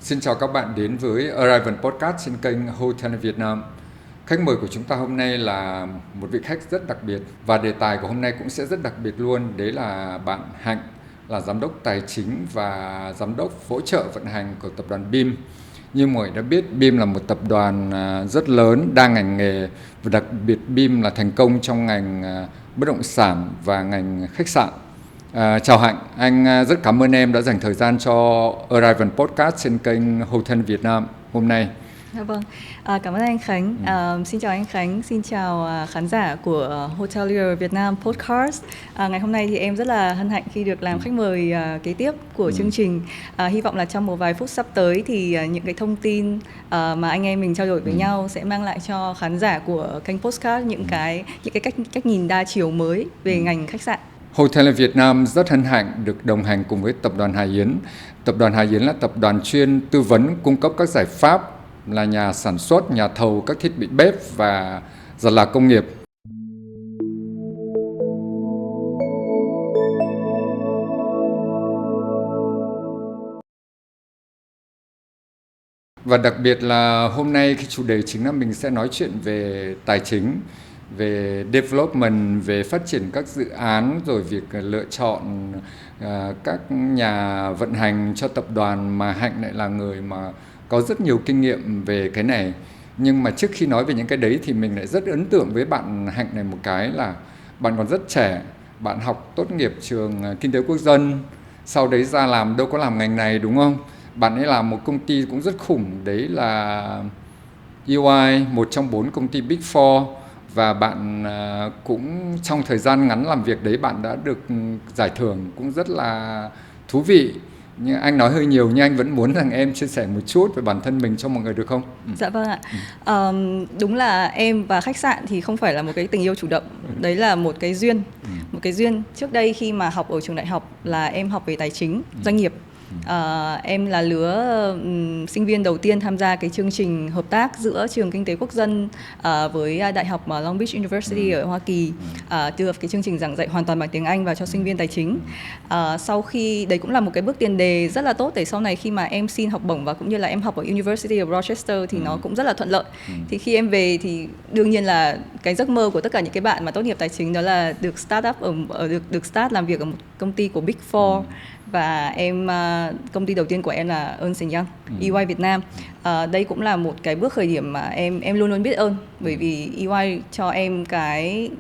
Xin chào các bạn đến với Arrival Podcast trên kênh Hotel Việt Nam. Khách mời của chúng ta hôm nay là một vị khách rất đặc biệt và đề tài của hôm nay cũng sẽ rất đặc biệt luôn. Đấy là bạn Hạnh, là giám đốc tài chính và giám đốc hỗ trợ vận hành của tập đoàn BIM. Như mọi người đã biết, BIM là một tập đoàn rất lớn, đa ngành nghề và đặc biệt BIM là thành công trong ngành bất động sản và ngành khách sạn. Chào Hạnh, anh rất cảm ơn em đã dành thời gian cho Arrival Podcast trên kênh Hotel Việt Nam hôm nay. Dạ vâng, cảm ơn anh Khánh. Xin chào anh Khánh, xin chào khán giả của Hotelier Việt Nam Podcast. Ngày hôm nay thì em rất là hân hạnh khi được làm khách mời kế tiếp của chương trình. Hy vọng là trong một vài phút sắp tới thì những cái thông tin mà anh em mình trao đổi với nhau sẽ mang lại cho khán giả của kênh Podcast những cái cách nhìn đa chiều mới về ngành khách sạn. Hotel Việt Nam rất hân hạnh được đồng hành cùng với Tập đoàn Hà Yến. Tập đoàn Hà Yến là tập đoàn chuyên tư vấn cung cấp các giải pháp, là nhà sản xuất, nhà thầu các thiết bị bếp và giặt là công nghiệp. Và đặc biệt là hôm nay cái chủ đề chính là mình sẽ nói chuyện về tài chính, về development, về phát triển các dự án, rồi việc lựa chọn các nhà vận hành cho tập đoàn, mà Hạnh lại là người mà có rất nhiều kinh nghiệm về cái này. Nhưng mà trước khi nói về những cái đấy thì mình lại rất ấn tượng với bạn Hạnh này một cái là bạn còn rất trẻ, bạn học tốt nghiệp trường Kinh tế Quốc dân, sau đấy ra làm đâu có làm ngành này đúng không? Bạn ấy làm một công ty cũng rất khủng, đấy là EY, một trong 4 công ty Big Four. Và bạn cũng trong thời gian ngắn làm việc đấy bạn đã được giải thưởng cũng rất là thú vị. Nhưng anh nói hơi nhiều, nhưng anh vẫn muốn rằng em chia sẻ một chút về bản thân mình cho mọi người được không? Dạ vâng ạ. Đúng là em và khách sạn thì không phải là một cái tình yêu chủ động. Đấy là một cái duyên. Một cái duyên. Trước đây khi mà học ở trường đại học là em học về tài chính, doanh nghiệp. Em là lứa sinh viên đầu tiên tham gia cái chương trình hợp tác giữa trường Kinh tế Quốc dân với Đại học Long Beach University ở Hoa Kỳ, đưa cái chương trình giảng dạy hoàn toàn bằng tiếng Anh vào cho sinh viên tài chính. Sau khi đấy cũng là một cái bước tiền đề rất là tốt để sau này khi mà em xin học bổng và cũng như là em học ở University of Rochester thì nó cũng rất là thuận lợi. Thì khi em về thì đương nhiên là cái giấc mơ của tất cả những cái bạn mà tốt nghiệp tài chính đó là được start up được start làm việc ở một công ty của Big Four. Và công ty đầu tiên của em là Ernst & Young, EY Việt Nam. Đây cũng là một cái bước khởi điểm mà em luôn luôn biết ơn, bởi vì EY cho em cái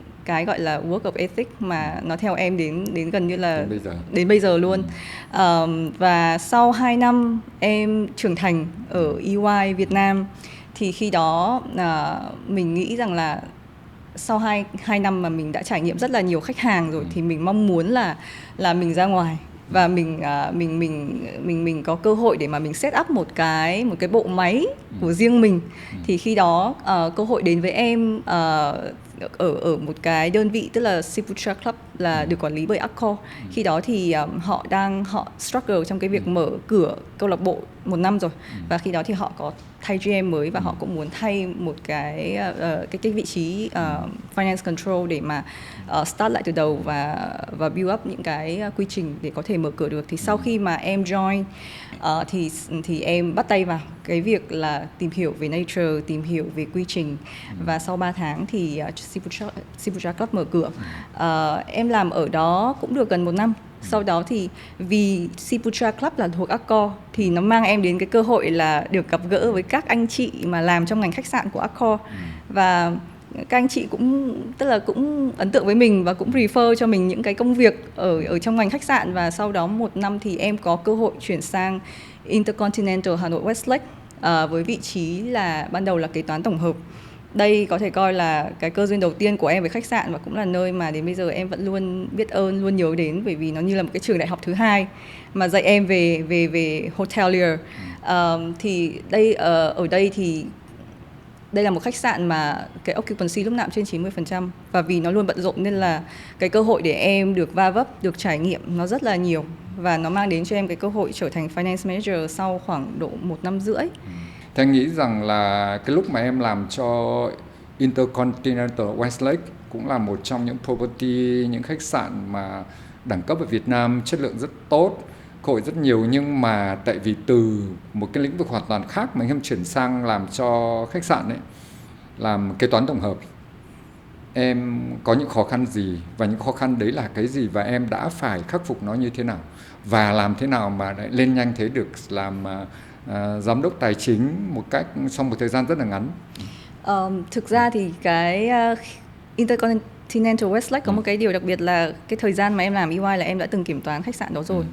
gọi là work of ethic mà nó theo em đến gần như là đến bây giờ luôn. Và sau 2 năm em trưởng thành ở EY Việt Nam thì khi đó mình nghĩ rằng là sau 2 năm mà mình đã trải nghiệm rất là nhiều khách hàng rồi thì mình mong muốn là mình ra ngoài và mình có cơ hội để mà mình set up một cái bộ máy của riêng mình. Thì khi đó cơ hội đến với em ở một cái đơn vị tức là Seafood Club là được quản lý bởi Accor. Khi đó thì họ struggle trong cái việc mở cửa câu lạc bộ 1 năm rồi, và khi đó thì họ có thay GM mới và họ cũng muốn thay một cái vị trí finance control để mà start lại từ đầu và build up những cái quy trình để có thể mở cửa được. Thì sau khi mà em join thì em bắt tay vào cái việc là tìm hiểu về nature, tìm hiểu về quy trình, và sau 3 tháng thì Seafood Club mở cửa. Em làm ở đó cũng được gần 1 năm. Sau đó thì vì Seafood Club là thuộc Accor thì nó mang em đến cái cơ hội là được gặp gỡ với các anh chị mà làm trong ngành khách sạn của Accor. Và các anh chị cũng ấn tượng với mình và cũng refer cho mình những cái công việc ở trong ngành khách sạn. Và sau đó 1 năm thì em có cơ hội chuyển sang Intercontinental Hà Nội Westlake với vị trí là ban đầu là kế toán tổng hợp. Đây có thể coi là cái cơ duyên đầu tiên của em với khách sạn và cũng là nơi mà đến bây giờ em vẫn luôn biết ơn, luôn nhớ đến, bởi vì nó như là một cái trường đại học thứ hai mà dạy em về hotelier. Thì ở đây thì đây là một khách sạn mà cái occupancy lúc nào trên 90%, và vì nó luôn bận rộn nên là cái cơ hội để em được va vấp, được trải nghiệm nó rất là nhiều, và nó mang đến cho em cái cơ hội trở thành finance manager sau khoảng độ 1 năm rưỡi. Thì anh nghĩ rằng là cái lúc mà em làm cho Intercontinental Westlake cũng là một trong những property, những khách sạn mà đẳng cấp ở Việt Nam, chất lượng rất tốt. cơ hội rất nhiều, nhưng mà tại vì từ một cái lĩnh vực hoàn toàn khác mà em chuyển sang làm cho khách sạn ấy, làm kế toán tổng hợp, em có những khó khăn gì và những khó khăn đấy là cái gì, và em đã phải khắc phục nó như thế nào, và làm thế nào mà lại lên nhanh thế được làm giám đốc tài chính một cách trong một thời gian rất là ngắn? Thực ra thì cái Intercontinental Westlake có một cái điều đặc biệt là cái thời gian mà em làm EY là em đã từng kiểm toán khách sạn đó rồi.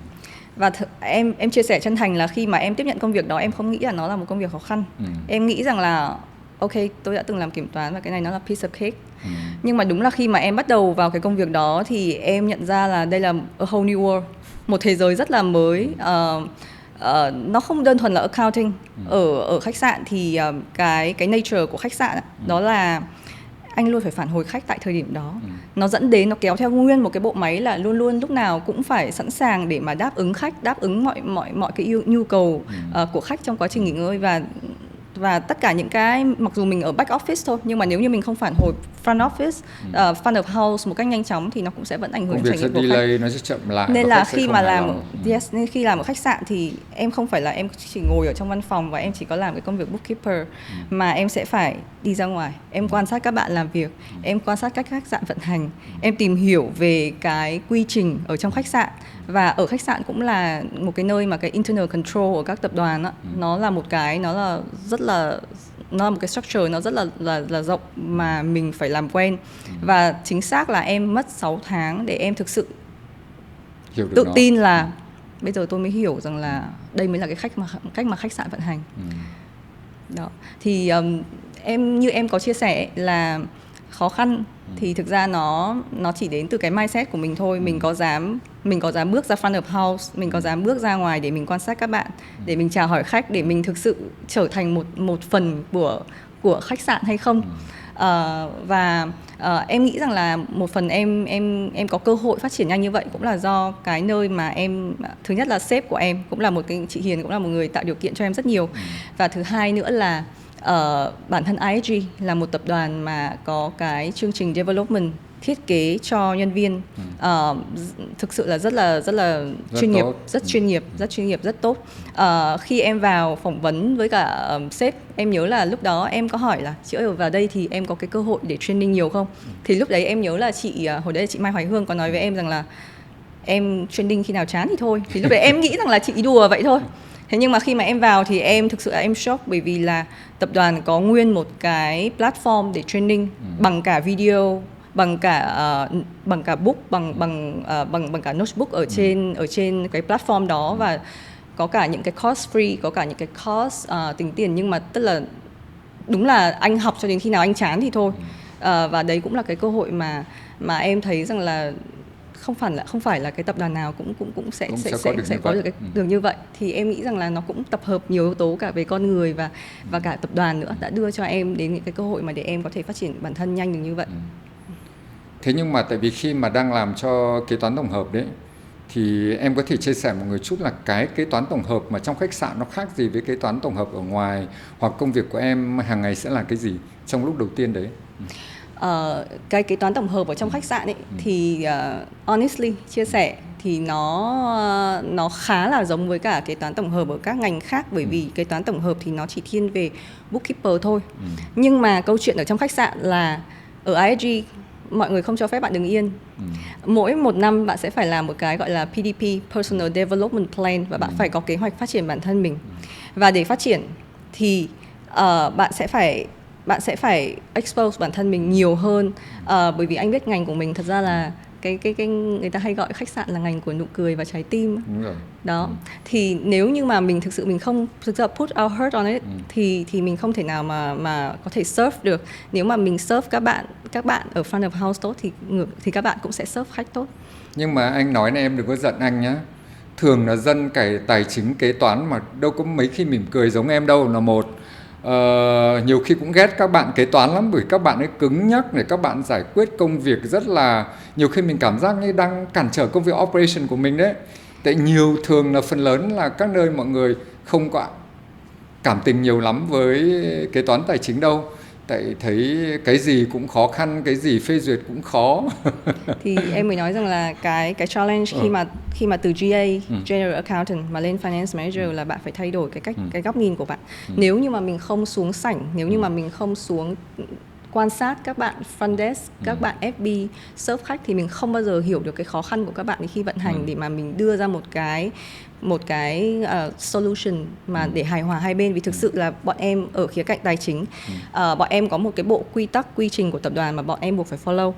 Và em chia sẻ chân thành là khi mà em tiếp nhận công việc đó, em không nghĩ là nó là một công việc khó khăn. Em nghĩ rằng là ok, tôi đã từng làm kiểm toán và cái này nó là piece of cake. Nhưng mà đúng là khi mà em bắt đầu vào cái công việc đó thì em nhận ra là đây là a whole new world, một thế giới rất là mới. Nó không đơn thuần là accounting. Ở khách sạn thì cái nature của khách sạn đó là anh luôn phải phản hồi khách tại thời điểm đó. Nó dẫn đến, nó kéo theo nguyên một cái bộ máy là luôn luôn lúc nào cũng phải sẵn sàng để mà đáp ứng khách, đáp ứng mọi cái nhu cầu của khách trong quá trình nghỉ ngơi. Và tất cả những cái, mặc dù mình ở back office thôi, nhưng mà nếu như mình không phản hồi front office, front of house một cách nhanh chóng thì nó cũng sẽ vẫn ảnh hưởng đến trải nghiệm của khách. Nó sẽ chậm lại. Nên là khi mà nên khi làm ở khách sạn thì em không phải là em chỉ ngồi ở trong văn phòng và em chỉ có làm cái công việc bookkeeper, mà em sẽ phải đi ra ngoài, em quan sát các bạn làm việc, em quan sát cách khách sạn vận hành, em tìm hiểu về cái quy trình ở trong khách sạn. Và ở khách sạn cũng là một cái nơi mà cái internal control ở các tập đoàn á, nó là một cái, nó là một cái structure nó rất là rộng mà mình phải làm quen. Và chính xác là em mất 6 tháng để em thực sự tự tin là bây giờ tôi mới hiểu rằng là đây mới là cái cách mà khách sạn vận hành. Đó. Thì như em có chia sẻ là khó khăn thì thực ra nó chỉ đến từ cái mindset của mình thôi. Mình có dám bước ra front of house, mình có dám bước ra ngoài để mình quan sát các bạn, để mình chào hỏi khách, để mình thực sự trở thành một phần của khách sạn hay không. Và em nghĩ rằng là một phần em có cơ hội phát triển nhanh như vậy cũng là do cái nơi mà em, thứ nhất là sếp của em cũng là một cái chị Hiền, cũng là một người tạo điều kiện cho em rất nhiều. Và thứ hai nữa là bản thân IHG là một tập đoàn mà có cái chương trình development thiết kế cho nhân viên thực sự là rất chuyên nghiệp, rất chuyên nghiệp, rất tốt. Khi em vào phỏng vấn với cả sếp, em nhớ là lúc đó em có hỏi là chị ơi, vào đây thì em có cái cơ hội để training nhiều không? Thì lúc đấy em nhớ là hồi đấy là chị Mai Hoài Hương có nói với em rằng là em training khi nào chán thì thôi. Thì lúc đấy em nghĩ rằng là chị đùa vậy thôi. Thế nhưng mà khi mà em vào thì em thực sự là em shock, bởi vì là tập đoàn có nguyên một cái platform để training bằng cả video, bằng cả book, bằng cả notebook ở trên cái platform đó, và có cả những cái course free, có cả những cái course tính tiền, nhưng mà tức là đúng là anh học cho đến khi nào anh chán thì thôi. Và đấy cũng là cái cơ hội mà em thấy rằng là không phải là cái tập đoàn nào cũng sẽ có được cái đường như vậy. Thì em nghĩ rằng là nó cũng tập hợp nhiều yếu tố cả về con người và cả tập đoàn nữa đã đưa cho em đến những cái cơ hội mà để em có thể phát triển bản thân nhanh được như vậy. Thế nhưng mà tại vì khi mà đang làm cho kế toán tổng hợp đấy, thì em có thể chia sẻ một người chút là cái kế toán tổng hợp mà trong khách sạn nó khác gì với kế toán tổng hợp ở ngoài, hoặc công việc của em hàng ngày sẽ là cái gì trong lúc đầu tiên đấy? Cái kế toán tổng hợp ở trong khách sạn ấy thì honestly chia sẻ thì nó khá là giống với cả kế toán tổng hợp ở các ngành khác, bởi vì kế toán tổng hợp thì nó chỉ thiên về bookkeeper thôi. Nhưng mà câu chuyện ở trong khách sạn là ở IHG mọi người không cho phép bạn đứng yên. Mỗi một năm bạn sẽ phải làm một cái gọi là PDP, Personal Development Plan, và bạn phải có kế hoạch phát triển bản thân mình. Và để phát triển thì bạn sẽ phải expose bản thân mình nhiều hơn, bởi vì anh biết ngành của mình thật ra là cái người ta hay gọi khách sạn là ngành của nụ cười và trái tim. Đúng rồi. Đó. Thì nếu như mà mình mình không thực sự put our heart on it thì mình không thể nào mà có thể serve được. Nếu mà mình serve các bạn ở front of house tốt thì các bạn cũng sẽ serve khách tốt. Nhưng mà anh nói này, em đừng có giận anh nhá. Thường là dân cải tài chính kế toán mà đâu có mấy khi mỉm cười giống em đâu là một. Nhiều khi cũng ghét các bạn kế toán lắm, bởi các bạn ấy cứng nhắc để các bạn giải quyết công việc rất là, nhiều khi mình cảm giác như đang cản trở công việc operation của mình đấy. Tại thường là phần lớn là các nơi mọi người không có cảm tình nhiều lắm với kế toán tài chính đâu. Tại thấy cái gì cũng khó khăn, cái gì phê duyệt cũng khó. Thì em mới nói rằng là cái challenge khi mà từ GA General Accountant mà lên Finance Manager là bạn phải thay đổi cái góc nhìn của bạn. Nếu như mà mình không xuống sảnh, nếu như mà mình không xuống quan sát các bạn front desk, các bạn FB, serve khách thì mình không bao giờ hiểu được cái khó khăn của các bạn khi vận hành để mà mình đưa ra một cái solution mà để hài hòa hai bên. Vì thực sự là bọn em ở khía cạnh tài chính, bọn em có một cái bộ quy tắc quy trình của tập đoàn mà bọn em buộc phải follow.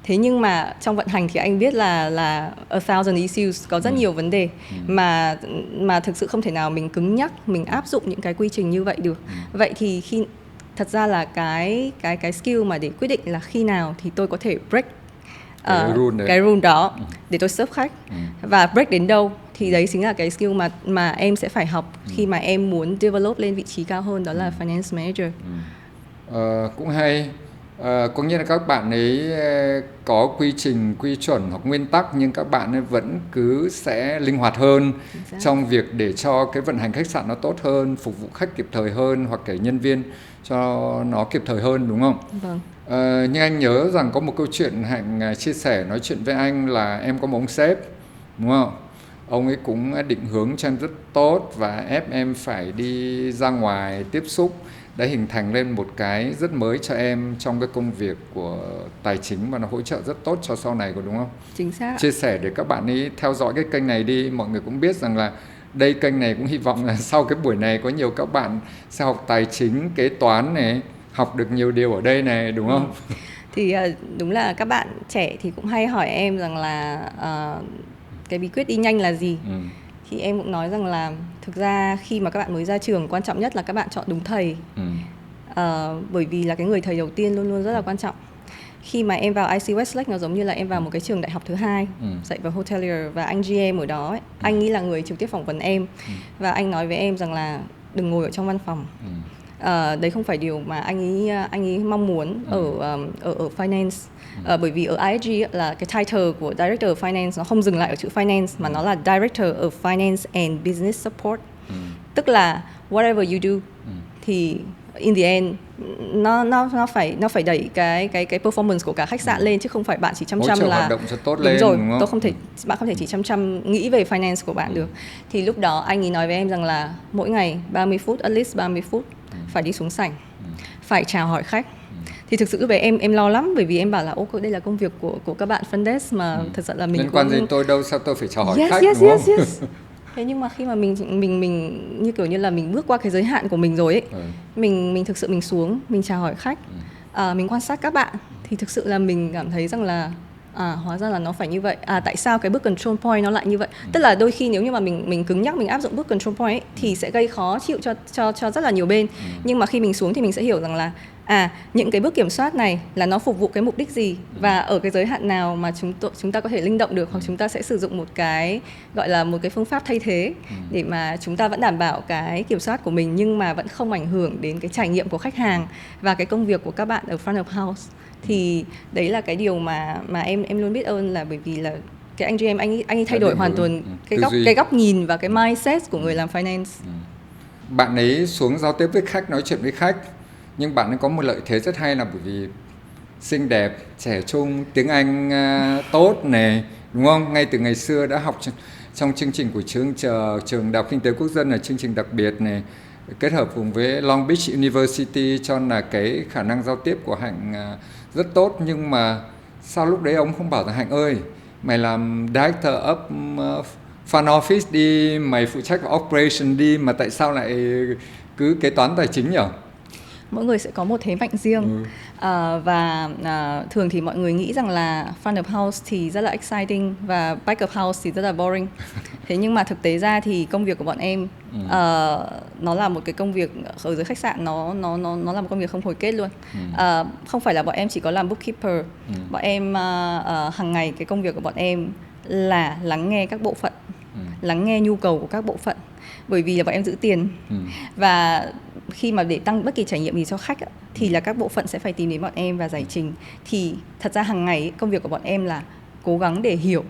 Thế nhưng mà trong vận hành thì anh biết là a thousand issues, có rất nhiều vấn đề mà thực sự không thể nào mình cứng nhắc mình áp dụng những cái quy trình như vậy được. Vậy thì thật ra là cái skill mà để quyết định là khi nào thì tôi có thể break cái rule đó để tôi serve khách và break đến đâu, thì đấy chính là cái skill mà em sẽ phải học khi mà em muốn develop lên vị trí cao hơn, đó là finance manager. Cũng hay. Có nghĩa là các bạn ấy có quy trình, quy chuẩn hoặc nguyên tắc, nhưng các bạn ấy vẫn cứ sẽ linh hoạt hơn trong việc để cho cái vận hành khách sạn nó tốt hơn, phục vụ khách kịp thời hơn, hoặc kể nhân viên cho nó kịp thời hơn, đúng không? Vâng. Nhưng anh nhớ rằng có một câu chuyện Hạnh chia sẻ nói chuyện với anh là em có một ông sếp, đúng không? Ông ấy cũng định hướng cho em rất tốt và ép em phải đi ra ngoài tiếp xúc, đã hình thành lên một cái rất mới cho em trong cái công việc của tài chính và nó hỗ trợ rất tốt cho sau này, có đúng không? Chính xác. Chia sẻ để các bạn ấy theo dõi cái kênh này đi. Mọi người cũng biết rằng là đây, kênh này cũng hy vọng là sau cái buổi này có nhiều các bạn sẽ học tài chính, kế toán này, học được nhiều điều ở đây này, đúng không? Thì đúng là các bạn trẻ thì cũng hay hỏi em rằng là cái bí quyết đi nhanh là gì? Thì em cũng nói rằng là thực ra khi mà các bạn mới ra trường, quan trọng nhất là các bạn chọn đúng thầy. Bởi vì là cái người thầy đầu tiên luôn luôn rất là quan trọng. Khi mà em vào IC Westlake nó giống như là em vào một cái trường đại học thứ hai, dạy vào hotelier, và anh GM ở đó ấy, anh ấy là người trực tiếp phỏng vấn em và anh nói với em rằng là đừng ngồi ở trong văn phòng. Đấy không phải điều mà anh ấy mong muốn ở finance. Bởi vì ở ISG là cái title của Director of Finance nó không dừng lại ở chữ Finance mà nó là Director of Finance and Business Support. Tức là whatever you do thì in the end nó phải đẩy cái performance của cả khách sạn lên, chứ không phải bạn chỉ chăm là hoạt động cho tốt đúng lên, rồi, đúng không? bạn không thể chỉ chăm nghĩ về finance của bạn được. Thì lúc đó anh ấy nói với em rằng là mỗi ngày 30 phút, at least 30 phút phải đi xuống sảnh, phải chào hỏi khách. Thì thực sự lúc đấy em lo lắm, bởi vì em bảo là đây là công việc của các bạn front desk mà thật sự là mình liên quan gì tôi đâu, sao tôi phải chào hỏi khách, đúng không? Thế nhưng mà khi mà mình như kiểu như là mình bước qua cái giới hạn của mình rồi ấy, mình thực sự mình xuống, mình chào hỏi khách, mình quan sát các bạn, thì thực sự là mình cảm thấy rằng là hóa ra là nó phải như vậy. Tại sao cái bước control point nó lại như vậy? Tức là đôi khi nếu như mà mình cứng nhắc mình áp dụng bước control point ấy, thì sẽ gây khó chịu cho rất là nhiều bên. Nhưng mà khi mình xuống thì mình sẽ hiểu rằng là những cái bước kiểm soát này là nó phục vụ cái mục đích gì, và ở cái giới hạn nào mà chúng ta có thể linh động được, hoặc chúng ta sẽ sử dụng một cái gọi là một cái phương pháp thay thế để mà chúng ta vẫn đảm bảo cái kiểm soát của mình, nhưng mà vẫn không ảnh hưởng đến cái trải nghiệm của khách hàng và cái công việc của các bạn ở front of house. Thì đấy là cái điều mà em luôn biết ơn, là bởi vì là cái anh GM anh ấy thay đổi hoàn toàn cái góc nhìn và cái mindset của người làm finance. Bạn ấy xuống giao tiếp với khách, nói chuyện với khách, nhưng bạn ấy có một lợi thế rất hay là bởi vì xinh đẹp, trẻ trung, tiếng Anh tốt này, đúng không? Ngay từ ngày xưa đã học trong chương trình của trường Đại học Kinh tế Quốc dân là chương trình đặc biệt này, kết hợp cùng với Long Beach University, cho là cái khả năng giao tiếp của Hạnh rất tốt. Nhưng mà sao lúc đấy ông không bảo rằng Hạnh ơi, mày làm Director of Front Office đi, mày phụ trách Operation đi, mà tại sao lại cứ kế toán tài chính nhỉ? Mỗi người sẽ có một thế mạnh riêng. Và thường thì mọi người nghĩ rằng là front of house thì rất là exciting và back of house thì rất là boring. Thế nhưng mà thực tế ra thì công việc của bọn em nó là một cái công việc ở dưới khách sạn, nó là một công việc không hồi kết luôn. Không phải là bọn em chỉ có làm bookkeeper. Bọn em hàng ngày cái công việc của bọn em là lắng nghe các bộ phận, lắng nghe nhu cầu của các bộ phận, bởi vì là bọn em giữ tiền. Và khi mà để tăng bất kỳ trải nghiệm gì cho khách thì là các bộ phận sẽ phải tìm đến bọn em và giải trình. Thì thật ra hàng ngày công việc của bọn em là cố gắng để hiểu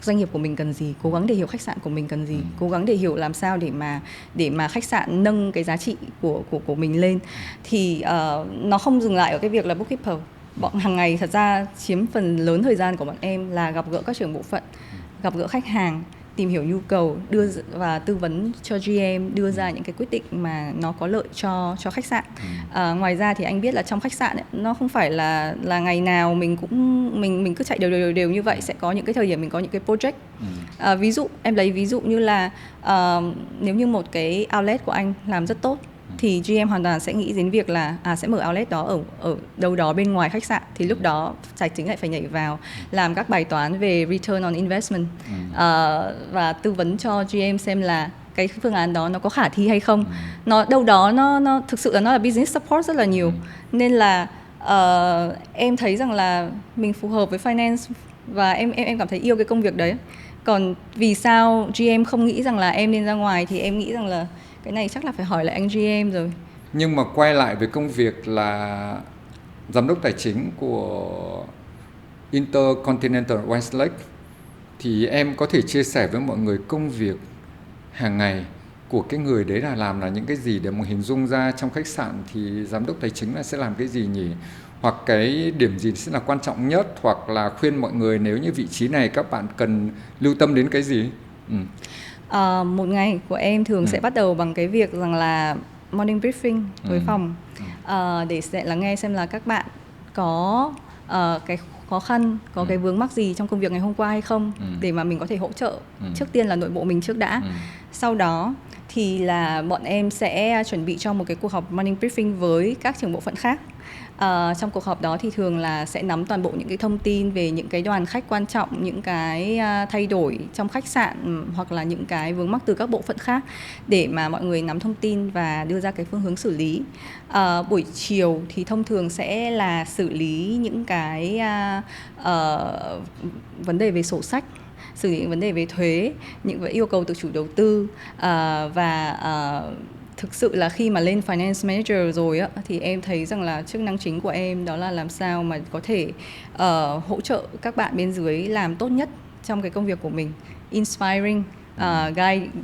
doanh nghiệp của mình cần gì, cố gắng để hiểu khách sạn của mình cần gì, cố gắng để hiểu làm sao để mà khách sạn nâng cái giá trị của mình lên. Thì nó không dừng lại ở cái việc là bookkeeper. Bọn hàng ngày thật ra chiếm phần lớn thời gian của bọn em là gặp gỡ các trưởng bộ phận, gặp gỡ khách hàng, tìm hiểu nhu cầu, và tư vấn cho GM đưa ra những cái quyết định mà nó có lợi cho khách sạn. Ngoài ra thì anh biết là trong khách sạn ấy, nó không phải là ngày nào mình cứ chạy đều như vậy, sẽ có những cái thời điểm mình có những cái project. Ví dụ em lấy ví dụ như là nếu như một cái outlet của anh làm rất tốt thì GM hoàn toàn sẽ nghĩ đến việc là sẽ mở outlet đó ở đâu đó bên ngoài khách sạn, thì lúc đó tài chính lại phải nhảy vào làm các bài toán về return on investment và tư vấn cho GM xem là cái phương án đó nó có khả thi hay không. Nó đâu đó nó thực sự là nó là business support rất là nhiều, nên là em thấy rằng là mình phù hợp với finance và em cảm thấy yêu cái công việc đấy. Còn vì sao GM không nghĩ rằng là em nên ra ngoài thì em nghĩ rằng là cái này chắc là phải hỏi lại anh GM rồi. Nhưng mà quay lại với công việc là giám đốc tài chính của Intercontinental Westlake, thì em có thể chia sẻ với mọi người công việc hàng ngày của cái người đấy là làm là những cái gì, để mà hình dung ra trong khách sạn thì giám đốc tài chính là sẽ làm cái gì nhỉ? Hoặc cái điểm gì sẽ là quan trọng nhất, hoặc là khuyên mọi người nếu như vị trí này các bạn cần lưu tâm đến cái gì? Một ngày của em thường sẽ bắt đầu bằng cái việc rằng là morning briefing với phòng để sẽ lắng nghe xem là các bạn có cái khó khăn, có cái vướng mắc gì trong công việc ngày hôm qua hay không, để mà mình có thể hỗ trợ. Trước tiên là nội bộ mình trước đã. Sau đó thì là bọn em sẽ chuẩn bị cho một cái cuộc họp morning briefing với các trưởng bộ phận khác. Trong cuộc họp đó thì thường là sẽ nắm toàn bộ những cái thông tin về những cái đoàn khách quan trọng, những cái thay đổi trong khách sạn hoặc là những cái vướng mắc từ các bộ phận khác, để mà mọi người nắm thông tin và đưa ra cái phương hướng xử lý. Buổi chiều thì thông thường sẽ là xử lý những cái vấn đề về sổ sách, xử lý những vấn đề về thuế, những yêu cầu từ chủ đầu tư, và thực sự là khi mà lên Finance Manager rồi á, thì em thấy rằng là chức năng chính của em đó là làm sao mà có thể hỗ trợ các bạn bên dưới làm tốt nhất trong cái công việc của mình. Inspiring,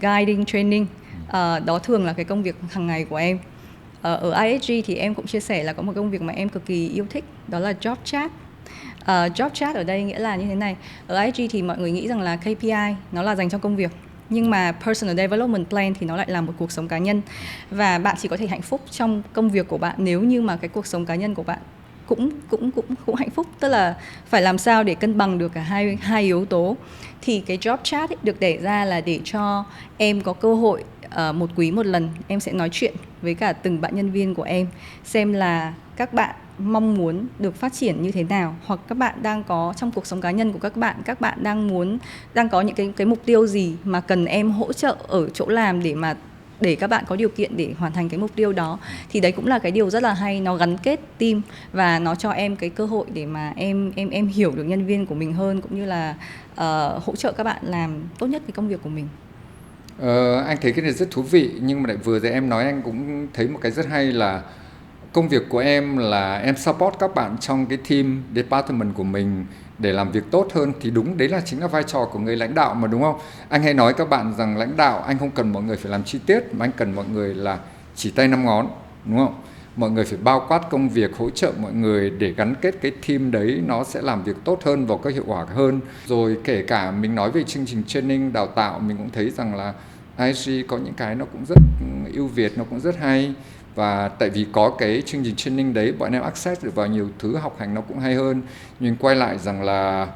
guiding, training, đó thường là cái công việc hàng ngày của em. Ở ISG thì em cũng chia sẻ là có một công việc mà em cực kỳ yêu thích, đó là job chat. Job chat ở đây nghĩa là như thế này. Ở ISG thì mọi người nghĩ rằng là KPI nó là dành cho công việc, nhưng mà personal development plan thì nó lại là một cuộc sống cá nhân, và bạn chỉ có thể hạnh phúc trong công việc của bạn nếu như mà cái cuộc sống cá nhân của bạn cũng hạnh phúc. Tức là phải làm sao để cân bằng được cả hai yếu tố. Thì cái job chat ấy được đẩy ra là để cho em có cơ hội một quý một lần em sẽ nói chuyện với cả từng bạn nhân viên của em, xem là các bạn mong muốn được phát triển như thế nào, hoặc các bạn đang có trong cuộc sống cá nhân của các bạn đang có những cái mục tiêu gì mà cần em hỗ trợ ở chỗ làm để các bạn có điều kiện để hoàn thành cái mục tiêu đó. Thì đấy cũng là cái điều rất là hay, nó gắn kết team và nó cho em cái cơ hội để mà em hiểu được nhân viên của mình hơn, cũng như là hỗ trợ các bạn làm tốt nhất cái công việc của mình. Anh thấy cái này rất thú vị, nhưng mà lại vừa rồi em nói anh cũng thấy một cái rất hay là công việc của em là em support các bạn trong cái team department của mình để làm việc tốt hơn. Thì đúng, đấy là chính là vai trò của người lãnh đạo mà, đúng không? Anh hay nói các bạn rằng lãnh đạo anh không cần mọi người phải làm chi tiết, mà anh cần mọi người là chỉ tay 5 ngón, đúng không? Mọi người phải bao quát công việc, hỗ trợ mọi người để gắn kết cái team đấy, nó sẽ làm việc tốt hơn và có hiệu quả hơn. Rồi kể cả mình nói về chương trình training, đào tạo, mình cũng thấy rằng là ISG có những cái nó cũng rất ưu việt, nó cũng rất hay. Và tại vì có cái chương trình training đấy, bọn em access được vào nhiều thứ học hành nó cũng hay hơn. Nhưng quay lại rằng là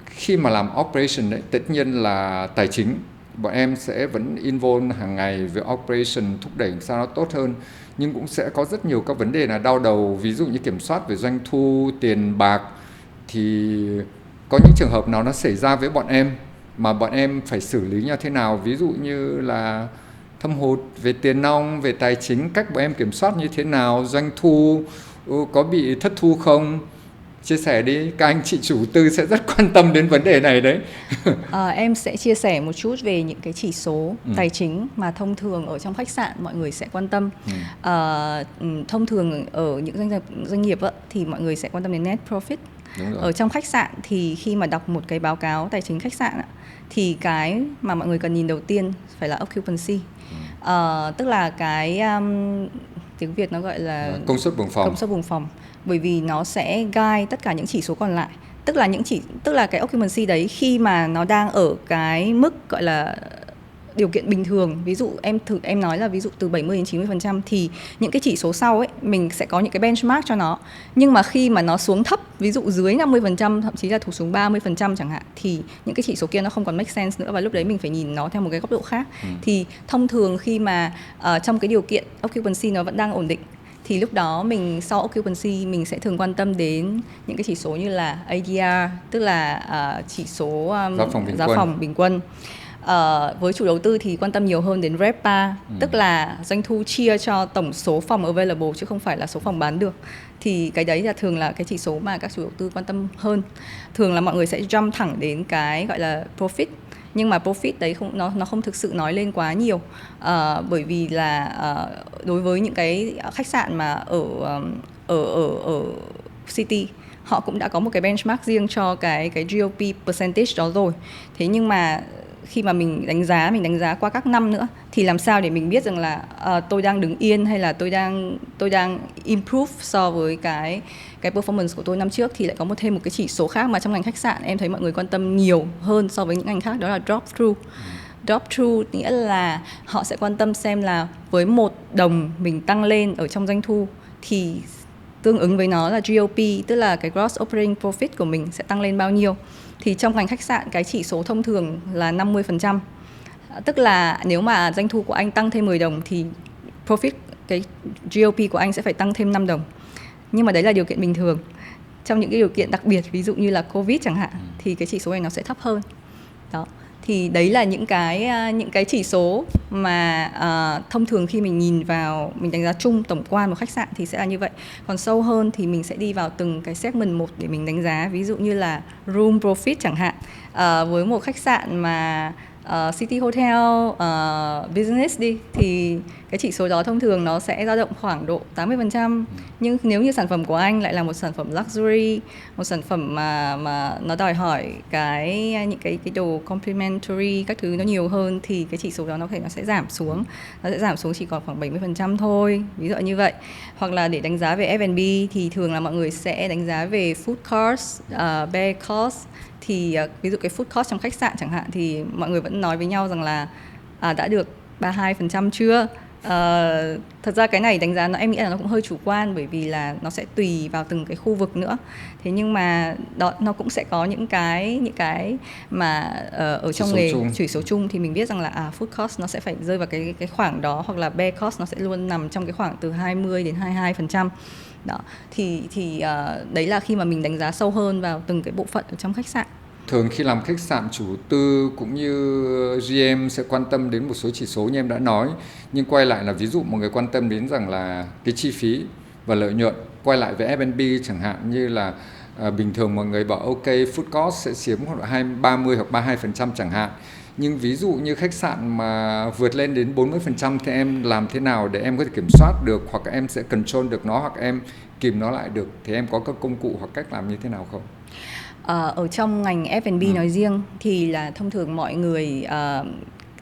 khi mà làm operation đấy, tất nhiên là tài chính, bọn em sẽ vẫn involve hàng ngày với operation, thúc đẩy sao nó tốt hơn. Nhưng cũng sẽ có rất nhiều các vấn đề là đau đầu, ví dụ như kiểm soát về doanh thu, tiền bạc. Thì có những trường hợp nào nó xảy ra với bọn em mà bọn em phải xử lý như thế nào, ví dụ như là thâm hụt về tiền nong, về tài chính, cách bọn em kiểm soát như thế nào, doanh thu có bị thất thu không? Chia sẻ đi, các anh chị chủ tư sẽ rất quan tâm đến vấn đề này đấy. Em sẽ chia sẻ một chút về những cái chỉ số tài chính mà thông thường ở trong khách sạn mọi người sẽ quan tâm. Thông thường ở những doanh nghiệp thì mọi người sẽ quan tâm đến net profit, Đúng rồi. Ở trong khách sạn thì khi mà đọc một cái báo cáo tài chính khách sạn thì cái mà mọi người cần nhìn đầu tiên phải là occupancy. Tức là cái tiếng Việt nó gọi là công suất buồng phòng. Công suất buồng phòng. Bởi vì nó sẽ guide tất cả những chỉ số còn lại. Tức là cái occupancy đấy khi mà nó đang ở cái mức gọi là điều kiện bình thường, ví dụ em nói là ví dụ từ 70 đến 90% thì những cái chỉ số sau ấy mình sẽ có những cái benchmark cho nó. Nhưng mà khi mà nó xuống thấp, ví dụ dưới 50%, thậm chí là tụt xuống 30% chẳng hạn, thì những cái chỉ số kia nó không còn make sense nữa, và lúc đấy mình phải nhìn nó theo một cái góc độ khác. Thì thông thường khi mà trong cái điều kiện occupancy nó vẫn đang ổn định thì lúc đó mình sau occupancy mình sẽ thường quan tâm đến những cái chỉ số như là ADR, tức là chỉ số giá phòng bình quân. Với chủ đầu tư thì quan tâm nhiều hơn đến RevPAR, tức là doanh thu chia cho tổng số phòng available chứ không phải là số phòng bán được. Thì cái đấy là thường là cái chỉ số mà các chủ đầu tư quan tâm hơn. Thường là mọi người sẽ jump thẳng đến cái gọi là profit, nhưng mà profit đấy nó không thực sự nói lên quá nhiều, bởi vì là đối với những cái khách sạn mà ở city họ cũng đã có một cái benchmark riêng cho cái GOP percentage đó rồi. Thế nhưng mà khi mà mình đánh giá qua các năm nữa thì làm sao để mình biết rằng là tôi đang đứng yên hay là tôi đang improve so với cái performance của tôi năm trước, thì lại có thêm một cái chỉ số khác mà trong ngành khách sạn em thấy mọi người quan tâm nhiều hơn so với những ngành khác, đó là drop through. Drop through nghĩa là họ sẽ quan tâm xem là với 1 đồng mình tăng lên ở trong doanh thu thì tương ứng với nó là GOP, tức là cái gross operating profit của mình sẽ tăng lên bao nhiêu. Thì trong ngành khách sạn cái chỉ số thông thường là 50%. Tức là nếu mà doanh thu của anh tăng thêm 10 đồng thì profit, cái GOP của anh sẽ phải tăng thêm 5 đồng. Nhưng mà đấy là điều kiện bình thường. Trong những cái điều kiện đặc biệt, ví dụ như là Covid chẳng hạn, thì cái chỉ số này nó sẽ thấp hơn. Đó. Thì đấy là những cái chỉ số mà thông thường khi mình nhìn vào, mình đánh giá chung tổng quan một khách sạn thì sẽ là như vậy. Còn sâu hơn thì mình sẽ đi vào từng cái segment một để mình đánh giá. Ví dụ như là room profit chẳng hạn. Với một khách sạn mà city hotel, business đi, thì cái chỉ số đó thông thường nó sẽ dao động khoảng độ 80%. Nhưng nếu như sản phẩm của anh lại là một sản phẩm luxury, một sản phẩm mà nó đòi hỏi những cái đồ complimentary các thứ nó nhiều hơn, thì cái chỉ số đó nó sẽ giảm xuống. Nó sẽ giảm xuống chỉ còn khoảng 70% thôi, ví dụ như vậy. Hoặc là để đánh giá về F&B thì thường là mọi người sẽ đánh giá về food cost, bed cost. Thì ví dụ cái food cost trong khách sạn chẳng hạn thì mọi người vẫn nói với nhau rằng là đã được 32% chưa. Thật ra cái này đánh giá em nghĩ là nó cũng hơi chủ quan, bởi vì là nó sẽ tùy vào từng cái khu vực nữa. Thế nhưng mà nó cũng sẽ có những cái mà ở trong nghề chỉ số chung thì mình biết rằng là food cost nó sẽ phải rơi vào cái khoảng đó, hoặc là bed cost nó sẽ luôn nằm trong cái khoảng từ 20 đến 22%. Đó. Thì đấy là khi mà mình đánh giá sâu hơn vào từng cái bộ phận ở trong khách sạn. Thường khi làm khách sạn, chủ tư cũng như GM sẽ quan tâm đến một số chỉ số như em đã nói. Nhưng quay lại là ví dụ mọi người quan tâm đến rằng là cái chi phí và lợi nhuận. Quay lại với F&B chẳng hạn, như là bình thường mọi người bảo ok food cost sẽ chiếm khoảng 30 hoặc 32% chẳng hạn. Nhưng ví dụ như khách sạn mà vượt lên đến 40% thì em làm thế nào để em có thể kiểm soát được, hoặc em sẽ control được nó, hoặc em kìm nó lại được, thì em có các công cụ hoặc cách làm như thế nào không? Ở trong ngành F&B nói riêng thì là thông thường mọi người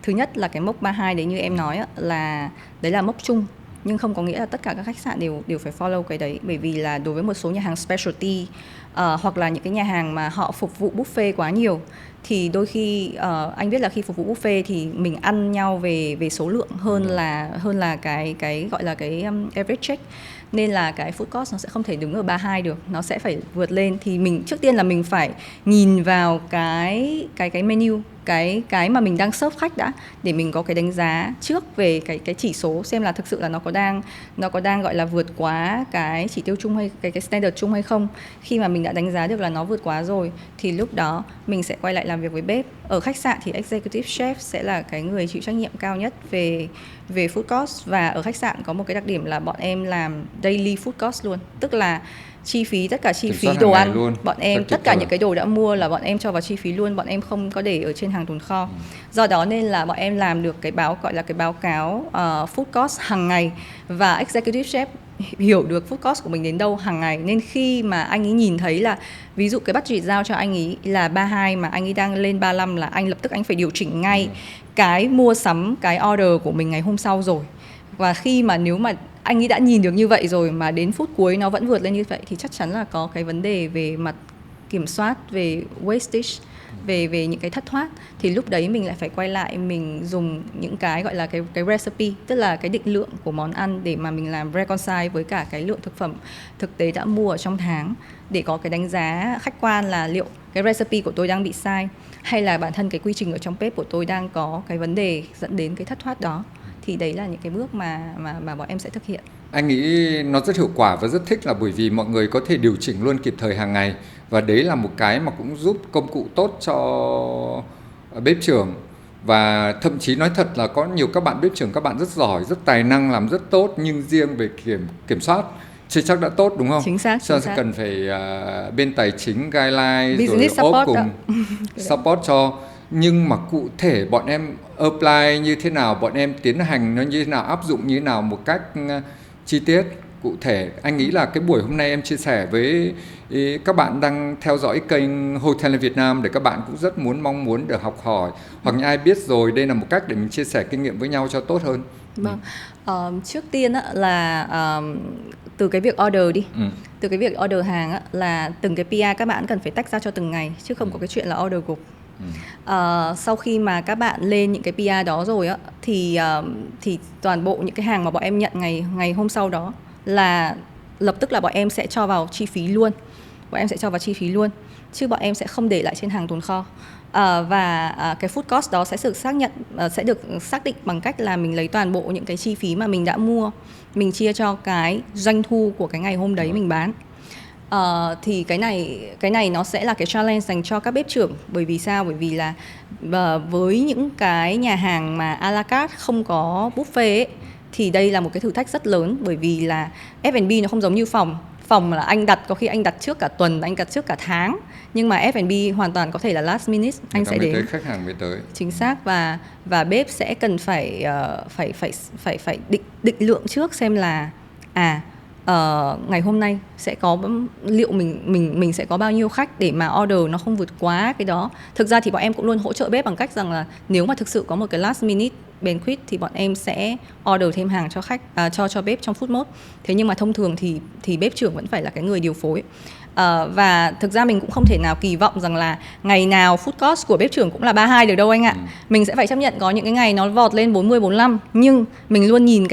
thứ nhất là cái mốc 32 đấy như em nói là đấy là mốc chung, nhưng không có nghĩa là tất cả các khách sạn đều phải follow cái đấy, bởi vì là đối với một số nhà hàng specialty hoặc là những cái nhà hàng mà họ phục vụ buffet quá nhiều thì đôi khi anh biết là khi phục vụ buffet thì mình ăn nhau về số lượng hơn là cái gọi là cái average check, nên là cái food cost nó sẽ không thể đứng ở 32 được, nó sẽ phải vượt lên. Thì mình trước tiên là mình phải nhìn vào cái menu, cái mà mình đang serve khách đã, để mình có cái đánh giá trước về cái chỉ số, xem là thực sự là nó có đang gọi là vượt quá cái chỉ tiêu chung hay cái standard chung hay không. Khi mà mình đã đánh giá được là nó vượt quá rồi thì lúc đó mình sẽ quay lại làm việc với bếp. Ở khách sạn thì executive chef sẽ là cái người chịu trách nhiệm cao nhất về food cost, và ở khách sạn có một cái đặc điểm là bọn em làm daily food cost luôn, tức là tất cả chi phí đồ ăn luôn. Bọn em tất cả những cái đồ đã mua là bọn em cho vào chi phí luôn, bọn em không có để ở trên hàng tồn kho. Do đó nên là bọn em làm được cái báo cáo food cost hàng ngày, và executive chef hiểu được food cost của mình đến đâu hàng ngày, nên khi mà anh ấy nhìn thấy là ví dụ cái budget giao cho anh ấy là 32 mà anh ấy đang lên 35 là anh lập tức anh phải điều chỉnh ngay cái mua sắm, cái order của mình ngày hôm sau rồi. Và khi mà nếu mà anh ấy đã nhìn được như vậy rồi mà đến phút cuối nó vẫn vượt lên như vậy thì chắc chắn là có cái vấn đề về mặt kiểm soát, về wastage, về những cái thất thoát. Thì lúc đấy mình lại phải quay lại, mình dùng những cái gọi là cái recipe, tức là cái định lượng của món ăn để mà mình làm reconcile với cả cái lượng thực phẩm thực tế đã mua ở trong tháng, để có cái đánh giá khách quan là liệu cái recipe của tôi đang bị sai hay là bản thân cái quy trình ở trong bếp của tôi đang có cái vấn đề dẫn đến cái thất thoát đó. Thì đấy là những cái bước mà bọn em sẽ thực hiện. Anh nghĩ nó rất hiệu quả và rất thích là bởi vì mọi người có thể điều chỉnh luôn kịp thời hàng ngày, và đấy là một cái mà cũng giúp công cụ tốt cho bếp trưởng. Và thậm chí nói thật là có nhiều các bạn bếp trưởng, các bạn rất giỏi, rất tài năng, làm rất tốt, nhưng riêng về kiểm soát chưa chắc đã tốt, đúng không? Chính xác. Cho sẽ cần phải bên tài chính guideline business rồi support cùng support cho. Nhưng mà cụ thể bọn em apply như thế nào, bọn em tiến hành nó như thế nào, áp dụng như thế nào một cách chi tiết, cụ thể. Anh nghĩ là cái buổi hôm nay em chia sẻ với các bạn đang theo dõi kênh Hotel Việt Nam, để các bạn cũng rất mong muốn được học hỏi, hoặc như ai biết rồi, đây là một cách để mình chia sẻ kinh nghiệm với nhau cho tốt hơn. Vâng. Trước tiên là từ cái việc order đi, từ cái việc order hàng á, là từng cái PR các bạn cần phải tách ra cho từng ngày, chứ không có cái chuyện là order group. Sau khi mà các bạn lên những cái PR đó rồi á, thì toàn bộ những cái hàng mà bọn em nhận ngày hôm sau đó là lập tức là bọn em sẽ cho vào chi phí luôn. Chứ bọn em sẽ không để lại trên hàng tồn kho. Và cái food cost đó sẽ được xác định bằng cách là mình lấy toàn bộ những cái chi phí mà mình đã mua, mình chia cho cái doanh thu của cái ngày hôm đấy mình bán. Thì cái này nó sẽ là cái challenge dành cho các bếp trưởng. Bởi vì sao? Bởi vì là với những cái nhà hàng mà a la carte không có buffet ấy, thì đây là một cái thử thách rất lớn. Bởi vì là F&B nó không giống như phòng là anh đặt, có khi anh đặt trước cả tuần, anh đặt trước cả tháng. Nhưng mà F&B hoàn toàn có thể là last minute, anh sẽ đến, khách hàng mới tới. Chính xác. Và bếp sẽ cần phải định lượng trước xem là ngày hôm nay sẽ có, liệu mình sẽ có bao nhiêu khách để mà order nó không vượt quá cái đó. Thực ra thì bọn em cũng luôn hỗ trợ bếp bằng cách rằng là nếu mà thực sự có một cái last minute banquet thì bọn em sẽ order thêm hàng cho khách, cho bếp trong food mode. Thế nhưng mà thông thường thì bếp trưởng vẫn phải là cái người điều phối. Và thực ra mình cũng không thể nào kỳ vọng rằng là ngày nào food cost của bếp trưởng cũng là 32 được đâu anh ạ. Mình sẽ phải chấp nhận có những cái ngày nó vọt lên 40, 45, nhưng mình luôn nhìn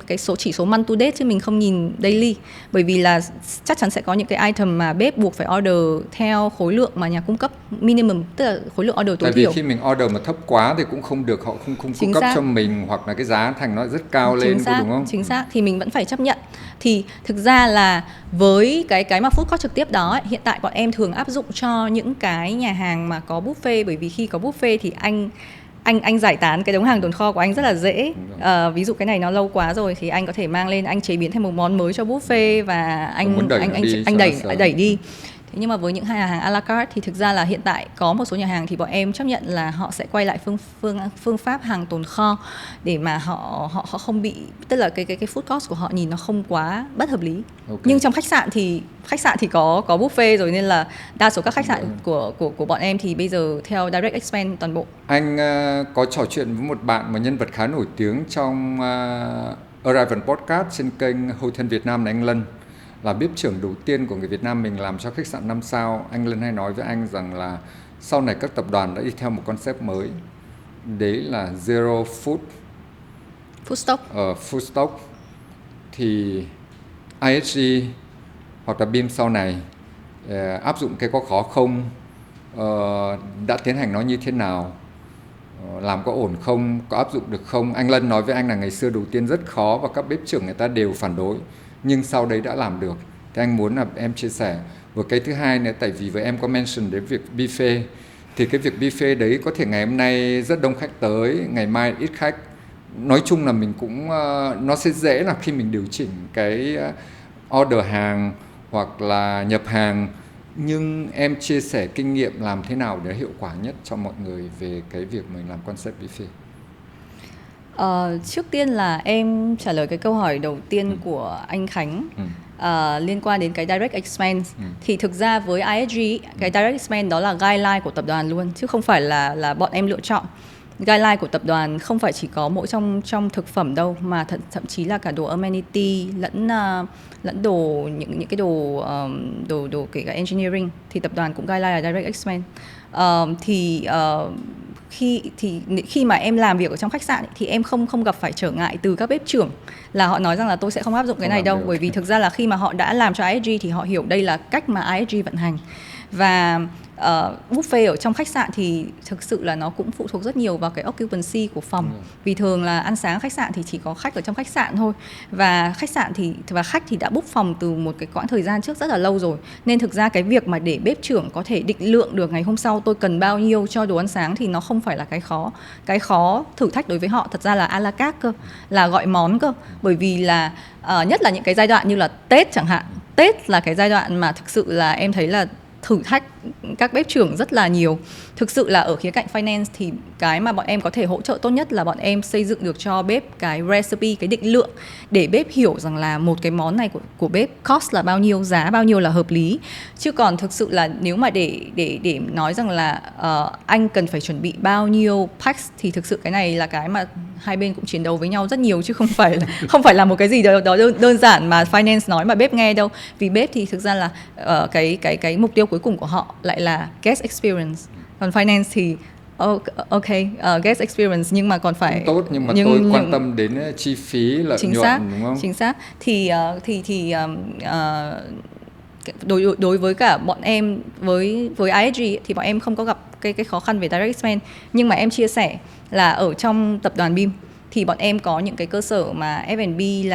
cái số chỉ số month to date chứ mình không nhìn daily. Bởi vì là chắc chắn sẽ có những cái item mà bếp buộc phải order theo khối lượng mà nhà cung cấp minimum, tức là khối lượng order tối thiểu. Tại vì khi mình order mà thấp quá thì cũng không được, họ không cung cấp cho mình, hoặc là cái giá thành nó rất cao lên, đúng không? Chính xác, thì mình vẫn phải chấp nhận. Thì thực ra là với cái mà food cost trực tiếp đó ấy, hiện tại bọn em thường áp dụng cho những cái nhà hàng mà có buffet. Bởi vì khi có buffet thì anh giải tán cái đống hàng tồn kho của anh rất là dễ. Ví dụ cái này nó lâu quá rồi thì anh có thể mang lên, anh chế biến thành một món mới cho buffet và anh đẩy đi. Thế nhưng mà với những nhà hàng a la carte thì thực ra là hiện tại có một số nhà hàng thì bọn em chấp nhận là họ sẽ quay lại phương pháp hàng tồn kho để mà họ không bị, tức là cái food cost của họ nhìn nó không quá bất hợp lý. Nhưng trong khách sạn thì có buffet rồi, nên là đa số các khách sạn của bọn em thì bây giờ theo direct expense toàn bộ. Anh có trò chuyện với một bạn, một nhân vật khá nổi tiếng trong Arrival Podcast trên kênh Hotel Việt Nam là anh Lân, là bếp trưởng đầu tiên của người Việt Nam mình làm cho khách sạn 5 sao. Anh Lân hay nói với anh rằng là sau này các tập đoàn đã đi theo một concept mới, đấy là zero food stock. Thì ISG hoặc là BIM sau này áp dụng cái có khó không, đã tiến hành nó như thế nào, làm có ổn không, có áp dụng được không. Anh Lân nói với anh là ngày xưa đầu tiên rất khó và các bếp trưởng người ta đều phản đối, nhưng sau đấy đã làm được. Thì anh muốn là em chia sẻ. Và cái thứ hai nữa, tại vì với em có mention đến việc buffet, thì cái việc buffet đấy có thể ngày hôm nay rất đông khách tới, ngày mai ít khách. Nói chung là mình cũng nó sẽ dễ là khi mình điều chỉnh cái order hàng hoặc là nhập hàng. Nhưng em chia sẻ kinh nghiệm làm thế nào để hiệu quả nhất cho mọi người về cái việc mình làm concept buffet. Trước tiên là em trả lời cái câu hỏi đầu tiên của anh Khánh. Liên quan đến cái direct expense thì thực ra với ISG cái direct expense đó là guideline của tập đoàn luôn, chứ không phải là bọn em lựa chọn. Guideline của tập đoàn không phải chỉ có mỗi trong thực phẩm đâu, mà thậm chí là cả đồ amenity lẫn đồ những cái đồ kể cả engineering thì tập đoàn cũng guideline là direct expense. Khi mà em làm việc ở trong khách sạn thì em không gặp phải trở ngại từ các bếp trưởng là họ nói rằng là tôi sẽ không áp dụng cái này đâu, bởi vì thực ra là khi mà họ đã làm cho ISG thì họ hiểu đây là cách mà ISG vận hành. Và buffet ở trong khách sạn thì thực sự là nó cũng phụ thuộc rất nhiều vào cái occupancy của phòng. Vì thường là ăn sáng khách sạn thì chỉ có khách ở trong khách sạn thôi, và khách thì đã book phòng từ một cái quãng thời gian trước rất là lâu rồi, nên thực ra cái việc mà để bếp trưởng có thể định lượng được ngày hôm sau tôi cần bao nhiêu cho đồ ăn sáng thì nó không phải là cái khó. Cái khó thử thách đối với họ thật ra là à la carte cơ, là gọi món cơ. Bởi vì là nhất là những cái giai đoạn như là Tết chẳng hạn. Tết là cái giai đoạn mà thực sự là em thấy là thử thách các bếp trưởng rất là nhiều. Thực sự là ở khía cạnh finance thì cái mà bọn em có thể hỗ trợ tốt nhất là bọn em xây dựng được cho bếp cái recipe, cái định lượng để bếp hiểu rằng là một cái món này của bếp cost là bao nhiêu, giá bao nhiêu là hợp lý. Chứ còn thực sự là nếu mà để nói rằng là anh cần phải chuẩn bị bao nhiêu packs thì thực sự cái này là cái mà hai bên cũng chiến đấu với nhau rất nhiều, chứ không phải là một cái gì đó đơn giản mà finance nói mà bếp nghe đâu. Vì bếp thì thực ra là cái mục tiêu cuối cùng của họ lại là guest experience, còn finance thì guest experience nhưng mà còn phải tốt, nhưng mà tôi quan tâm đến chi phí lợi nhuận, đúng không? Chính xác. Đối với cả bọn em với ISG thì bọn em không có gặp cái khó khăn về direct expense, nhưng mà em chia sẻ là ở trong tập đoàn BIM thì bọn em có những cái cơ sở mà F&B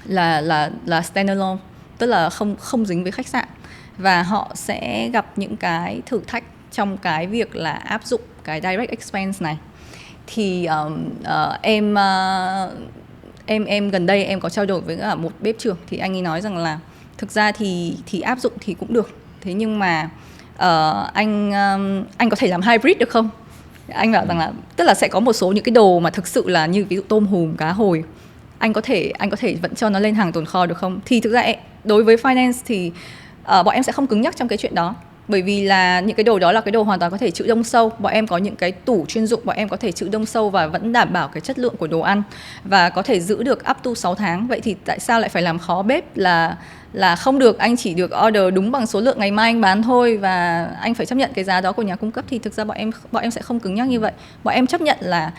là standalone, tức là không dính với khách sạn, và họ sẽ gặp những cái thử thách trong cái việc là áp dụng cái direct expense này. Thì em gần đây em có trao đổi với cả một bếp trưởng thì anh ấy nói rằng là thực ra thì áp dụng thì cũng được, thế nhưng mà anh có thể làm hybrid được không? Anh bảo rằng là tức là sẽ có một số những cái đồ mà thực sự là như ví dụ tôm hùm, cá hồi, anh có thể vẫn cho nó lên hàng tồn kho được không? Thì thực ra đối với finance thì bọn em sẽ không cứng nhắc trong cái chuyện đó, bởi vì là những cái đồ đó là cái đồ hoàn toàn có thể trữ đông sâu. Bọn em có những cái tủ chuyên dụng, bọn em có thể trữ đông sâu và vẫn đảm bảo cái chất lượng của đồ ăn và có thể giữ được up to 6 tháng. Vậy thì tại sao lại phải làm khó bếp là không được, anh chỉ được order đúng bằng số lượng ngày mai anh bán thôi và anh phải chấp nhận cái giá đó của nhà cung cấp? Thì thực ra bọn em sẽ không cứng nhắc như vậy. Bọn em chấp nhận là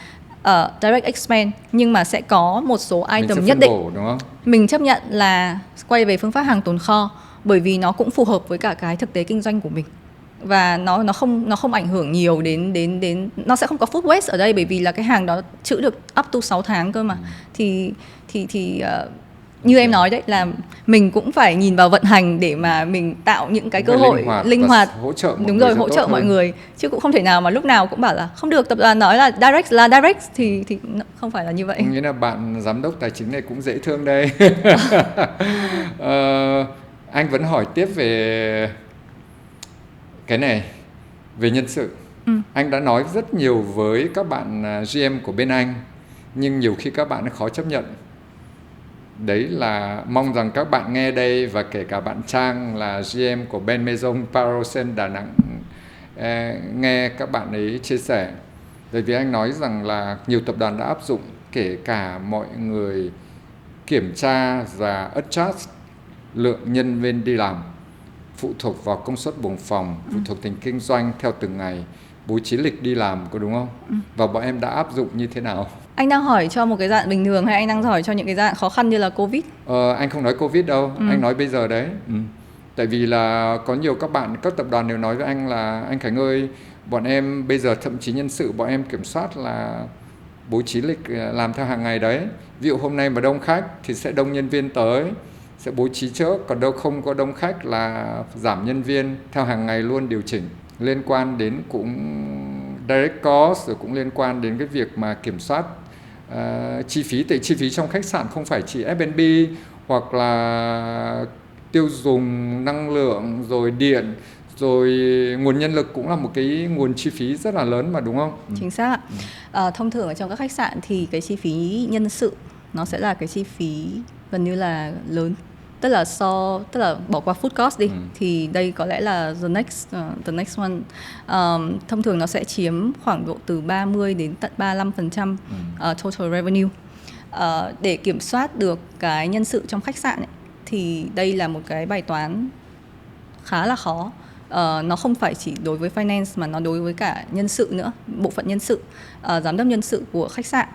direct expense, nhưng mà sẽ có một số item nhất định đúng không? Mình chấp nhận là quay về phương pháp hàng tồn kho, bởi vì nó cũng phù hợp với cả cái thực tế kinh doanh của mình, và nó không ảnh hưởng nhiều đến nó sẽ không có food waste ở đây, bởi vì là cái hàng đó trữ được up to 6 tháng cơ mà. Thì như em nói đấy, là mình cũng phải nhìn vào vận hành để mà mình tạo những cái cơ hội linh hoạt hỗ trợ hỗ trợ mọi người, chứ cũng không thể nào mà lúc nào cũng bảo là không được, tập đoàn nói là direct thì không phải là như vậy. Nghĩa là bạn giám đốc tài chính này cũng dễ thương đây. Anh vẫn hỏi tiếp về cái này, về nhân sự. Anh đã nói rất nhiều với các bạn GM của bên anh, nhưng nhiều khi các bạn khó chấp nhận. Đấy là mong rằng các bạn nghe đây, và kể cả bạn Trang là GM của Ben Maison Parosen Đà Nẵng nghe các bạn ấy chia sẻ. Bởi vì anh nói rằng là nhiều tập đoàn đã áp dụng, kể cả mọi người kiểm tra và adjust lượng nhân viên đi làm phụ thuộc vào công suất buồng phòng, phụ thuộc tình kinh doanh theo từng ngày, bố trí lịch đi làm, có đúng không? Và bọn em đã áp dụng như thế nào? Anh đang hỏi cho một cái dạng bình thường hay anh đang hỏi cho những cái dạng khó khăn như là Covid? Anh không nói Covid đâu, anh nói bây giờ đấy. Tại vì là có nhiều các tập đoàn đều nói với anh là anh Khánh ơi, bọn em bây giờ thậm chí nhân sự bọn em kiểm soát là bố trí lịch làm theo hàng ngày đấy. Ví dụ hôm nay mà đông khách thì sẽ đông nhân viên tới, sẽ bố trí trước, còn đâu không có đông khách là giảm nhân viên theo hàng ngày luôn, điều chỉnh. Liên quan đến cũng direct cost, rồi cũng liên quan đến cái việc mà kiểm soát chi phí. Tại chi phí trong khách sạn không phải chỉ F&B hoặc là tiêu dùng năng lượng rồi điện, rồi nguồn nhân lực cũng là một cái nguồn chi phí rất là lớn mà, đúng không? Chính xác ạ. Thông thường ở trong các khách sạn thì cái chi phí nhân sự nó sẽ là cái chi phí gần như là lớn, tức là bỏ qua food cost đi, thì đây có lẽ là the next one. Thông thường nó sẽ chiếm khoảng độ từ 30 đến tận 35% total revenue. Để kiểm soát được cái nhân sự trong khách sạn ấy, thì đây là một cái bài toán khá là khó. Nó không phải chỉ đối với finance mà nó đối với cả nhân sự nữa, bộ phận nhân sự, giám đốc nhân sự của khách sạn.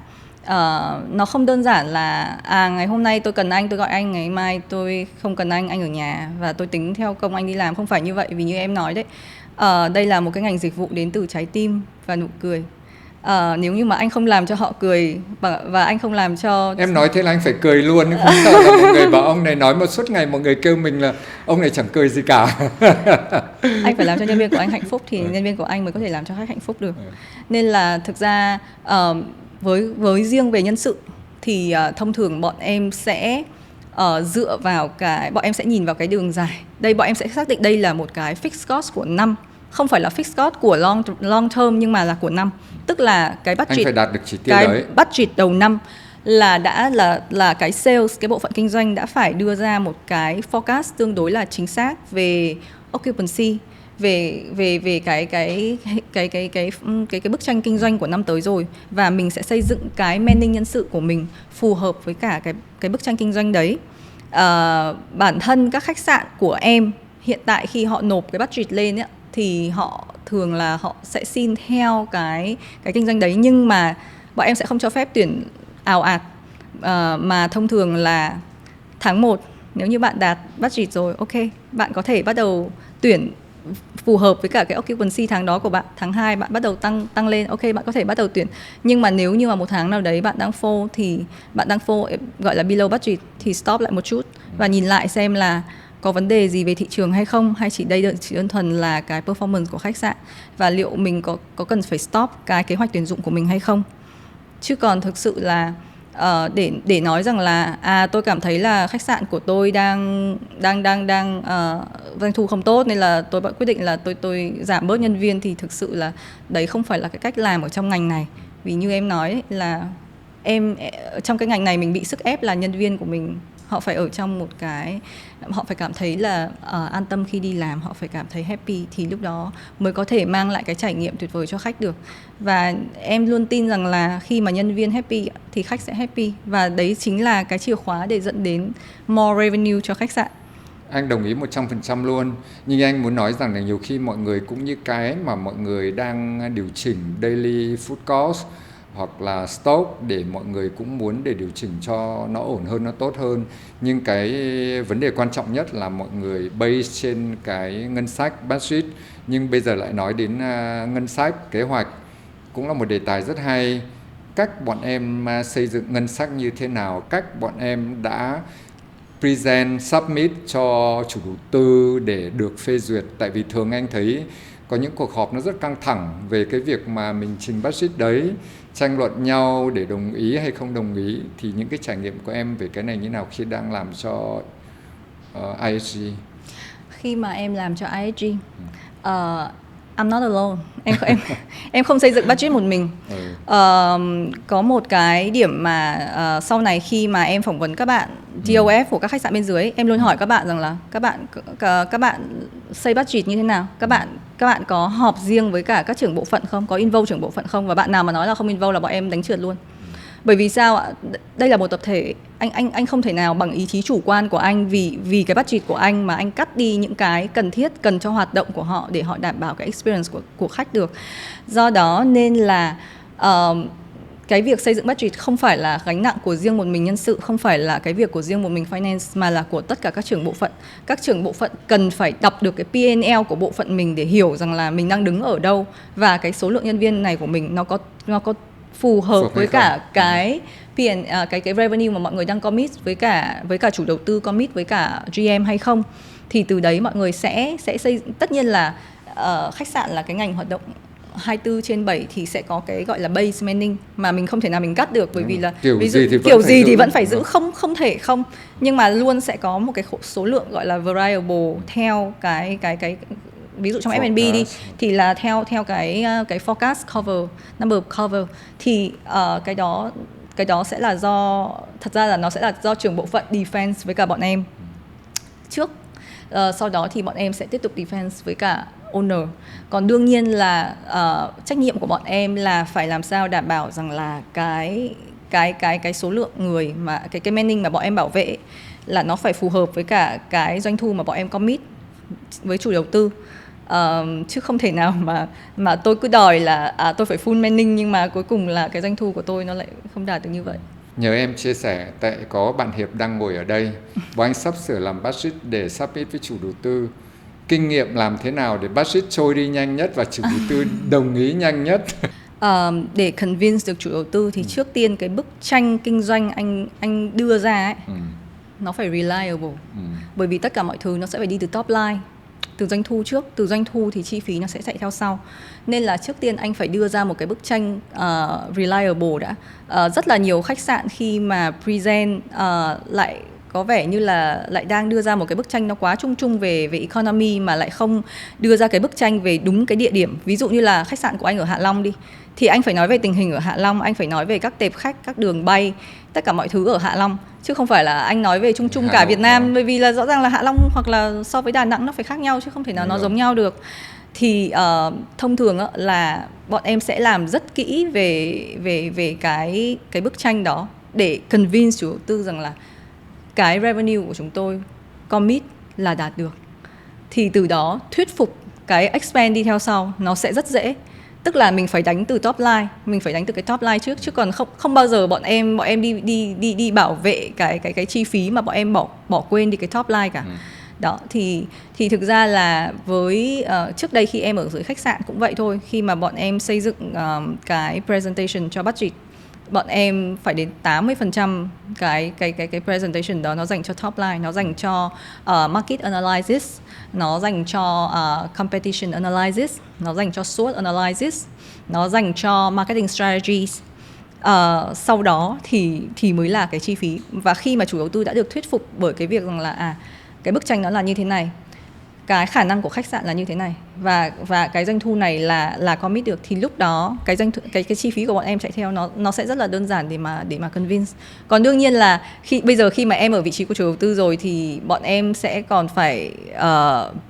Nó không đơn giản là ngày hôm nay tôi cần anh, tôi gọi anh, ngày mai tôi không cần anh ở nhà và tôi tính theo công anh đi làm. Không phải như vậy, vì như em nói đấy, đây là một cái ngành dịch vụ đến từ trái tim và nụ cười. Nếu như mà anh không làm cho họ cười và anh không làm cho... Em nói thế là anh phải cười luôn, không sợ là mọi người bảo ông này nói một suốt ngày mọi người kêu mình là ông này chẳng cười gì cả. Anh phải làm cho nhân viên của anh hạnh phúc thì nhân viên của anh mới có thể làm cho khách hạnh phúc được. Nên là thực ra với riêng về nhân sự thì thông thường bọn em sẽ dựa vào bọn em sẽ nhìn vào cái đường dài. Đây bọn em sẽ xác định đây là một cái fixed cost của năm, không phải là fixed cost của long term nhưng mà là của năm. Tức là cái budget, anh phải đạt được chỉ tiêu cái đấy. budget đầu năm là cái sales, cái bộ phận kinh doanh đã phải đưa ra một cái forecast tương đối là chính xác về occupancy, về cái bức tranh kinh doanh của năm tới rồi, và mình sẽ xây dựng cái manning nhân sự của mình phù hợp với cả cái bức tranh kinh doanh đấy. Bản thân các khách sạn của em hiện tại khi họ nộp cái budget lên ấy, thì họ thường là họ sẽ xin theo cái kinh doanh đấy, nhưng mà bọn em sẽ không cho phép tuyển ào ạt, mà thông thường là tháng 1 nếu như bạn đạt budget rồi, ok, bạn có thể bắt đầu tuyển phù hợp với cả cái occupancy tháng đó của bạn. Tháng 2 bạn bắt đầu tăng lên, ok, bạn có thể bắt đầu tuyển. Nhưng mà nếu như mà một tháng nào đấy bạn đang fall gọi là below budget thì stop lại một chút và nhìn lại xem là có vấn đề gì về thị trường hay không, hay chỉ đơn thuần là cái performance của khách sạn, và liệu mình có cần phải stop cái kế hoạch tuyển dụng của mình hay không. Chứ còn thực sự là để nói rằng là tôi cảm thấy là khách sạn của tôi đang doanh thu không tốt nên là tôi quyết định là tôi giảm bớt nhân viên, thì thực sự là đấy không phải là cái cách làm ở trong ngành này. Vì như em nói là trong cái ngành này mình bị sức ép là nhân viên của mình họ phải ở trong một cái, họ phải cảm thấy là an tâm khi đi làm, họ phải cảm thấy happy, thì lúc đó mới có thể mang lại cái trải nghiệm tuyệt vời cho khách được. Và em luôn tin rằng là khi mà nhân viên happy thì khách sẽ happy, và đấy chính là cái chìa khóa để dẫn đến more revenue cho khách sạn. Anh đồng ý 100% luôn. Nhưng anh muốn nói rằng là nhiều khi mọi người cũng như cái mà mọi người đang điều chỉnh daily food cost hoặc là stock, để mọi người cũng muốn để điều chỉnh cho nó ổn hơn, nó tốt hơn. Nhưng cái vấn đề quan trọng nhất là mọi người base trên cái ngân sách, budget. Nhưng bây giờ lại nói đến ngân sách, kế hoạch cũng là một đề tài rất hay. Cách bọn em xây dựng ngân sách như thế nào, cách bọn em đã present, submit cho chủ đầu tư để được phê duyệt. Tại vì thường anh thấy có những cuộc họp nó rất căng thẳng về cái việc mà mình trình budget đấy, tranh luận nhau để đồng ý hay không đồng ý. Thì những cái trải nghiệm của em về cái này như nào khi đang làm cho IHG? Khi mà em làm cho IHG, I'm not alone. Em không xây dựng budget một mình. Có một cái điểm mà sau này khi mà em phỏng vấn các bạn DOF của các khách sạn bên dưới, em luôn hỏi các bạn rằng là các bạn xây budget như thế nào? Các bạn có họp riêng với cả các trưởng bộ phận không? Có involve trưởng bộ phận không? Và bạn nào mà nói là không involve là bọn em đánh trượt luôn. Bởi vì sao ạ? Đây là một tập thể, anh không thể nào bằng ý chí chủ quan của anh vì cái budget của anh mà anh cắt đi những cái cần cho hoạt động của họ để họ đảm bảo cái experience của khách được. Do đó nên là cái việc xây dựng budget không phải là gánh nặng của riêng một mình nhân sự, không phải là cái việc của riêng một mình finance, mà là của tất cả các trưởng bộ phận. Các trưởng bộ phận cần phải đọc được cái P&L của bộ phận mình để hiểu rằng là mình đang đứng ở đâu, và cái số lượng nhân viên này của mình nó có phù hợp với cả cái revenue mà mọi người đang commit với cả chủ đầu tư, commit với cả GM hay không. Thì từ đấy mọi người sẽ xây. Tất nhiên là khách sạn là cái ngành hoạt động 24/7 thì sẽ có cái gọi là base manning mà mình không thể nào mình cắt được, bởi vì là kiểu gì thì vẫn phải giữ, không thể không, nhưng mà luôn sẽ có một cái số lượng gọi là variable theo ví dụ trong F&B đi thì là theo cái forecast cover, number of cover, thì cái đó sẽ là thật ra là nó sẽ là do trưởng bộ phận defense với cả bọn em trước. Sau đó thì bọn em sẽ tiếp tục defense với cả owner. Còn đương nhiên là trách nhiệm của bọn em là phải làm sao đảm bảo rằng là cái số lượng người mà cái manning mà bọn em bảo vệ là nó phải phù hợp với cả cái doanh thu mà bọn em commit với chủ đầu tư. Chứ không thể nào mà tôi cứ đòi là tôi phải full manning nhưng mà cuối cùng là cái doanh thu của tôi nó lại không đạt được như vậy. Nhờ em chia sẻ, tại có bạn Hiệp đang ngồi ở đây, bọn anh sắp sửa làm budget để submit với chủ đầu tư. Kinh nghiệm làm thế nào để budget trôi đi nhanh nhất và chủ đầu tư đồng ý nhanh nhất? Để convince được chủ đầu tư thì trước tiên cái bức tranh kinh doanh anh đưa ra ấy, nó phải reliable. Bởi vì tất cả mọi thứ nó sẽ phải đi từ top line, từ doanh thu trước, từ doanh thu thì chi phí nó sẽ chạy theo sau. Nên là trước tiên anh phải đưa ra một cái bức tranh reliable đã. Rất là nhiều khách sạn khi mà present lại có vẻ như là lại đang đưa ra một cái bức tranh nó quá chung chung về economy mà lại không đưa ra cái bức tranh về đúng cái địa điểm. Ví dụ như là khách sạn của anh ở Hạ Long đi, thì anh phải nói về tình hình ở Hạ Long, anh phải nói về các tệp khách, các đường bay, tất cả mọi thứ ở Hạ Long, chứ không phải là anh nói về chung chung cả Việt Nam. Bởi vì là rõ ràng là Hạ Long hoặc là so với Đà Nẵng nó phải khác nhau chứ không thể nào nó giống nhau được. Thì thông thường là bọn em sẽ làm rất kỹ về cái bức tranh đó để convince chủ đầu tư rằng là cái revenue của chúng tôi commit là đạt được. Thì từ đó thuyết phục cái expense đi theo sau nó sẽ rất dễ. Tức là mình phải đánh từ top line, mình phải đánh từ cái top line trước, chứ còn không bao giờ bọn em đi bảo vệ cái chi phí mà bọn em bỏ quên đi cái top line cả. Đó thì thực ra là với trước đây khi em ở dưới khách sạn cũng vậy thôi, khi mà bọn em xây dựng cái presentation cho budget, bọn em phải đến 80% cái presentation đó nó dành cho top line, nó dành cho market analysis, nó dành cho competition analysis, nó dành cho SWOT analysis, nó dành cho marketing strategies. Sau đó thì mới là cái chi phí. Và khi mà chủ đầu tư đã được thuyết phục bởi cái việc rằng là cái bức tranh nó là như thế này, cái khả năng của khách sạn là như thế này, và cái doanh thu này là commit được, thì lúc đó cái chi phí của bọn em chạy theo nó sẽ rất là đơn giản để mà convince. Còn đương nhiên là bây giờ khi mà em ở vị trí của chủ đầu tư rồi thì bọn em sẽ còn phải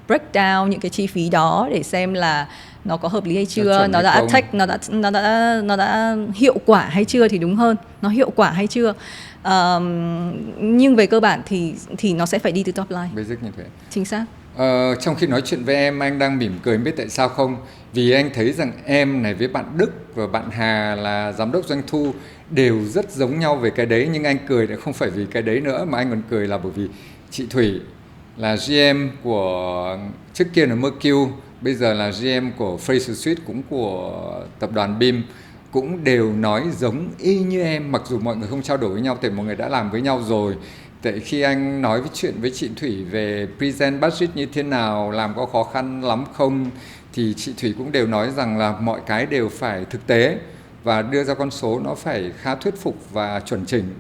break down những cái chi phí đó để xem là nó có hợp lý hay chưa, nó đã take, nó đã hiệu quả hay chưa thì đúng hơn, nó hiệu quả hay chưa. Nhưng về cơ bản thì nó sẽ phải đi từ top line. Basic như thế. Chính xác. Trong khi nói chuyện với em, anh đang mỉm cười, biết tại sao không? Vì anh thấy rằng em này với bạn Đức và bạn Hà là giám đốc doanh thu đều rất giống nhau về cái đấy. Nhưng anh cười lại không phải vì cái đấy nữa, mà anh còn cười là bởi vì chị Thủy là GM của trước kia là Mercure, bây giờ là GM của Fraser Suite, cũng của tập đoàn BIM, cũng đều nói giống y như em, mặc dù mọi người không trao đổi với nhau, tại mọi người đã làm với nhau rồi. Tại khi anh nói chuyện với chị Thủy về present budget như thế nào, làm có khó khăn lắm không, thì chị Thủy cũng đều nói rằng là mọi cái đều phải thực tế và đưa ra con số nó phải khá thuyết phục và chuẩn chỉnh.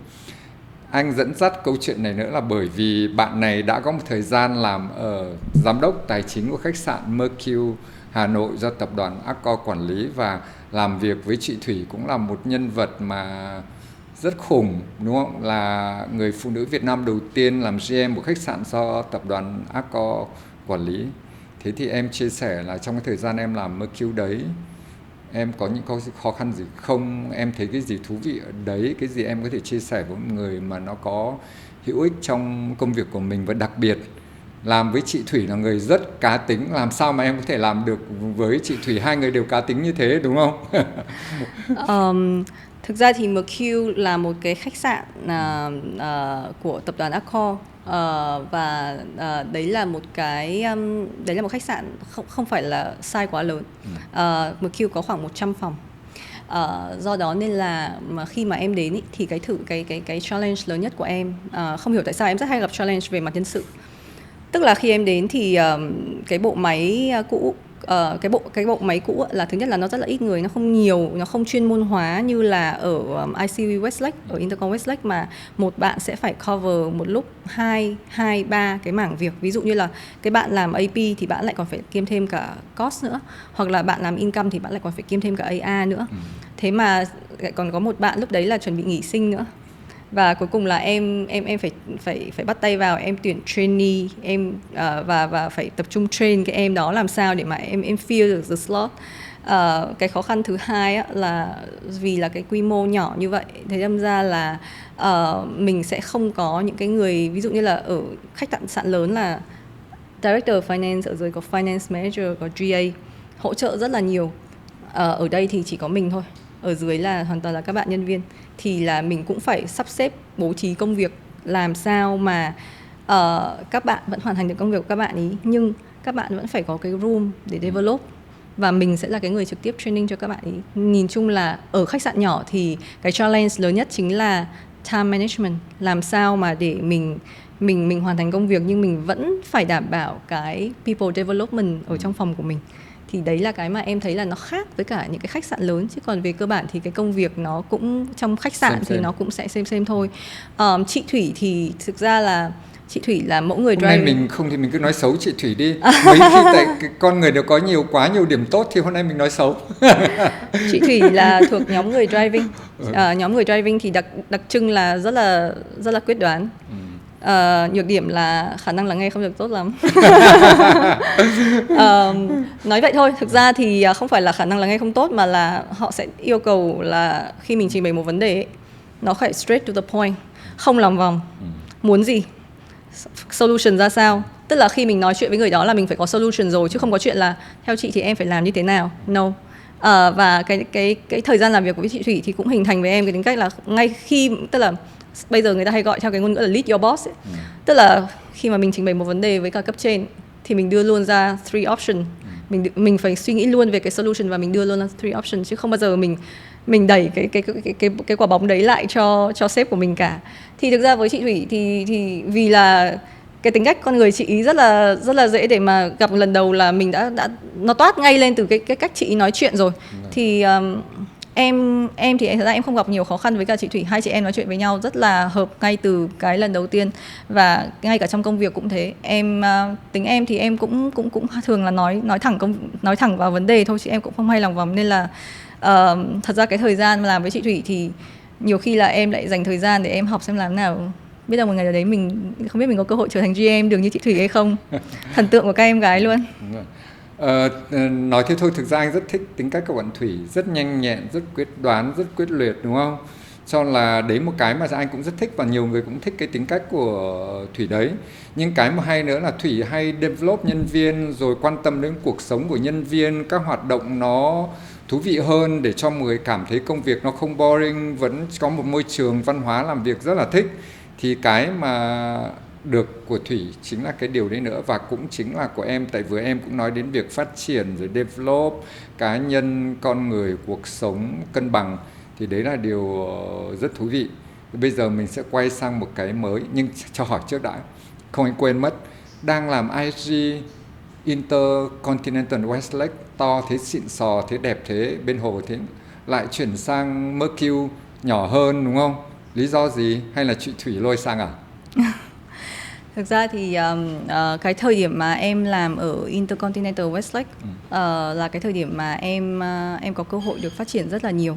Anh dẫn dắt câu chuyện này nữa là bởi vì bạn này đã có một thời gian làm ở giám đốc tài chính của khách sạn Mercure Hà Nội do tập đoàn Accor quản lý, và làm việc với chị Thủy cũng là một nhân vật mà rất khủng, đúng không? Là người phụ nữ Việt Nam đầu tiên làm GM của khách sạn do tập đoàn Accor quản lý. Thế thì em chia sẻ là trong cái thời gian em làm Mercure đấy, em có những khó khăn gì không? Em thấy cái gì thú vị ở đấy? Cái gì em có thể chia sẻ với một người mà nó có hữu ích trong công việc của mình? Và đặc biệt làm với chị Thủy là người rất cá tính, làm sao mà em có thể làm được với chị Thủy, hai người đều cá tính như thế, đúng không? Thực ra thì Mercure là một cái khách sạn của tập đoàn Accor, và đấy là một khách sạn không phải là size quá lớn. Mercure có khoảng 100 phòng. Do đó nên là mà khi mà em đến ý, thì cái challenge lớn nhất của em, không hiểu tại sao em rất hay gặp challenge về mặt nhân sự. Tức là khi em đến thì cái bộ máy cũ cái bộ máy cũ là thứ nhất là nó rất là ít người, nó không nhiều, nó không chuyên môn hóa như là ở ICV Westlake, ở Intercom Westlake, mà một bạn sẽ phải cover một lúc 2-3 cái mảng việc. Ví dụ như là cái bạn làm AP thì bạn lại còn phải kiêm thêm cả cost nữa, hoặc là bạn làm income thì bạn lại còn phải kiêm thêm cả AR nữa. Thế mà còn có một bạn lúc đấy là chuẩn bị nghỉ sinh nữa. Và cuối cùng là em phải bắt tay vào, em tuyển trainee, và phải tập trung train cái em đó làm sao để mà em fill được the slot. Cái khó khăn thứ hai á, là vì là cái quy mô nhỏ như vậy, thế đâm ra là mình sẽ không có những cái người, ví dụ như là ở khách sạn lớn là Director Finance, ở dưới có Finance Manager, có GA hỗ trợ rất là nhiều. Ở đây thì chỉ có mình thôi, ở dưới là hoàn toàn là các bạn nhân viên, thì là mình cũng phải sắp xếp bố trí công việc làm sao mà các bạn vẫn hoàn thành được công việc của các bạn ý, nhưng các bạn vẫn phải có cái room để develop, và mình sẽ là cái người trực tiếp training cho các bạn ý. Nhìn chung là ở khách sạn nhỏ thì cái challenge lớn nhất chính là time management, làm sao mà để mình hoàn thành công việc nhưng mình vẫn phải đảm bảo cái people development ở trong phòng của mình. Thì đấy là cái mà em thấy là nó khác với cả những cái khách sạn lớn, chứ còn về cơ bản thì cái công việc nó cũng trong khách sạn thì nó cũng sẽ xem thôi. Chị Thủy thì thực ra là chị Thủy là mẫu người driver. Hôm nay mình không thì mình cứ nói xấu chị Thủy đi. Mấy khi tại con người đều có quá nhiều điểm tốt thì hôm nay mình nói xấu. Chị Thủy là thuộc nhóm người driving. Nhóm người driving thì đặc trưng là rất là quyết đoán. Nhược điểm là khả năng lắng nghe không được tốt lắm. Nói vậy thôi, thực ra thì không phải là khả năng lắng nghe không tốt, mà là họ sẽ yêu cầu là khi mình trình bày một vấn đề ấy, nó phải straight to the point, không lòng vòng. Muốn gì, solution ra sao. Tức là khi mình nói chuyện với người đó là mình phải có solution rồi, chứ không có chuyện là theo chị thì em phải làm như thế nào. No. Và cái thời gian làm việc của chị Thủy thì cũng hình thành với em cái tính cách là ngay khi, tức là bây giờ người ta hay gọi theo cái ngôn ngữ là lead your boss ấy. Tức là khi mà mình trình bày một vấn đề với cả cấp trên thì mình đưa luôn ra 3 option. Mình phải suy nghĩ luôn về cái solution và mình đưa luôn ra 3 option, chứ không bao giờ mình đẩy cái quả bóng đấy lại cho sếp của mình cả. Thì thực ra với chị Thủy thì vì là cái tính cách con người chị ý rất là dễ để mà gặp lần đầu là mình đã nó toát ngay lên từ cái cách chị ý nói chuyện rồi. Thì em thì thật ra em không gặp nhiều khó khăn với cả chị Thủy. Hai chị em nói chuyện với nhau rất là hợp ngay từ cái lần đầu tiên, và ngay cả trong công việc cũng thế. Tính em thì em cũng thường là nói thẳng vào vấn đề thôi, chứ em cũng không hay lòng vòng. Nên là thật ra cái thời gian mà làm với chị Thủy thì nhiều khi là em lại dành thời gian để em học xem làm nào, biết đâu một ngày nào đấy mình không biết mình có cơ hội trở thành GM được như chị Thủy hay không. Thần tượng của các em gái luôn. Nói thế thôi, thực ra anh rất thích tính cách của bạn Thủy, rất nhanh nhẹn, rất quyết đoán, rất quyết liệt, đúng không? Cho là đấy một cái mà anh cũng rất thích, và nhiều người cũng thích cái tính cách của Thủy đấy. Nhưng cái mà hay nữa là Thủy hay develop nhân viên, rồi quan tâm đến cuộc sống của nhân viên, các hoạt động nó thú vị hơn để cho mọi người cảm thấy công việc nó không boring, vẫn có một môi trường văn hóa làm việc rất là thích. Thì cái mà được của Thủy chính là cái điều đấy nữa, và cũng chính là của em. Tại vừa em cũng nói đến việc phát triển rồi develop cá nhân, con người, cuộc sống cân bằng, thì đấy là điều rất thú vị. Bây giờ mình sẽ quay sang một cái mới, nhưng cho hỏi trước đã, không anh quên mất, đang làm IG Intercontinental Westlake, to thế, xịn sò thế, đẹp thế, bên hồ thế, lại chuyển sang Mercure nhỏ hơn, đúng không? Lý do gì? Hay là chị Thủy lôi sang à? Thực ra thì cái thời điểm mà em làm ở Intercontinental Westlake là cái thời điểm mà em có cơ hội được phát triển rất là nhiều.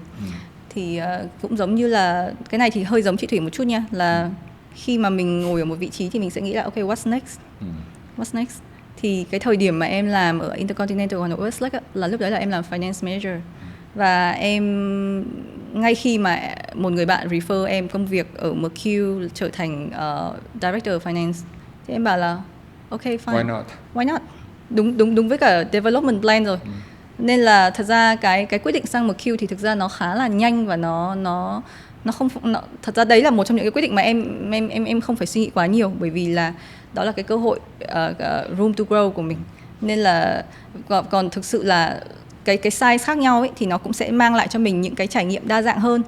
Thì cũng giống như là cái này thì hơi giống chị Thủy một chút nha, là khi mà mình ngồi ở một vị trí thì mình sẽ nghĩ là ok, what's next? What's next? Thì cái thời điểm mà em làm ở Intercontinental Westlake là lúc đấy là em làm Finance Manager. Và em ngay khi mà một người bạn refer em công việc ở Mercure trở thành Director Finance, thì em bảo là ok, fine. Why not? Đúng với cả development plan rồi. Nên là thật ra cái quyết định sang Mercure thì thực ra nó khá là nhanh, và nó không, thật ra đấy là một trong những cái quyết định mà em không phải suy nghĩ quá nhiều, bởi vì là đó là cái cơ hội room to grow của mình. Nên là còn thực sự là cái size khác nhau ấy, thì nó cũng sẽ mang lại cho mình những cái trải nghiệm đa dạng hơn.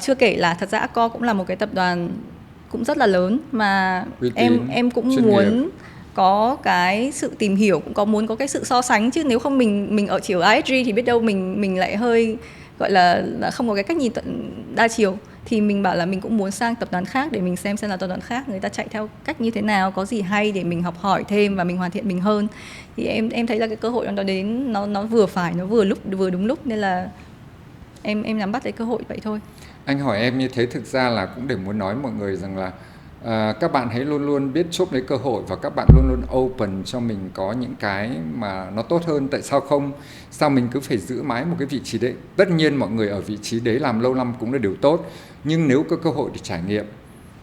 Chưa kể là thật ra Accor cũng là một cái tập đoàn cũng rất là lớn, mà em cũng có cái sự tìm hiểu, cũng có muốn có cái sự so sánh, chứ nếu không mình ở chỉ ở ISG thì biết đâu mình lại hơi gọi là không có cái cách nhìn đa chiều. Thì mình bảo là mình cũng muốn sang tập đoàn khác để mình xem là tập đoàn khác người ta chạy theo cách như thế nào, có gì hay để mình học hỏi thêm và mình hoàn thiện mình hơn. Thì em thấy là cái cơ hội nó đến nó vừa phải, nó vừa đúng lúc, nên là em nắm bắt lấy cơ hội vậy thôi. Anh hỏi em như thế thực ra là cũng để muốn nói mọi người rằng là các bạn hãy luôn luôn biết chốt lấy cơ hội, và các bạn luôn luôn open cho mình có những cái mà nó tốt hơn. Tại sao không? Sao mình cứ phải giữ mãi một cái vị trí đấy? Tất nhiên mọi người ở vị trí đấy làm lâu năm cũng là điều tốt, nhưng nếu có cơ hội để trải nghiệm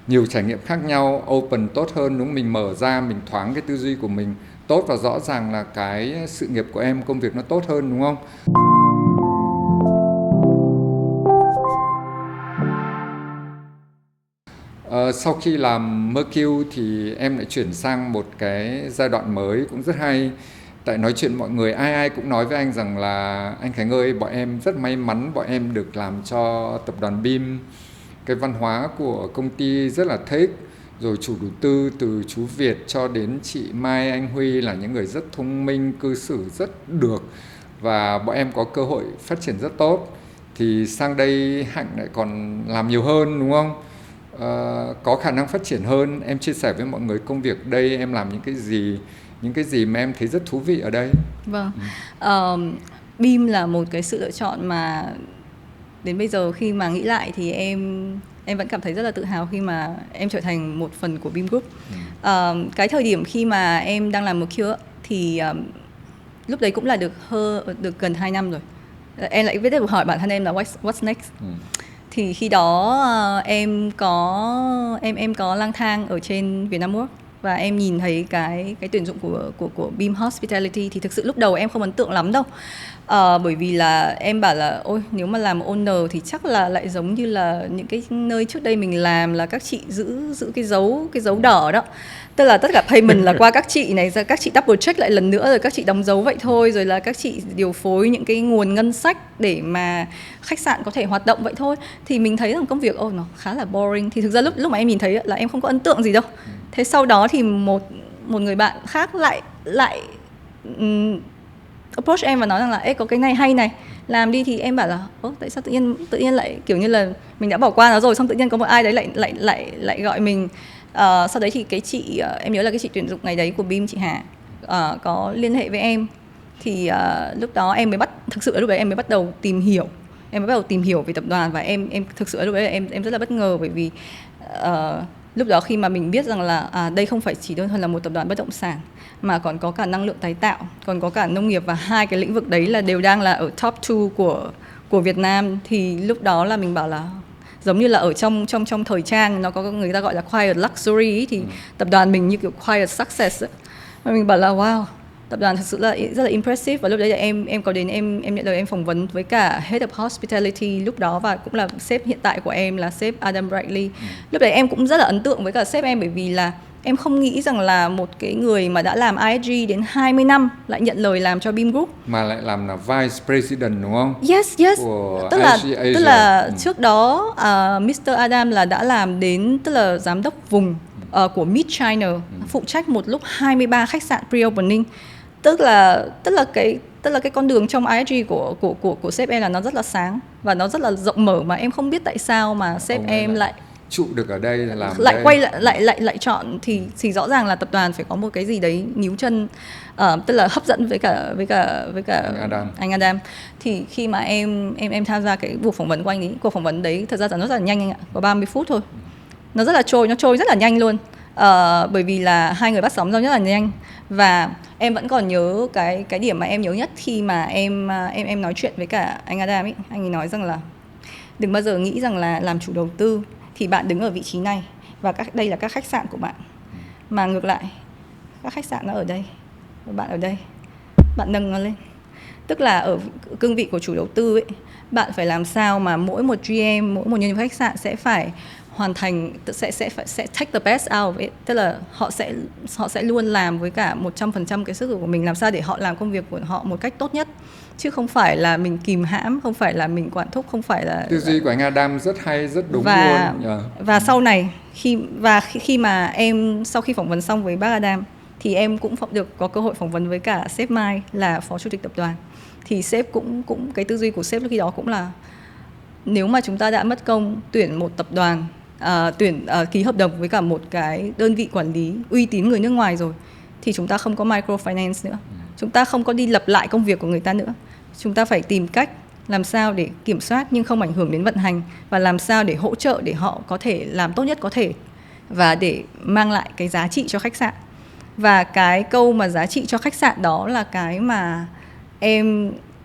nhiều trải nghiệm khác nhau, open tốt hơn, đúng, mình mở ra, mình thoáng cái tư duy của mình tốt, và rõ ràng là cái sự nghiệp của em, công việc nó tốt hơn, đúng không? Sau khi làm Mercure thì em lại chuyển sang một cái giai đoạn mới cũng rất hay. Tại nói chuyện mọi người ai cũng nói với anh rằng là anh Khánh ơi, bọn em rất may mắn, bọn em được làm cho tập đoàn BIM. Cái văn hóa của công ty rất là thích. Rồi chủ đầu tư từ chú Việt cho đến chị Mai, anh Huy là những người rất thông minh, cư xử rất được. Và bọn em có cơ hội phát triển rất tốt. Thì sang đây Hạnh lại còn làm nhiều hơn, đúng không? Có khả năng phát triển hơn. Em chia sẻ với mọi người công việc đây em làm những cái gì mà em thấy rất thú vị ở đây. Vâng. BIM là một cái sự lựa chọn mà đến bây giờ khi mà nghĩ lại thì em vẫn cảm thấy rất là tự hào khi mà em trở thành một phần của BIM Group. Cái thời điểm khi mà em đang làm Mercure thì lúc đấy cũng là được gần 2 năm rồi. Em lại biết được hỏi bản thân em là what's next. Thì khi đó em có lang thang ở trên Vietnam Work và em nhìn thấy cái tuyển dụng của BIM Hospitality, thì thực sự lúc đầu em không ấn tượng lắm đâu. Bởi vì là em bảo là ôi, nếu mà làm owner thì chắc là lại giống như là những cái nơi trước đây mình làm là các chị giữ cái dấu đỏ đó. Tức là tất cả payment là qua các chị này, các chị double check lại lần nữa rồi các chị đóng dấu vậy thôi, rồi là các chị điều phối những cái nguồn ngân sách để mà khách sạn có thể hoạt động vậy thôi. Thì mình thấy rằng công việc nó khá là boring. Thì thực ra lúc mà em nhìn thấy là em không có ấn tượng gì đâu. Thế sau đó thì một người bạn khác lại approach em và nói rằng là ê, có cái này hay này, làm đi. Thì em bảo là tại sao tự nhiên lại kiểu như là mình đã bỏ qua nó rồi, xong tự nhiên có một ai đấy lại gọi mình. Sau đấy thì cái chị em nhớ là cái chị tuyển dụng ngày đấy của BIM, chị Hà, có liên hệ với em. Thì lúc đó em mới thực sự lúc đấy em mới bắt đầu tìm hiểu. Em mới bắt đầu tìm hiểu về tập đoàn, và em thực sự lúc đấy em rất là bất ngờ, bởi vì lúc đó khi mà mình biết rằng là đây không phải chỉ đơn thuần là một tập đoàn bất động sản, mà còn có cả năng lượng tái tạo, còn có cả nông nghiệp, và hai cái lĩnh vực đấy là đều đang là ở top 2 của Việt Nam. Thì lúc đó là mình bảo là giống như là ở trong thời trang nó có người ta gọi là quiet luxury ấy, thì tập đoàn mình như kiểu quiet success ấy. Và mình bảo là wow, tập đoàn thực sự là rất là impressive. Và lúc đấy là em có đến em nhận lời em phỏng vấn với cả Head of Hospitality lúc đó, và cũng là sếp hiện tại của em là sếp Adam Bradley. Lúc đấy em cũng rất là ấn tượng với cả sếp em, bởi vì là em không nghĩ rằng là một cái người mà đã làm ISG đến 20 năm lại nhận lời làm cho BIM Group. Mà lại làm là Vice President, đúng không? Yes. Của Tức là trước đó Mr. Adam là đã làm đến, tức là giám đốc vùng của Mid China, phụ trách một lúc 23 khách sạn pre-opening. Tức là cái con đường trong ISG của sếp em là nó rất là sáng và nó rất là rộng mở, mà em không biết tại sao mà sếp em lại trụ được ở đây, làm lại đây. quay lại chọn. Thì rõ ràng là tập đoàn phải có một cái gì đấy níu chân, tức là hấp dẫn với cả anh Adam. Thì khi mà em tham gia cái buổi phỏng vấn của anh ấy, cuộc phỏng vấn đấy thật ra là nó rất là nhanh anh ạ, có 30 phút thôi. Nó trôi rất là nhanh luôn. Bởi vì là hai người bắt sóng nhau rất là nhanh. Và em vẫn còn nhớ cái điểm mà em nhớ nhất khi mà em nói chuyện với cả anh Adam ấy. Anh ấy nói rằng là đừng bao giờ nghĩ rằng là làm chủ đầu tư thì bạn đứng ở vị trí này và đây là các khách sạn của bạn, mà ngược lại, các khách sạn nó ở đây và bạn ở đây, bạn nâng nó lên. Tức là ở cương vị của chủ đầu tư ấy, bạn phải làm sao mà mỗi một GM, mỗi một nhân viên khách sạn sẽ phải hoàn thành, sẽ take the best out of it. Tức là họ sẽ luôn làm với cả 100% cái sức của mình, làm sao để họ làm công việc của họ một cách tốt nhất, chứ không phải là mình kìm hãm, không phải là mình quản thúc, không phải là tư duy của anh Adam rất hay, rất đúng luôn. Và sau này khi mà em sau khi phỏng vấn xong với bác Adam thì em cũng được có cơ hội phỏng vấn với cả sếp Mai là phó chủ tịch tập đoàn. Thì sếp cũng cái tư duy của sếp lúc khi đó cũng là nếu mà chúng ta đã mất công tuyển một tập đoàn, ký hợp đồng với cả một cái đơn vị quản lý uy tín người nước ngoài rồi, thì chúng ta không có microfinance nữa, chúng ta không có đi lặp lại công việc của người ta nữa. Chúng ta phải tìm cách làm sao để kiểm soát nhưng không ảnh hưởng đến vận hành, và làm sao để hỗ trợ để họ có thể làm tốt nhất có thể và để mang lại cái giá trị cho khách sạn. Và cái câu mà giá trị cho khách sạn đó là cái mà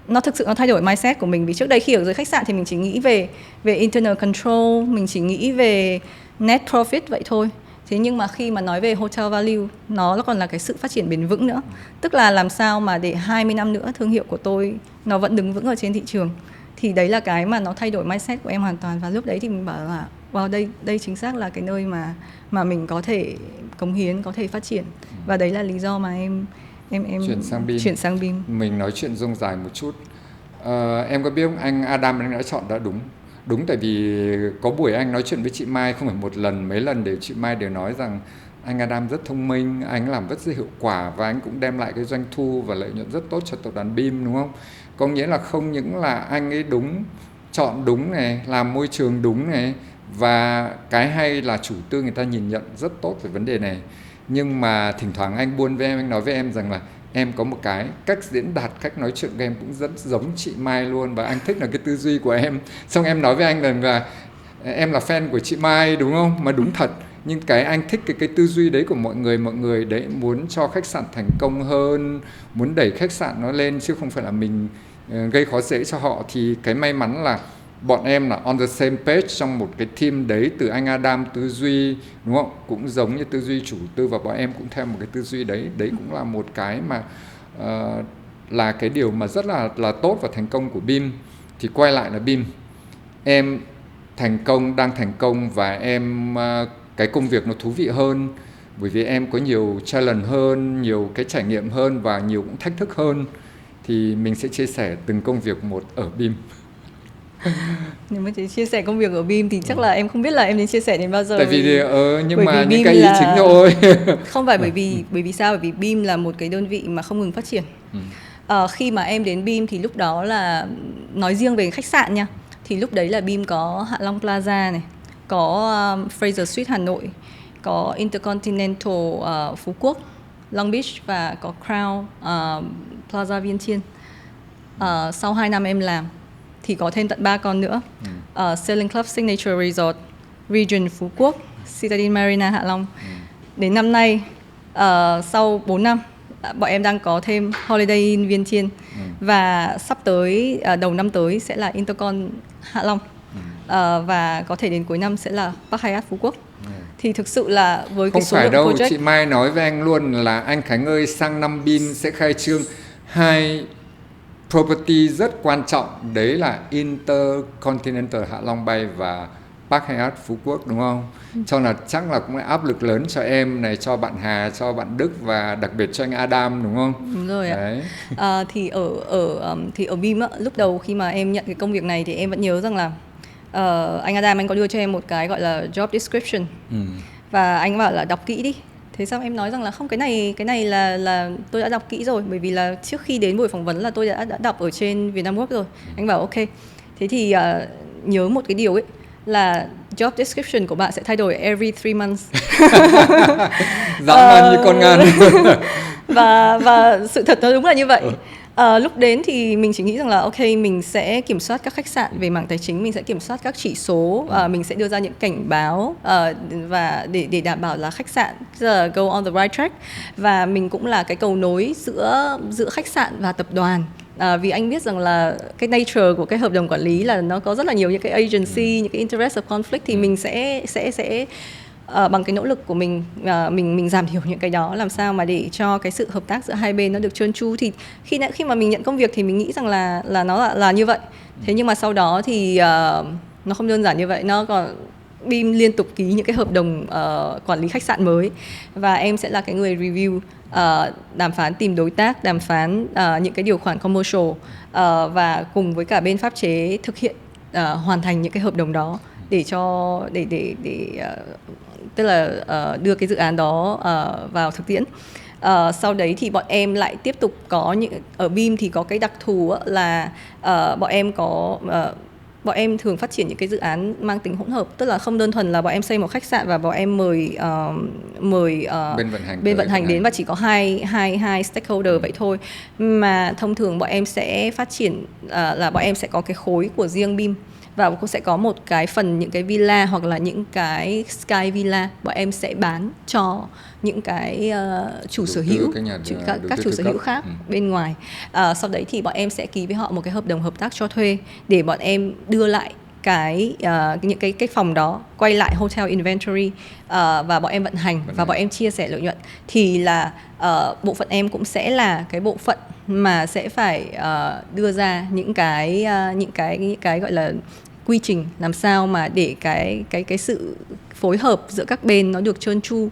nó thực sự nó thay đổi mindset của mình. Vì trước đây khi ở dưới khách sạn thì mình chỉ nghĩ về internal control, mình chỉ nghĩ về net profit vậy thôi. Thế nhưng mà khi mà nói về hotel value, nó còn là cái sự phát triển bền vững nữa. Tức là làm sao mà để 20 năm nữa thương hiệu của tôi nó vẫn đứng vững ở trên thị trường. Thì đấy là cái mà nó thay đổi mindset của em hoàn toàn. Và lúc đấy thì mình bảo là wow, đây chính xác là cái nơi mà mình có thể cống hiến, có thể phát triển. Và đấy là lý do mà em chuyển sang BEAM. Mình nói chuyện rông dài một chút. Em có biết không, anh Adam anh đã chọn đã đúng, tại vì có buổi anh nói chuyện với chị Mai không phải một lần, mấy lần, để chị Mai đều nói rằng anh Adam rất thông minh, anh làm rất hiệu quả và anh cũng đem lại cái doanh thu và lợi nhuận rất tốt cho tập đoàn BEAM, đúng không? Có nghĩa là không những là anh ấy đúng, chọn đúng này, làm môi trường đúng này, và cái hay là chủ tư người ta nhìn nhận rất tốt về vấn đề này. Nhưng mà thỉnh thoảng anh buôn với em, anh nói với em rằng là em có một cái cách diễn đạt, cách nói chuyện của em cũng rất giống chị Mai luôn, và anh thích là cái tư duy của em. Xong em nói với anh rằng là em là fan của chị Mai, đúng không? Mà đúng thật, nhưng cái anh thích cái tư duy đấy của mọi người đấy muốn cho khách sạn thành công hơn, muốn đẩy khách sạn nó lên chứ không phải là mình gây khó dễ cho họ. Thì cái may mắn là bọn em là on the same page trong một cái team đấy, từ anh Adam tư duy, đúng không, cũng giống như tư duy chủ tư, và bọn em cũng theo một cái tư duy đấy. Đấy cũng là một cái mà là cái điều mà rất là tốt và thành công của BEAM. Thì quay lại là BEAM, em đang thành công, và em cái công việc nó thú vị hơn, bởi vì em có nhiều challenge hơn, nhiều cái trải nghiệm hơn và nhiều cũng thách thức hơn. Thì mình sẽ chia sẻ từng công việc một ở BEAM. Nếu mà chia sẻ công việc ở BEAM thì chắc là em không biết là em nên chia sẻ đến bao giờ. Tại vì nhưng mà những cái ý chính thôi. Không phải bởi vì sao? Bởi vì BEAM là một cái đơn vị mà không ngừng phát triển. Khi mà em đến BEAM thì lúc đó là nói riêng về khách sạn nha, thì lúc đấy là BEAM có Hạ Long Plaza này, có Fraser Suite Hà Nội, có Intercontinental Phú Quốc, Long Beach, và có Crown Plaza Vientiane Thiên. Sau 2 năm em làm thì có thêm tận 3 con nữa. Sailing Club Signature Resort, Region Phú Quốc, Citadine Marina Hạ Long. Đến năm nay, sau 4 năm, bọn em đang có thêm Holiday Inn Vientiane Thiên. Và sắp tới, đầu năm tới sẽ là Intercon Hạ Long. Và có thể đến cuối năm sẽ là Park Hyatt Phú Quốc. Thì thực sự là với cái số lượng project... Không phải đâu, chị Mai nói với anh luôn là anh Khánh ơi, sang năm BEAM sẽ khai trương 2 property rất quan trọng, đấy là Intercontinental Hạ Long Bay và Park Hyatt Phú Quốc, đúng không? Cho là chắc là cũng là áp lực lớn cho em này, cho bạn Hà, cho bạn Đức và đặc biệt cho anh Adam, đúng không? Đúng rồi ạ. Thì ở BEAM lúc đầu khi mà em nhận cái công việc này thì em vẫn nhớ rằng là anh Adam anh có đưa cho em một cái gọi là job description. Và anh bảo là đọc kỹ đi. Thế xong em nói rằng là không, cái này là tôi đã đọc kỹ rồi, bởi vì là trước khi đến buổi phỏng vấn là tôi đã đọc ở trên Vietnamworks rồi. Anh bảo ok. Thế thì nhớ một cái điều ấy là job description của bạn sẽ thay đổi every 3 months. Dã man như con ngan. Và sự thật nó đúng là như vậy. Lúc đến thì mình chỉ nghĩ rằng là ok, mình sẽ kiểm soát các khách sạn về mảng tài chính, mình sẽ kiểm soát các chỉ số, mình sẽ đưa ra những cảnh báo và để đảm bảo là khách sạn go on the right track. Và mình cũng là cái cầu nối giữa khách sạn và tập đoàn. Vì anh biết rằng là cái nature của cái hợp đồng quản lý là nó có rất là nhiều những cái agency, những cái interest of conflict, thì mình sẽ bằng cái nỗ lực của mình giảm thiểu những cái đó, làm sao mà để cho cái sự hợp tác giữa hai bên nó được trơn tru. Thì khi mà mình nhận công việc thì mình nghĩ rằng là nó là như vậy. Thế nhưng mà sau đó thì nó không đơn giản như vậy, nó còn BEAM liên tục ký những cái hợp đồng quản lý khách sạn mới, và em sẽ là cái người review, đàm phán tìm đối tác, đàm phán những cái điều khoản commercial, và cùng với cả bên pháp chế thực hiện hoàn thành những cái hợp đồng đó để tức là đưa cái dự án đó vào thực tiễn. Sau đấy thì bọn em lại tiếp tục có những, ở Beam thì có cái đặc thù là bọn em thường phát triển những cái dự án mang tính hỗn hợp, tức là không đơn thuần là bọn em xây một khách sạn và bọn em mời bên vận hành đến và chỉ có hai stakeholder vậy thôi, mà thông thường bọn em sẽ phát triển là bọn em sẽ có cái khối của riêng Beam và cũng sẽ có một cái phần những cái villa hoặc là những cái sky villa bọn em sẽ bán cho những cái chủ sở hữu, các chủ sở hữu khác bên ngoài. Sau đấy thì bọn em sẽ ký với họ một cái hợp đồng hợp tác cho thuê để bọn em đưa lại những cái phòng đó quay lại hotel inventory và bọn em vận hành và bọn em chia sẻ lợi nhuận. Thì là bộ phận em cũng sẽ là cái bộ phận mà sẽ phải đưa ra những cái gọi là quy trình làm sao mà để cái sự phối hợp giữa các bên nó được trơn tru,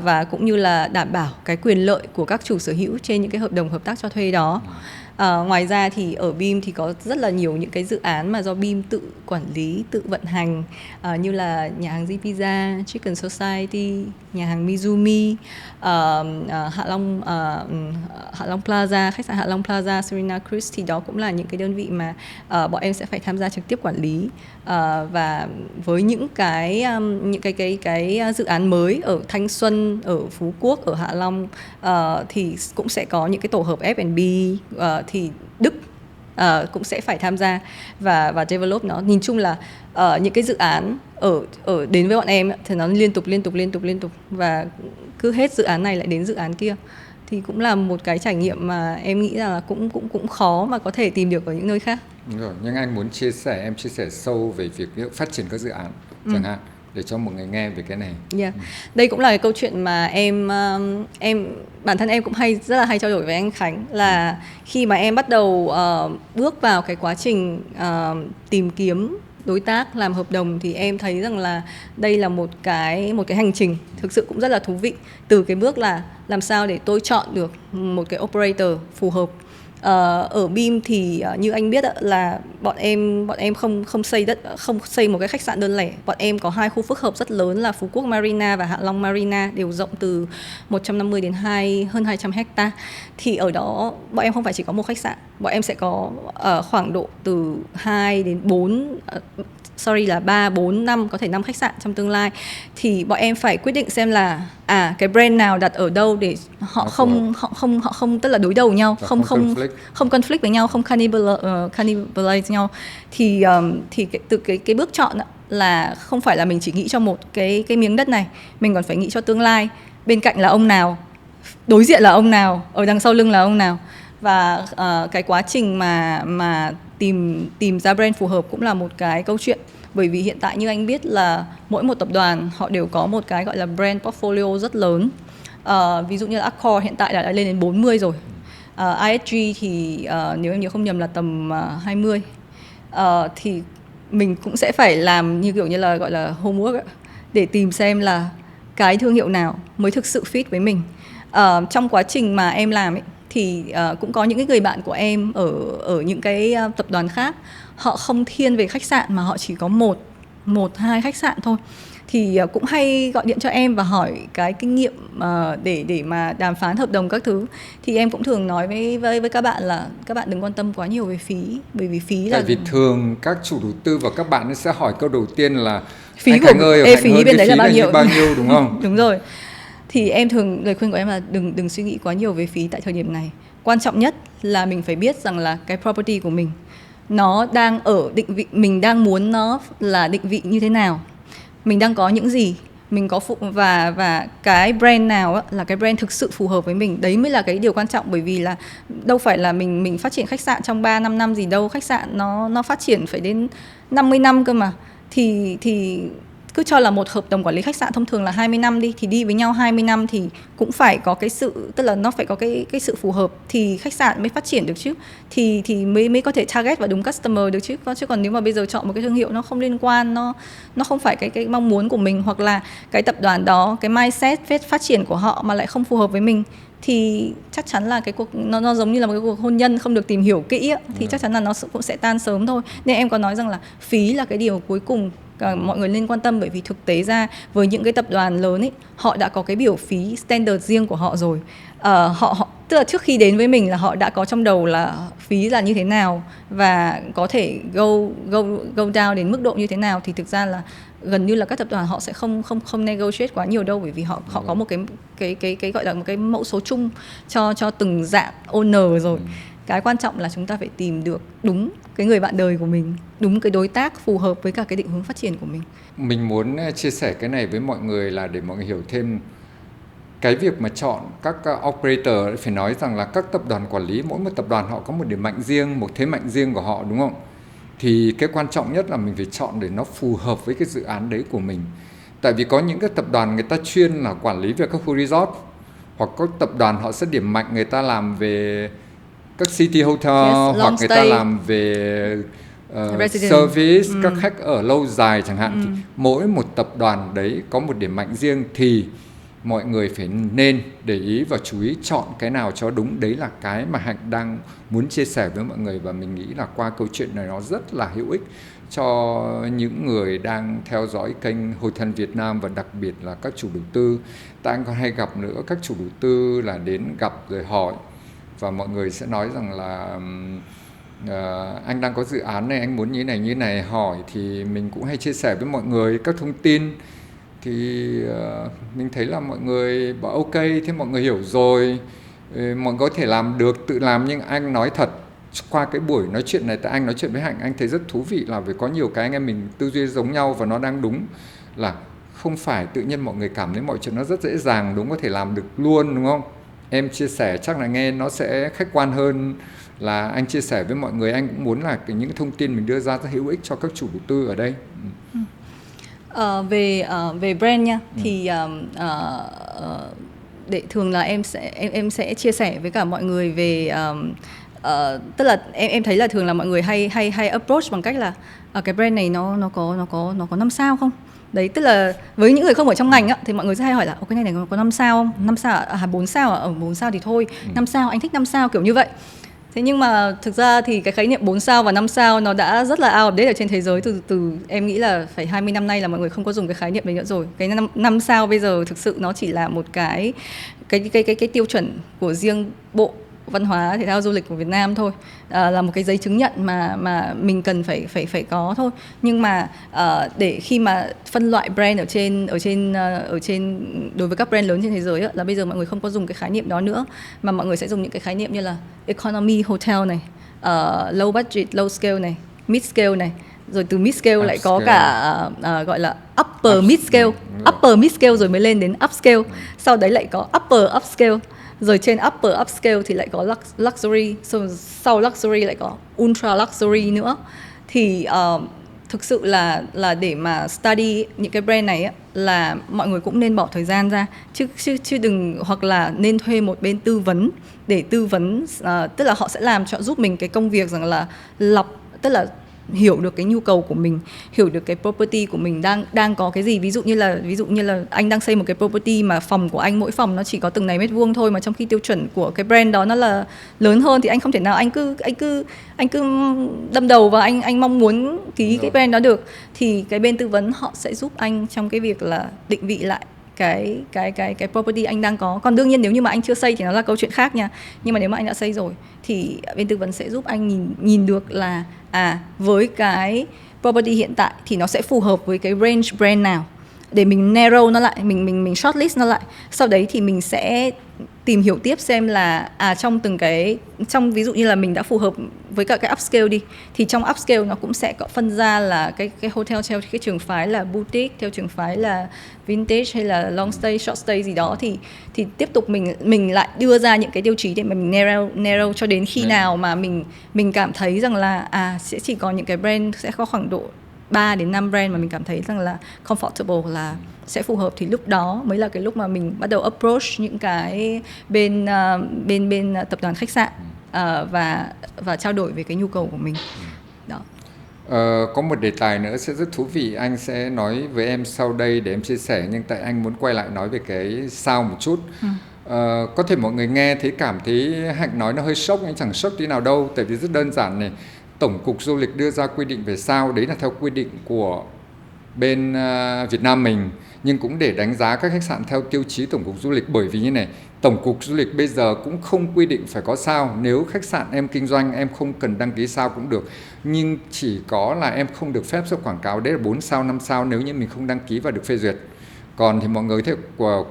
và cũng như là đảm bảo cái quyền lợi của các chủ sở hữu trên những cái hợp đồng hợp tác cho thuê đó. Ngoài ra thì ở Beam thì có rất là nhiều những cái dự án mà do Beam tự quản lý, tự vận hành, như là nhà hàng Zpizza, Chicken Society, nhà hàng Mizumi, Hạ Long Plaza, khách sạn Hạ Long Plaza, Serena Cruise, thì đó cũng là những cái đơn vị mà bọn em sẽ phải tham gia trực tiếp quản lý. Và với những cái dự án mới ở Thanh Xuân, ở Phú Quốc, ở Hạ Long, thì cũng sẽ có những cái tổ hợp F&B, thì Đức cũng sẽ phải tham gia và develop nó. Nhìn chung là những cái dự án ở đến với bọn em thì nó liên tục và cứ hết dự án này lại đến dự án kia, thì cũng là một cái trải nghiệm mà em nghĩ là cũng khó mà có thể tìm được ở những nơi khác. Đúng rồi, nhưng anh muốn chia sẻ sâu về việc phát triển các dự án chẳng hạn, để cho mọi người nghe về cái này. Đây cũng là cái câu chuyện mà em bản thân em cũng rất là hay trao đổi với anh Khánh, là khi mà em bắt đầu bước vào cái quá trình tìm kiếm đối tác làm hợp đồng thì em thấy rằng là đây là một cái hành trình thực sự cũng rất là thú vị, từ cái bước là làm sao để tôi chọn được một cái operator phù hợp. Ở Beam thì như anh biết là bọn em không xây một cái khách sạn đơn lẻ. Bọn em có 2 khu phức hợp rất lớn là Phú Quốc Marina và Hạ Long Marina, đều rộng từ 150 đến hơn 200 hecta. Thì ở đó bọn em không phải chỉ có một khách sạn, bọn em sẽ có khoảng độ từ 2 đến 3, 4, 5, có thể 5 khách sạn trong tương lai. Thì bọn em phải quyết định xem là cái brand nào đặt ở đâu để họ không tức là đối đầu nhau, không conflict với nhau, không cannibalize nhau. Thì từ cái bước chọn là không phải là mình chỉ nghĩ cho một cái miếng đất này, mình còn phải nghĩ cho tương lai. Bên cạnh là ông nào, đối diện là ông nào, ở đằng sau lưng là ông nào. Và cái quá trình mà tìm ra brand phù hợp cũng là một cái câu chuyện. Bởi vì hiện tại như anh biết là mỗi một tập đoàn họ đều có một cái gọi là brand portfolio rất lớn. Ví dụ như là Accor hiện tại đã lên đến 40 rồi. ISG thì nếu em nhớ không nhầm là tầm 20. Thì mình cũng sẽ phải làm như kiểu như là gọi là homework để tìm xem là cái thương hiệu nào mới thực sự fit với mình. Trong quá trình mà em làm ấy, thì cũng có những cái người bạn của em ở những cái tập đoàn khác, họ không thiên về khách sạn mà họ chỉ có một hai khách sạn thôi, thì cũng hay gọi điện cho em và hỏi cái kinh nghiệm để mà đàm phán hợp đồng các thứ. Thì em cũng thường nói với các bạn là các bạn đừng quan tâm quá nhiều về phí, bởi vì phí là... Tại vì thường các chủ đầu tư và các bạn sẽ hỏi câu đầu tiên là phí của phí bên đấy là bao nhiêu đúng không? Đúng rồi. Thì em thường, lời khuyên của em là đừng suy nghĩ quá nhiều về phí tại thời điểm này. Quan trọng nhất là mình phải biết rằng là cái property của mình nó đang ở định vị, mình đang muốn nó là định vị như thế nào, mình đang có những gì, mình có và cái brand nào là cái brand thực sự phù hợp với mình. Đấy mới là cái điều quan trọng, bởi vì là đâu phải là mình phát triển khách sạn trong 3-5 năm gì đâu, khách sạn nó phát triển phải đến 50 năm cơ mà. Thì cứ cho là một hợp đồng quản lý khách sạn thông thường là 20 năm đi, thì đi với nhau 20 năm thì cũng phải có cái sự, tức là nó phải có cái sự phù hợp thì khách sạn mới phát triển được chứ, thì mới có thể target vào đúng customer được chứ. Chứ còn nếu mà bây giờ chọn một cái thương hiệu nó không liên quan, nó không phải cái mong muốn của mình, hoặc là cái tập đoàn đó cái mindset phát triển của họ mà lại không phù hợp với mình, thì chắc chắn là cái cuộc nó giống như là một cái cuộc hôn nhân không được tìm hiểu kỹ á, thì chắc chắn là nó cũng sẽ tan sớm thôi. Nên em có nói rằng là phí là cái điều cuối cùng mọi người nên quan tâm, bởi vì thực tế ra với những cái tập đoàn lớn ấy, họ đã có cái biểu phí standard riêng của họ rồi. Họ tức là trước khi đến với mình là họ đã có trong đầu là phí là như thế nào và có thể go down đến mức độ như thế nào, thì thực ra là gần như là các tập đoàn họ sẽ không negotiate quá nhiều đâu, bởi vì họ có một cái gọi là một cái mẫu số chung cho từng dạng owner rồi. Cái quan trọng là chúng ta phải tìm được đúng cái người bạn đời của mình, đúng cái đối tác phù hợp với cả cái định hướng phát triển của mình. Mình muốn chia sẻ cái này với mọi người là để mọi người hiểu thêm cái việc mà chọn các operator. Phải nói rằng là các tập đoàn quản lý, mỗi một tập đoàn họ có một điểm mạnh riêng, một thế mạnh riêng của họ, đúng không? Thì cái quan trọng nhất là mình phải chọn để nó phù hợp với cái dự án đấy của mình. Tại vì có những cái tập đoàn người ta chuyên là quản lý về các khu resort, hoặc các tập đoàn họ sẽ điểm mạnh người ta làm về các city hotel, hoặc người ta làm về service, các khách ở lâu dài chẳng hạn. Thì mỗi một tập đoàn đấy có một điểm mạnh riêng, thì mọi người phải nên để ý và chú ý chọn cái nào cho đúng. Đấy là cái mà Hạnh đang muốn chia sẻ với mọi người, và mình nghĩ là qua câu chuyện này nó rất là hữu ích cho những người đang theo dõi kênh Hotel Việt Nam, và đặc biệt là các chủ đầu tư. Ta anh còn hay gặp nữa, các chủ đầu tư là đến gặp rồi hỏi, và mọi người sẽ nói rằng là anh đang có dự án này, anh muốn như này hỏi, thì mình cũng hay chia sẻ với mọi người các thông tin. Thì mình thấy là mọi người bảo ok, thế mọi người hiểu rồi, mọi người có thể làm được, tự làm. Nhưng anh nói thật, qua cái buổi nói chuyện này, tại anh nói chuyện với Hạnh, anh thấy rất thú vị là vì có nhiều cái anh em mình tư duy giống nhau, và nó đang đúng là không phải tự nhiên mọi người cảm thấy mọi chuyện nó rất dễ dàng, đúng, có thể làm được luôn, đúng không? Em chia sẻ chắc là nghe nó sẽ khách quan hơn là anh chia sẻ với mọi người. Anh cũng muốn là những thông tin mình đưa ra rất hữu ích cho các chủ đầu tư ở đây. Về brand nha, thì để thường là em sẽ chia sẻ với cả mọi người về tức là em thấy là thường là mọi người hay approach bằng cách là cái brand này nó có 5 sao không? Đấy, tức là với những người không ở trong ngành á, thì mọi người sẽ hay hỏi là cái này có 5 sao không? 5 sao 4 sao ở 4 sao thì thôi, 5 sao anh thích 5 sao kiểu như vậy. Thế nhưng mà thực ra thì cái khái niệm 4 sao và 5 sao nó đã rất là out of date ở trên thế giới từ em nghĩ là phải 20 năm nay là mọi người không có dùng cái khái niệm đấy nữa rồi. Cái 5 sao bây giờ thực sự nó chỉ là một cái tiêu chuẩn của riêng Bộ Văn hóa Thể thao Du lịch của Việt Nam thôi, là một cái giấy chứng nhận mà mình cần phải có thôi. Nhưng mà để khi mà phân loại brand ở trên đối với các brand lớn trên thế giới là bây giờ mọi người không có dùng cái khái niệm đó nữa, mà mọi người sẽ dùng những cái khái niệm như là economy hotel này, low budget low scale này, mid scale này, rồi từ mid scale lại có cả gọi là upper mid scale, upper mid scale rồi mới lên đến upscale, sau đấy lại có upper upscale, rồi trên upper upscale thì lại có luxury, sau luxury lại có ultra luxury nữa. Thì thực sự là để mà study những cái brand này là mọi người cũng nên bỏ thời gian ra, chứ đừng, hoặc là nên thuê một bên tư vấn để tư vấn, tức là họ sẽ làm giúp mình cái công việc rằng là lọc, tức là hiểu được cái nhu cầu của mình, hiểu được cái property của mình đang có cái gì. Ví dụ như là anh đang xây một cái property mà phòng của anh mỗi phòng nó chỉ có từng này mét vuông thôi, mà trong khi tiêu chuẩn của cái brand đó nó là lớn hơn, thì anh không thể nào anh cứ đâm đầu vào anh mong muốn ký cái brand đó được. Thì cái bên tư vấn họ sẽ giúp anh trong cái việc là định vị lại cái property anh đang có. Còn đương nhiên nếu như mà anh chưa xây thì nó là câu chuyện khác nha. Nhưng mà nếu mà anh đã xây rồi thì bên tư vấn sẽ giúp anh nhìn được là với cái property hiện tại thì nó sẽ phù hợp với cái range brand nào, để mình narrow nó lại, mình shortlist nó lại. Sau đấy thì mình sẽ tìm hiểu tiếp xem là trong ví dụ như là mình đã phù hợp với cả cái upscale đi, thì trong upscale nó cũng sẽ có phân ra là cái hotel theo cái trường phái là boutique, theo trường phái là vintage hay là long stay, short stay gì đó, thì tiếp tục mình lại đưa ra những cái tiêu chí để mà mình narrow cho đến khi nào mà mình cảm thấy rằng là sẽ chỉ còn những cái brand, sẽ có khoảng độ 3 đến 5 brand mà mình cảm thấy rằng là comfortable, là sẽ phù hợp, thì lúc đó mới là cái lúc mà mình bắt đầu approach những cái bên tập đoàn khách sạn và trao đổi về cái nhu cầu của mình. Đó. Có một đề tài nữa sẽ rất thú vị, anh sẽ nói với em sau đây để em chia sẻ, nhưng tại anh muốn quay lại nói về cái sao một chút. Có thể mọi người nghe thấy cảm thấy Hạnh nói nó hơi sốc, nhưng chẳng sốc tí nào đâu, tại vì rất đơn giản này. Tổng cục Du lịch đưa ra quy định về sao, đấy là theo quy định của bên Việt Nam mình, nhưng cũng để đánh giá các khách sạn theo tiêu chí Tổng cục Du lịch. Bởi vì như này, Tổng cục Du lịch bây giờ cũng không quy định phải có sao. Nếu khách sạn em kinh doanh em không cần đăng ký sao cũng được, nhưng chỉ có là em không được phép xuất quảng cáo, đấy là 4 sao 5 sao nếu như mình không đăng ký và được phê duyệt. Còn thì mọi người có thể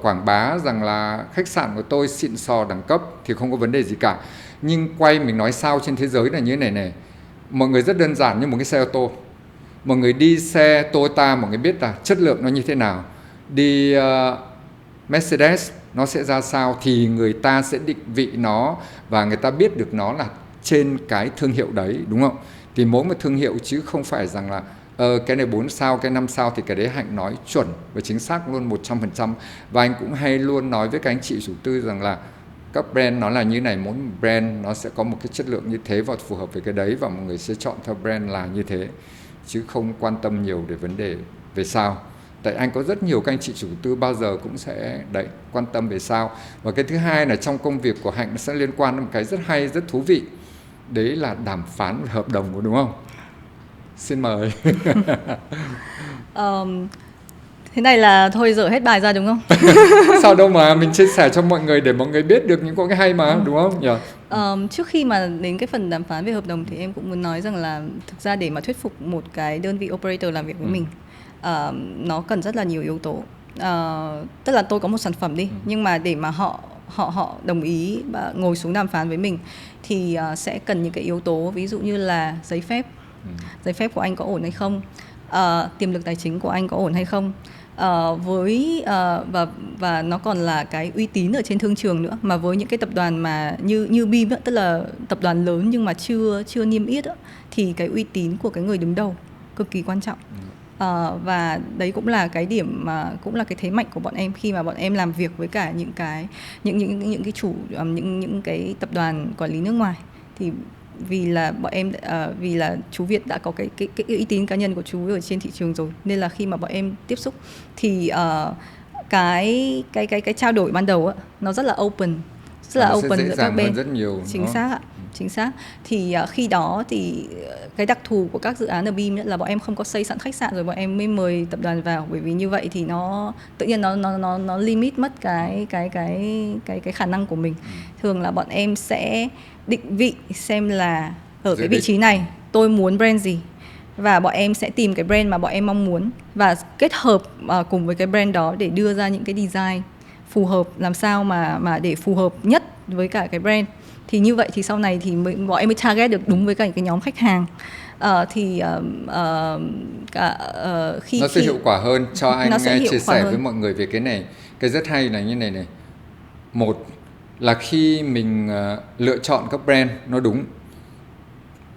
quảng bá rằng là khách sạn của tôi xịn sò đẳng cấp thì không có vấn đề gì cả. Nhưng quay mình nói sao trên thế giới là như thế này này. Mọi người rất đơn giản như một cái xe ô tô. Mọi người đi xe Toyota mọi người biết là chất lượng nó như thế nào. Đi Mercedes nó sẽ ra sao thì người ta sẽ định vị nó và người ta biết được nó là trên cái thương hiệu đấy, đúng không? Thì mỗi một thương hiệu chứ không phải rằng là cái này 4 sao, cái 5 sao thì cái đấy Hạnh nói chuẩn và chính xác luôn 100%. Và anh cũng hay luôn nói với các anh chị chủ tư rằng là các brand nó là như này, mỗi brand nó sẽ có một cái chất lượng như thế và phù hợp với cái đấy, và mọi người sẽ chọn theo brand là như thế, chứ không quan tâm nhiều về vấn đề về sao. Tại anh có rất nhiều các anh chị chủ tư bao giờ cũng sẽ quan tâm về sao. Và cái thứ hai là trong công việc của Hạnh nó sẽ liên quan đến một cái rất hay, rất thú vị. Đấy là đàm phán hợp đồng, đúng không? Xin mời. Thế này là thôi dở hết bài ra đúng không? Sao đâu mà mình chia sẻ cho mọi người để mọi người biết được những cái hay mà, đúng không? Yeah. Trước khi mà đến cái phần đàm phán về hợp đồng thì em cũng muốn nói rằng là thực ra để mà thuyết phục một cái đơn vị operator làm việc với mình, nó cần rất là nhiều yếu tố. Tức là tôi có một sản phẩm đi, nhưng mà để mà họ đồng ý và ngồi xuống đàm phán với mình thì sẽ cần những cái yếu tố, ví dụ như là giấy phép của anh có ổn hay không, tiềm lực tài chính của anh có ổn hay không, và nó còn là cái uy tín ở trên thương trường nữa. Mà với những cái tập đoàn mà như BEAM, tức là tập đoàn lớn nhưng mà chưa niêm yết, thì cái uy tín của cái người đứng đầu cực kỳ quan trọng. Và đấy cũng là cái điểm mà cũng là cái thế mạnh của bọn em khi mà bọn em làm việc với cả những cái cái tập đoàn quản lý nước ngoài. Thì vì là bọn em vì là chú Việt đã có cái uy tín cá nhân của chú ở trên thị trường rồi, nên là khi mà bọn em tiếp xúc thì cái trao đổi ban đầu nó rất là open, giữa các bên. Rất nhiều, chính xác ạ. Chính xác. Thì khi đó thì cái đặc thù của các dự án ở BEAM là bọn em không có xây sẵn khách sạn rồi bọn em mới mời tập đoàn vào, bởi vì như vậy thì nó tự nhiên nó limit mất cái khả năng của mình. Thường là bọn em sẽ định vị xem là ở cái vị trí này tôi muốn brand gì, và bọn em sẽ tìm cái brand mà bọn em mong muốn và kết hợp cùng với cái brand đó để đưa ra những cái design phù hợp, làm sao mà để phù hợp nhất với cả cái brand. Thì như vậy thì sau này thì bọn em mới target được đúng với cả cái nhóm khách hàng. Nó sẽ hiệu quả hơn. Cho anh chia sẻ với mọi người về cái này. Cái rất hay là như này này. Một là khi mình lựa chọn các brand nó đúng,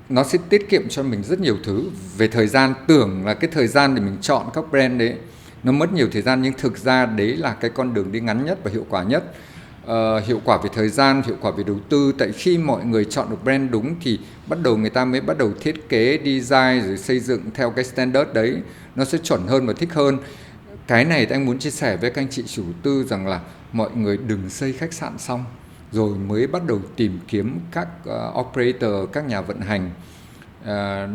nó sẽ tiết kiệm cho mình rất nhiều thứ về thời gian. Tưởng là cái thời gian để mình chọn các brand đấy nó mất nhiều thời gian, nhưng thực ra đấy là cái con đường đi ngắn nhất và hiệu quả nhất. Hiệu quả về thời gian, hiệu quả về đầu tư. Tại khi mọi người chọn được brand đúng thì người ta mới bắt đầu thiết kế, design rồi xây dựng theo cái standard đấy, nó sẽ chuẩn hơn và thích hơn. Cái này thì anh muốn chia sẻ với các anh chị chủ tư rằng là mọi người đừng xây khách sạn xong rồi mới bắt đầu tìm kiếm các operator, các nhà vận hành.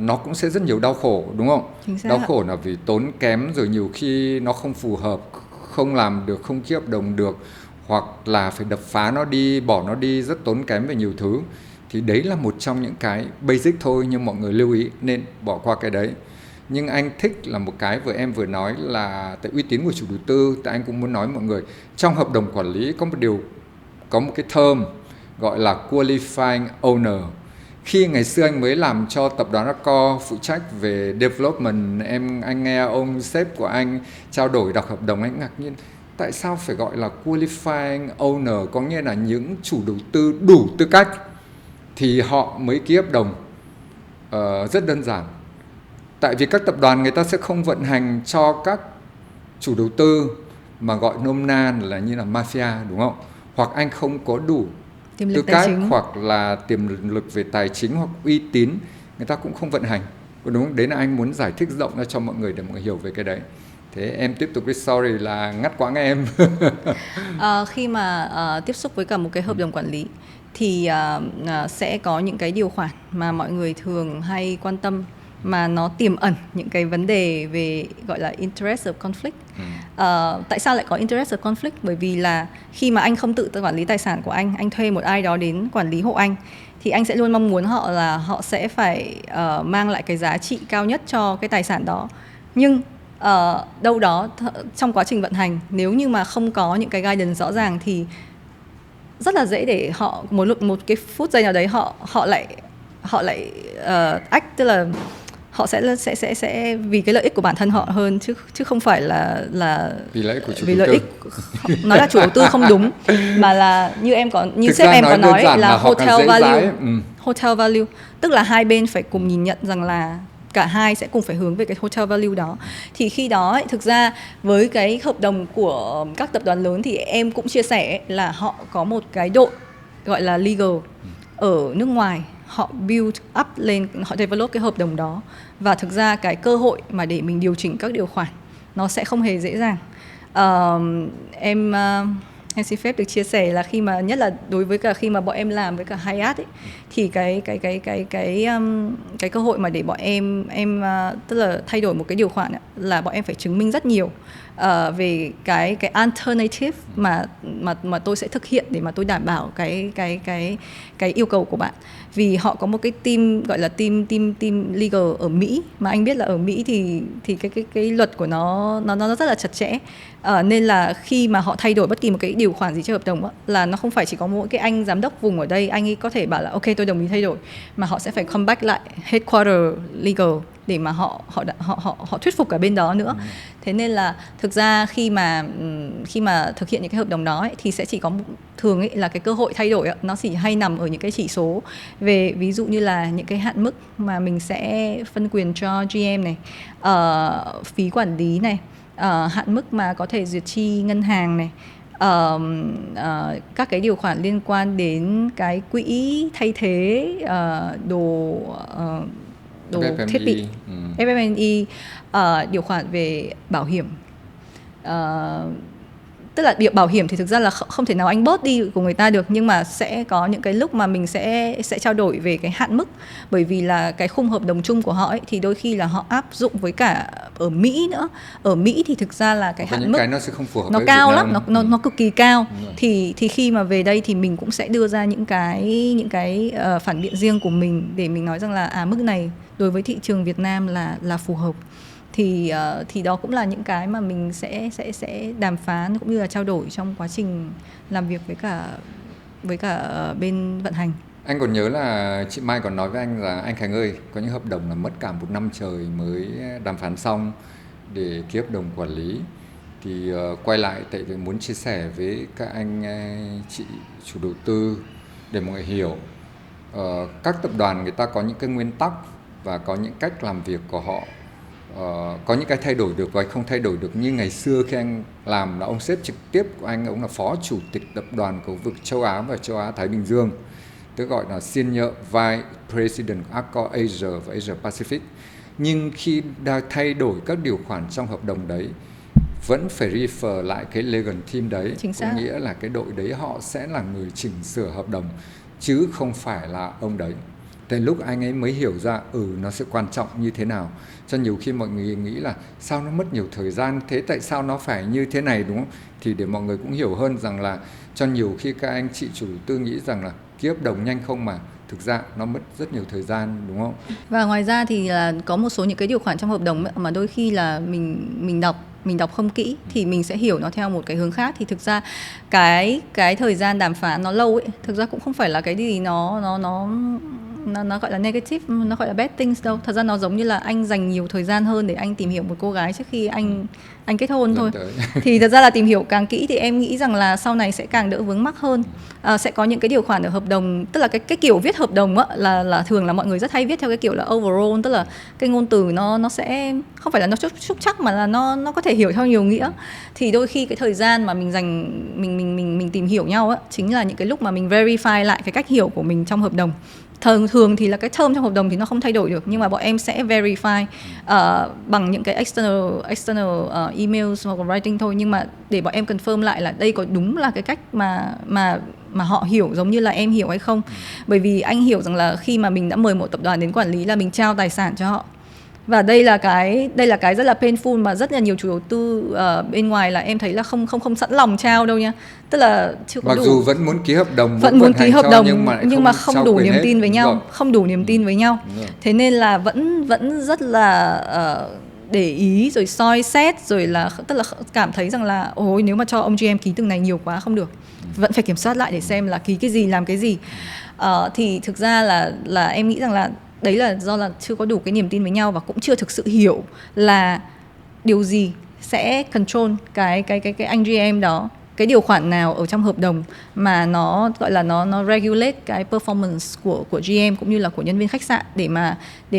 Nó cũng sẽ rất nhiều đau khổ, đúng không? Đau khổ là vì tốn kém, rồi nhiều khi nó không phù hợp, không làm được, không ký hợp đồng được, hoặc là phải đập phá nó đi, bỏ nó đi, rất tốn kém về nhiều thứ. Thì đấy là một trong những cái basic thôi, nhưng mọi người lưu ý nên bỏ qua cái đấy. Nhưng anh thích là một cái em vừa nói là tại uy tín của chủ đầu tư. Tại anh cũng muốn nói mọi người, trong hợp đồng quản lý có một cái term gọi là qualifying owner. Khi ngày xưa anh mới làm cho tập đoàn Accor phụ trách về development, anh nghe ông sếp của anh trao đổi đọc hợp đồng, anh ngạc nhiên tại sao phải gọi là qualifying owner, có nghĩa là những chủ đầu tư đủ tư cách thì họ mới ký hợp đồng. Rất đơn giản. Tại vì các tập đoàn người ta sẽ không vận hành cho các chủ đầu tư mà gọi nôm na là như là mafia, đúng không? Hoặc anh không có đủ tư cách, hoặc là tiềm lực về tài chính hoặc uy tín, người ta cũng không vận hành, đúng không? Đấy là anh muốn giải thích rộng ra cho mọi người để mọi người hiểu về cái đấy. Thế em tiếp tục cái story là ngắt quãng em. Khi mà tiếp xúc với cả một cái hợp đồng quản lý thì sẽ có những cái điều khoản mà mọi người thường hay quan tâm mà nó tiềm ẩn những cái vấn đề về gọi là interest of conflict. Tại sao lại có interest of conflict? Bởi vì là khi mà anh không tự quản lý tài sản của anh thuê một ai đó đến quản lý hộ anh, thì anh sẽ luôn mong muốn họ là họ sẽ phải mang lại cái giá trị cao nhất cho cái tài sản đó. Nhưng đâu đó trong quá trình vận hành, nếu như mà không có những cái guidance rõ ràng thì rất là dễ để họ một cái phút giây nào đấy họ lại act, tức là họ sẽ vì cái lợi ích của bản thân họ hơn chứ không phải là vì lợi ích của chủ vì đầu lợi tư. ích. Nói là chủ đầu tư không đúng, mà là như Thực sếp ra em có nói là họ càng hotel dễ value. dãi. Hotel value tức là hai bên phải cùng nhìn nhận rằng là cả hai sẽ cùng phải hướng về cái hotel value đó. Thì khi đó ấy, thực ra với cái hợp đồng của các tập đoàn lớn thì em cũng chia sẻ là họ có một cái đội gọi là legal ở nước ngoài, họ build up lên, họ develop cái hợp đồng đó. Và thực ra cái cơ hội mà để mình điều chỉnh các điều khoản nó sẽ không hề dễ dàng. Em xin phép được chia sẻ là khi mà nhất là đối với cả khi mà bọn em làm với cả Hyatt ấy, thì cái cơ hội mà để bọn em tức là thay đổi một cái điều khoản ấy, là bọn em phải chứng minh rất nhiều về cái alternative mà tôi sẽ thực hiện để mà tôi đảm bảo cái yêu cầu của bạn. Vì họ có một cái team gọi là team legal ở Mỹ, mà anh biết là ở Mỹ thì cái luật của nó rất là chặt chẽ. Nên là khi mà họ thay đổi bất kỳ một cái điều khoản gì trong hợp đồng á, là nó không phải chỉ có mỗi cái anh giám đốc vùng ở đây anh ấy có thể bảo là ok tôi đồng ý thay đổi, mà họ sẽ phải come back lại headquarter legal để mà họ thuyết phục cả bên đó nữa. Thế nên là thực ra khi mà thực hiện những cái hợp đồng đó ấy, thì sẽ chỉ có thường ấy là cái cơ hội thay đổi ấy, nó chỉ hay nằm ở những cái chỉ số về ví dụ như là những cái hạn mức mà mình sẽ phân quyền cho GM này, phí quản lý này, hạn mức mà có thể duyệt chi ngân hàng này, các cái điều khoản liên quan đến cái quỹ thay thế đồ thiết bị, FF&E, điều khoản về bảo hiểm. Tức là bảo hiểm thì thực ra là không thể nào anh bớt đi của người ta được, nhưng mà sẽ có những cái lúc mà mình sẽ trao đổi về cái hạn mức, bởi vì là cái khung hợp đồng chung của họ ấy, thì đôi khi là họ áp dụng với cả ở Mỹ nữa. Ở Mỹ thì thực ra là cái hạn mức cái nó sẽ không phù hợp nó với cao Việt lắm, Nam. nó cực kỳ cao. Thì khi mà về đây thì mình cũng sẽ đưa ra những cái phản biện riêng của mình để mình nói rằng là mức này đối với thị trường Việt Nam là phù hợp. Thì đó cũng là những cái mà mình sẽ đàm phán cũng như là trao đổi trong quá trình làm việc với cả bên vận hành. Anh còn nhớ là chị Mai còn nói với anh là anh Khánh ơi, có những hợp đồng là mất cả 1 năm trời mới đàm phán xong để ký hợp đồng quản lý. Thì quay lại tại vì muốn chia sẻ với các anh chị chủ đầu tư để mọi người hiểu, các tập đoàn người ta có những cái nguyên tắc và có những cách làm việc của họ. Có những cái thay đổi được và không thay đổi được. Như ngày xưa khi anh làm là ông sếp trực tiếp của anh, ông là phó chủ tịch tập đoàn của vực châu Á và châu Á Thái Bình Dương, tức gọi là Senior Vice President Accor Asia và Asia Pacific. Nhưng khi đã thay đổi các điều khoản trong hợp đồng đấy, vẫn phải refer lại cái legal team đấy. Có nghĩa là cái đội đấy họ sẽ là người chỉnh sửa hợp đồng, chứ không phải là ông đấy. Thế lúc anh ấy mới hiểu ra nó sẽ quan trọng như thế nào. Cho nhiều khi mọi người nghĩ là sao nó mất nhiều thời gian thế, tại sao nó phải như thế này, đúng không? Thì để mọi người cũng hiểu hơn rằng là cho nhiều khi các anh chị chủ đầu tư nghĩ rằng là ký hợp đồng nhanh không, mà thực ra nó mất rất nhiều thời gian, đúng không? Và ngoài ra thì là có một số những cái điều khoản trong hợp đồng mà đôi khi là mình đọc không kỹ thì mình sẽ hiểu nó theo một cái hướng khác. Thì thực ra cái thời gian đàm phán nó lâu ấy, thực ra cũng không phải là cái gì nó gọi là negative, nó gọi là bad things đâu. Thật ra nó giống như là anh dành nhiều thời gian hơn để anh tìm hiểu một cô gái trước khi anh kết hôn thôi. Thì thật ra là tìm hiểu càng kỹ thì em nghĩ rằng là sau này sẽ càng đỡ vướng mắc hơn. Sẽ có những cái điều khoản ở hợp đồng, tức là cái kiểu viết hợp đồng á, là thường là mọi người rất hay viết theo cái kiểu là overall, tức là cái ngôn từ nó sẽ không phải là nó trúc chắc mà là nó có thể hiểu theo nhiều nghĩa. Thì đôi khi cái thời gian mà mình dành mình tìm hiểu nhau á, chính là những cái lúc mà mình verify lại cái cách hiểu của mình trong hợp đồng. thường thì là cái term trong hợp đồng thì nó không thay đổi được, nhưng mà bọn em sẽ verify bằng những cái external emails hoặc writing thôi, nhưng mà để bọn em confirm lại là đây có đúng là cái cách mà họ hiểu giống như là em hiểu hay không. Bởi vì anh hiểu rằng là khi mà mình đã mời một tập đoàn đến quản lý là mình trao tài sản cho họ. Và đây là cái rất là painful mà rất là nhiều chủ đầu tư bên ngoài là em thấy là không sẵn lòng trao đâu nha. Tức là chưa có mặc đủ, dù vẫn muốn ký hợp đồng, vẫn muốn ký hợp đồng nhưng mà không đủ niềm tin với nhau, không đủ niềm tin với nhau. Thế nên là vẫn rất là để ý rồi soi xét, rồi là tức là cảm thấy rằng là ôi nếu mà cho ông GM ký từng này nhiều quá không được, vẫn phải kiểm soát lại để xem là ký cái gì làm cái gì. Thì thực ra là em nghĩ rằng là đấy là do là chưa có đủ cái niềm tin với nhau và cũng chưa thực sự hiểu là điều gì sẽ control cái anh GM đó, cái điều khoản nào ở trong hợp đồng mà nó gọi là nó regulate cái performance của GM cũng như là của nhân viên khách sạn, để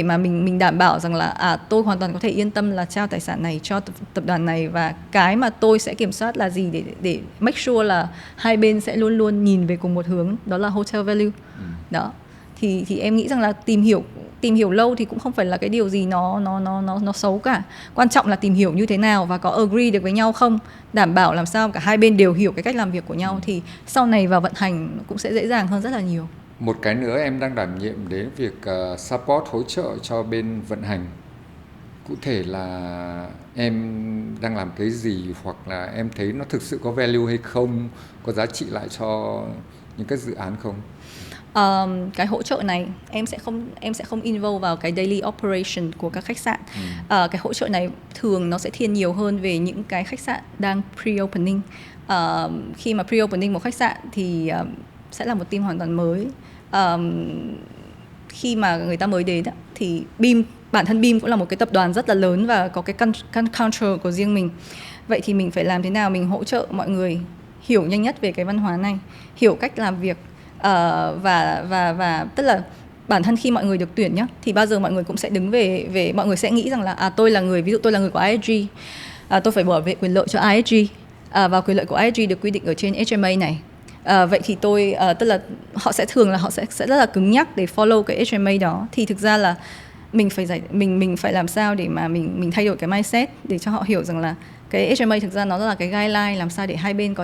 mà mình đảm bảo rằng là tôi hoàn toàn có thể yên tâm là trao tài sản này cho tập đoàn này, và cái mà tôi sẽ kiểm soát là gì để make sure là hai bên sẽ luôn luôn nhìn về cùng một hướng, đó là hotel value. Đó. Thì em nghĩ rằng là tìm hiểu lâu thì cũng không phải là cái điều gì nó xấu cả. Quan trọng là tìm hiểu như thế nào và có agree được với nhau không, đảm bảo làm sao cả hai bên đều hiểu cái cách làm việc của nhau, thì sau này vào vận hành cũng sẽ dễ dàng hơn rất là nhiều. Một cái nữa em đang đảm nhiệm đến việc support, hỗ trợ cho bên vận hành. Cụ thể là em đang làm cái gì, hoặc là em thấy nó thực sự có value hay không, có giá trị lại cho những cái dự án không? Cái hỗ trợ này em sẽ không involve vào cái daily operation của các khách sạn. Cái hỗ trợ này thường nó sẽ thiên nhiều hơn về những cái khách sạn đang pre-opening. Khi mà pre-opening một khách sạn thì sẽ là một team hoàn toàn mới. Khi mà người ta mới đến thì bản thân Beam cũng là một cái tập đoàn rất là lớn và có cái culture của riêng mình. Vậy thì mình phải làm thế nào mình hỗ trợ mọi người hiểu nhanh nhất về cái văn hóa này, hiểu cách làm việc. Và tức là bản thân khi mọi người được tuyển nhá, thì bao giờ mọi người cũng sẽ đứng về mọi người sẽ nghĩ rằng là tôi là người, ví dụ tôi là người của ISG, tôi phải bảo vệ quyền lợi cho ISG, và quyền lợi của ISG được quy định ở trên HMA này. Vậy thì tôi tức là họ sẽ rất là cứng nhắc để follow cái HMA đó. Thì thực ra là mình phải làm sao để mà mình thay đổi cái mindset để cho họ hiểu rằng là cái HMA thực ra nó là cái guideline làm sao để hai bên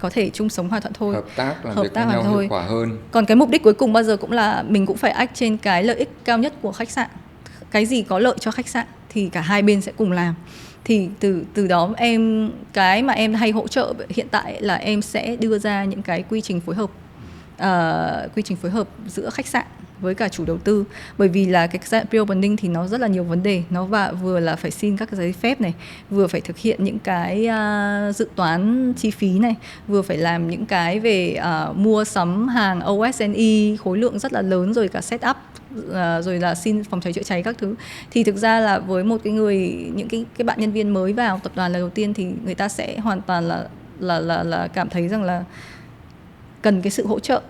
có thể chung sống hòa thuận thôi, hợp tác làm việc với nhau hiệu quả hơn. Còn cái mục đích cuối cùng bao giờ cũng là mình cũng phải act trên cái lợi ích cao nhất của khách sạn. Cái gì có lợi cho khách sạn thì cả hai bên sẽ cùng làm. Thì từ đó cái mà em hay hỗ trợ hiện tại là em sẽ đưa ra những cái quy trình phối hợp giữa khách sạn với cả chủ đầu tư. Bởi vì là cái giai đoạn pre-opening thì nó rất là nhiều vấn đề, nó vừa là phải xin các cái giấy phép này, vừa phải thực hiện những cái dự toán chi phí này, vừa phải làm những cái về mua sắm hàng OS&E khối lượng rất là lớn, rồi cả set up, rồi là xin phòng cháy chữa cháy các thứ. Thì thực ra là với một cái những cái bạn nhân viên mới vào tập đoàn lần đầu tiên thì người ta sẽ hoàn toàn là cảm thấy rằng là cần cái sự hỗ trợ,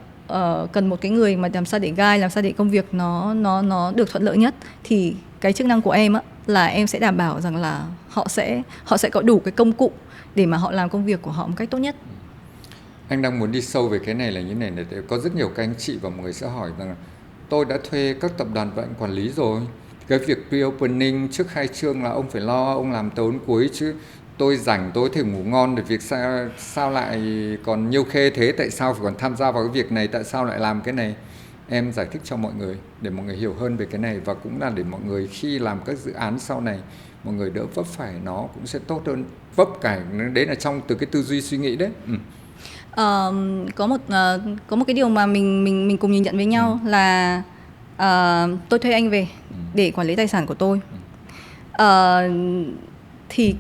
cần một cái người mà làm sao để guide, làm sao để công việc nó được thuận lợi nhất. Thì cái chức năng của em là em sẽ đảm bảo rằng là họ sẽ có đủ cái công cụ để mà họ làm công việc của họ một cách tốt nhất. Anh đang muốn đi sâu về cái này là như này này, có rất nhiều các anh chị và mọi người sẽ hỏi rằng là tôi đã thuê các tập đoàn vận quản lý rồi, cái việc pre-opening trước khai trương là ông phải lo, ông làm từ đến cuối, chứ tôi rảnh tôi có thể ngủ ngon, để việc sao lại còn nhiêu khê thế, tại sao phải còn tham gia vào cái việc này, tại sao lại làm cái này. Em giải thích cho mọi người để mọi người hiểu hơn về cái này, và cũng là để mọi người khi làm các dự án sau này mọi người đỡ vấp phải nó cũng sẽ tốt hơn. Vấp cả đấy là từ cái tư duy suy nghĩ đấy. Có một cái điều mà mình cùng nhìn nhận với nhau là tôi thuê anh về để quản lý tài sản của tôi. Thì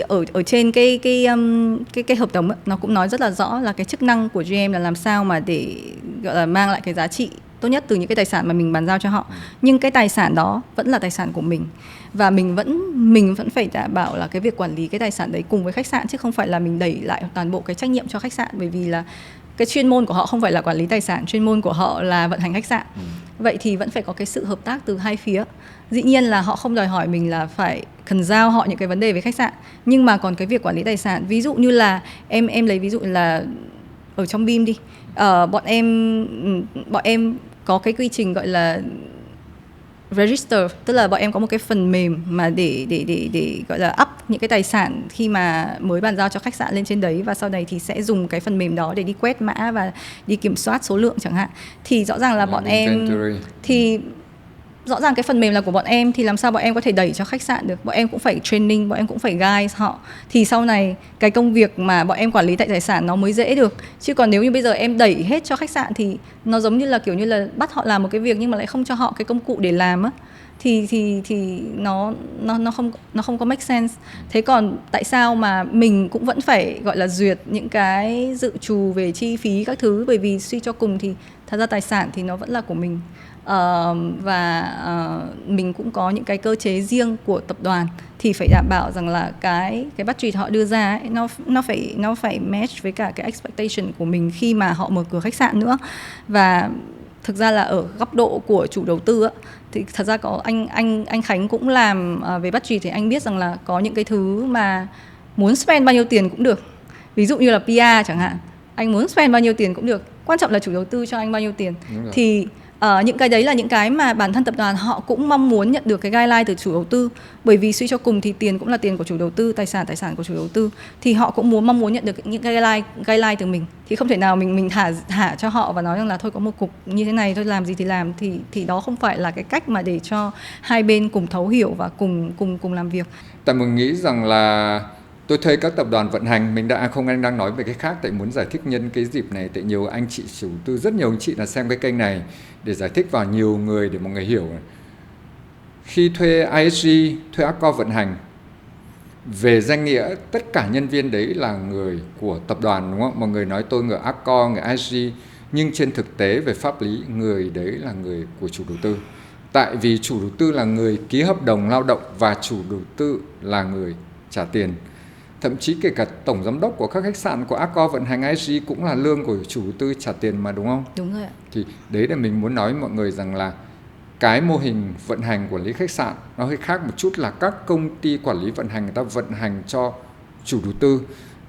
ở trên cái hợp đồng ấy, nó cũng nói rất là rõ là cái chức năng của GM là làm sao mà để gọi là mang lại cái giá trị tốt nhất từ những cái tài sản mà mình bàn giao cho họ. Nhưng cái tài sản đó vẫn là tài sản của mình, và mình vẫn phải đảm bảo là cái việc quản lý cái tài sản đấy cùng với khách sạn, chứ không phải là mình đẩy lại toàn bộ cái trách nhiệm cho khách sạn. Bởi vì là cái chuyên môn của họ không phải là quản lý tài sản, chuyên môn của họ là vận hành khách sạn. Vậy thì vẫn phải có cái sự hợp tác từ hai phía. Dĩ nhiên là họ không đòi hỏi mình là phải cần giao họ những cái vấn đề về khách sạn, nhưng mà còn cái việc quản lý tài sản, ví dụ như là em lấy ví dụ là ở trong Beam đi, bọn em có cái quy trình gọi là register, tức là bọn em có một cái phần mềm mà để gọi là up những cái tài sản khi mà mới bàn giao cho khách sạn lên trên đấy, và sau này thì sẽ dùng cái phần mềm đó để đi quét mã và đi kiểm soát số lượng chẳng hạn. Thì rõ ràng là bọn em thì rõ ràng cái phần mềm là của bọn em, thì làm sao bọn em có thể đẩy cho khách sạn được. Bọn em cũng phải training, bọn em cũng phải guide họ, thì sau này cái công việc mà bọn em quản lý tài sản nó mới dễ được. Chứ còn nếu như bây giờ em đẩy hết cho khách sạn thì nó giống như là kiểu như là bắt họ làm một cái việc nhưng mà lại không cho họ cái công cụ để làm á, thì nó không có make sense. Thế còn tại sao mà mình cũng vẫn phải gọi là duyệt những cái dự trù về chi phí các thứ, bởi vì suy cho cùng thì thật ra tài sản thì nó vẫn là của mình. Mình cũng có những cái cơ chế riêng của tập đoàn, thì phải đảm bảo rằng là cái budget họ đưa ra ấy, nó phải match với cả cái expectation của mình khi mà họ mở cửa khách sạn nữa. Và thực ra là ở góc độ của chủ đầu tư á, thì thật ra có anh Khánh cũng làm về budget, thì anh biết rằng là có những cái thứ mà muốn spend bao nhiêu tiền cũng được. Ví dụ như là PR chẳng hạn, anh muốn spend bao nhiêu tiền cũng được, quan trọng là chủ đầu tư cho anh bao nhiêu tiền. Thì những cái đấy là những cái mà bản thân tập đoàn họ cũng mong muốn nhận được cái guideline từ chủ đầu tư, bởi vì suy cho cùng thì tiền cũng là tiền của chủ đầu tư, tài sản của chủ đầu tư, thì họ cũng mong muốn nhận được những cái guideline từ mình. Thì không thể nào mình thả cho họ và nói rằng là thôi có một cục như thế này thôi, làm gì thì làm, thì đó không phải là cái cách mà để cho hai bên cùng thấu hiểu và cùng làm việc. Tại mình nghĩ rằng là tôi thuê các tập đoàn vận hành, anh đang nói về cái khác, tại muốn giải thích nhân cái dịp này, tại nhiều anh chị chủ tư, rất nhiều anh chị là xem cái kênh này để giải thích vào nhiều người để mọi người hiểu. Khi thuê ISG, thuê Accor vận hành, về danh nghĩa tất cả nhân viên đấy là người của tập đoàn, đúng không? Mọi người nói tôi người Accor, người ISG, nhưng trên thực tế về pháp lý người đấy là người của chủ đầu tư. Tại vì chủ đầu tư là người ký hợp đồng lao động và chủ đầu tư là người trả tiền. Thậm chí kể cả tổng giám đốc của các khách sạn của Accor vận hành ISG cũng là lương của chủ đầu tư trả tiền mà, đúng không? Đúng rồi ạ. Thì đấy là mình muốn nói với mọi người rằng là cái mô hình vận hành quản lý khách sạn nó hơi khác một chút, là các công ty quản lý vận hành người ta vận hành cho chủ đầu tư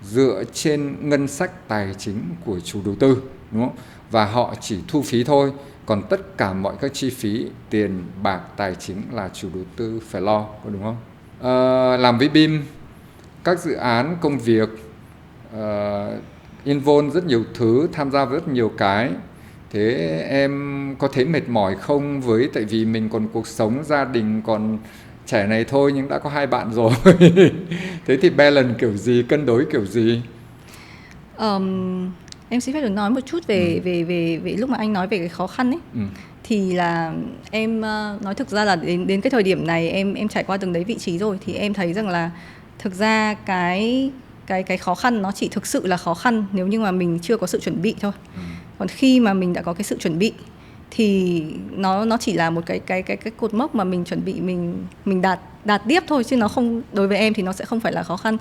dựa trên ngân sách tài chính của chủ đầu tư, đúng không? Và họ chỉ thu phí thôi, còn tất cả mọi các chi phí tiền bạc tài chính là chủ đầu tư phải lo, có đúng không? Làm với BIM, các dự án công việc involve rất nhiều thứ, tham gia rất nhiều cái. Thế em có thấy mệt mỏi không? Tại vì mình còn cuộc sống gia đình còn trẻ này thôi, nhưng đã có 2 bạn rồi. Thế thì balance kiểu gì, cân đối kiểu gì? Em xin phép được nói một chút về lúc mà anh nói về cái khó khăn ấy. Thì là em nói thực ra là đến cái thời điểm này em trải qua từng đấy vị trí rồi, thì em thấy rằng là thực ra cái khó khăn nó chỉ thực sự là khó khăn nếu như mà mình chưa có sự chuẩn bị thôi. Còn khi mà mình đã có cái sự chuẩn bị thì nó chỉ là một cái cột mốc mà mình chuẩn bị, mình đạt tiếp thôi, chứ nó không, đối với em thì nó sẽ không phải là khó khăn.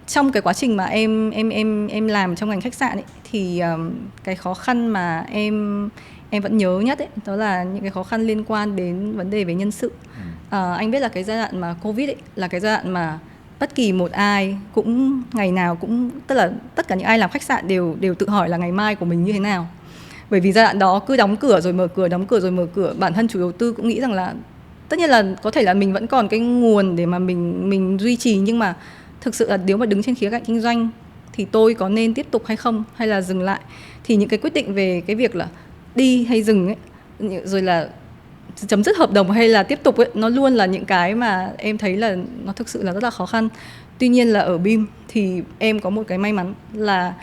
Trong cái quá trình mà em làm trong ngành khách sạn ấy, thì cái khó khăn mà em vẫn nhớ nhất ấy, đó là những cái khó khăn liên quan đến vấn đề về nhân sự. Anh biết là cái giai đoạn mà Covid ấy, là cái giai đoạn mà bất kỳ một ai cũng ngày nào cũng, tức là tất cả những ai làm khách sạn đều tự hỏi là ngày mai của mình như thế nào. Bởi vì giai đoạn đó cứ đóng cửa rồi mở cửa, đóng cửa rồi mở cửa, bản thân chủ đầu tư cũng nghĩ rằng là tất nhiên là có thể là mình vẫn còn cái nguồn để mà mình duy trì, nhưng mà thực sự là nếu mà đứng trên khía cạnh kinh doanh thì tôi có nên tiếp tục hay không, hay là dừng lại. Thì những cái quyết định về cái việc là đi hay dừng ấy, rồi là chấm dứt hợp đồng hay là tiếp tục ấy, nó luôn là những cái mà em thấy là nó thực sự là rất là khó khăn. Tuy nhiên là ở BIM thì em có một cái may mắn là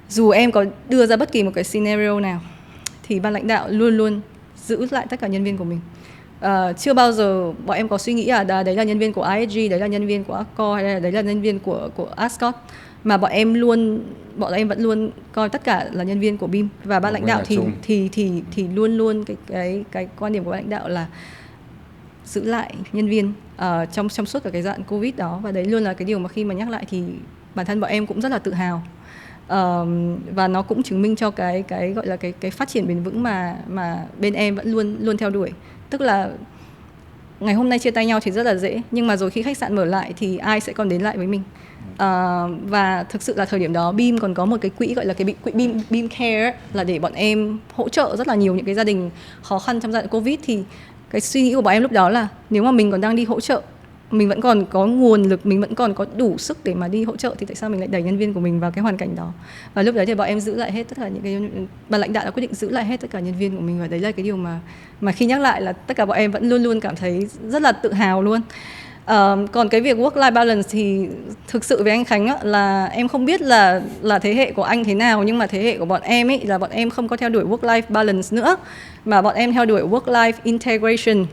dù em có đưa ra bất kỳ một cái scenario nào thì ban lãnh đạo luôn luôn giữ lại tất cả nhân viên của mình. Chưa bao giờ bọn em có suy nghĩ đấy là nhân viên của ISG, đấy là nhân viên của Accor, hay là đấy là nhân viên của Ascot, mà bọn em vẫn luôn coi tất cả là nhân viên của BIM. Và ban lãnh đạo thì luôn luôn cái quan điểm của ban lãnh đạo là giữ lại nhân viên trong suốt cả cái giai đoạn Covid đó. Và đấy luôn là cái điều mà khi mà nhắc lại thì bản thân bọn em cũng rất là tự hào. Và nó cũng chứng minh cho cái gọi là cái phát triển bền vững mà bên em vẫn luôn theo đuổi. Tức là ngày hôm nay chia tay nhau thì rất là dễ, nhưng mà rồi khi khách sạn mở lại thì ai sẽ còn đến lại với mình. Và thực sự là thời điểm đó Beam còn có một cái quỹ gọi là cái quỹ Beam Care ấy, là để bọn em hỗ trợ rất là nhiều những cái gia đình khó khăn trong giai đoạn Covid. Thì cái suy nghĩ của bọn em lúc đó là nếu mà mình còn đang đi hỗ trợ, mình vẫn còn có nguồn lực, mình vẫn còn có đủ sức để mà đi hỗ trợ, thì tại sao mình lại đẩy nhân viên của mình vào cái hoàn cảnh đó. Và lúc đấy thì bọn em giữ lại hết tất cả những cái, ban lãnh đạo đã quyết định giữ lại hết tất cả nhân viên của mình. Và đấy là cái điều mà khi nhắc lại là tất cả bọn em vẫn luôn luôn cảm thấy rất là tự hào luôn. Còn cái việc work-life balance thì thực sự với anh Khánh á, là em không biết là thế hệ của anh thế nào, nhưng mà thế hệ của bọn em ấy là bọn em không có theo đuổi work-life balance nữa, mà bọn em theo đuổi work-life integration.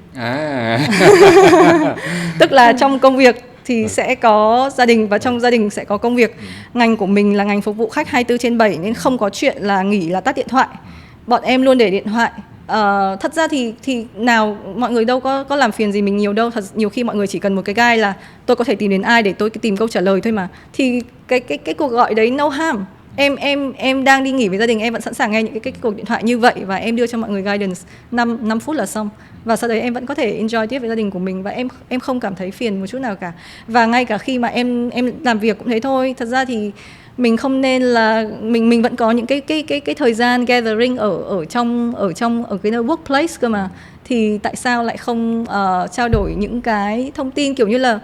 Tức là trong công việc thì sẽ có gia đình, và trong gia đình sẽ có công việc. Ngành của mình là ngành phục vụ khách 24/7 nên không có chuyện là nghỉ là tắt điện thoại. Bọn em luôn để điện thoại. Thật ra thì nào mọi người đâu có làm phiền gì mình nhiều đâu. Thật nhiều khi mọi người chỉ cần một cái guide là tôi có thể tìm đến ai để tôi tìm câu trả lời thôi mà. Thì cái cuộc gọi đấy no harm. Em đang đi nghỉ với gia đình, em vẫn sẵn sàng nghe những cái cuộc điện thoại như vậy, và em đưa cho mọi người guidance 5 phút là xong. Và sau đấy em vẫn có thể enjoy tiếp với gia đình của mình, và em không cảm thấy phiền một chút nào cả. Và ngay cả khi mà em làm việc cũng thế thôi. Thật ra thì mình không nên là mình vẫn có những cái thời gian gathering ở cái nơi workplace cơ mà. Thì tại sao lại không trao đổi những cái thông tin kiểu như là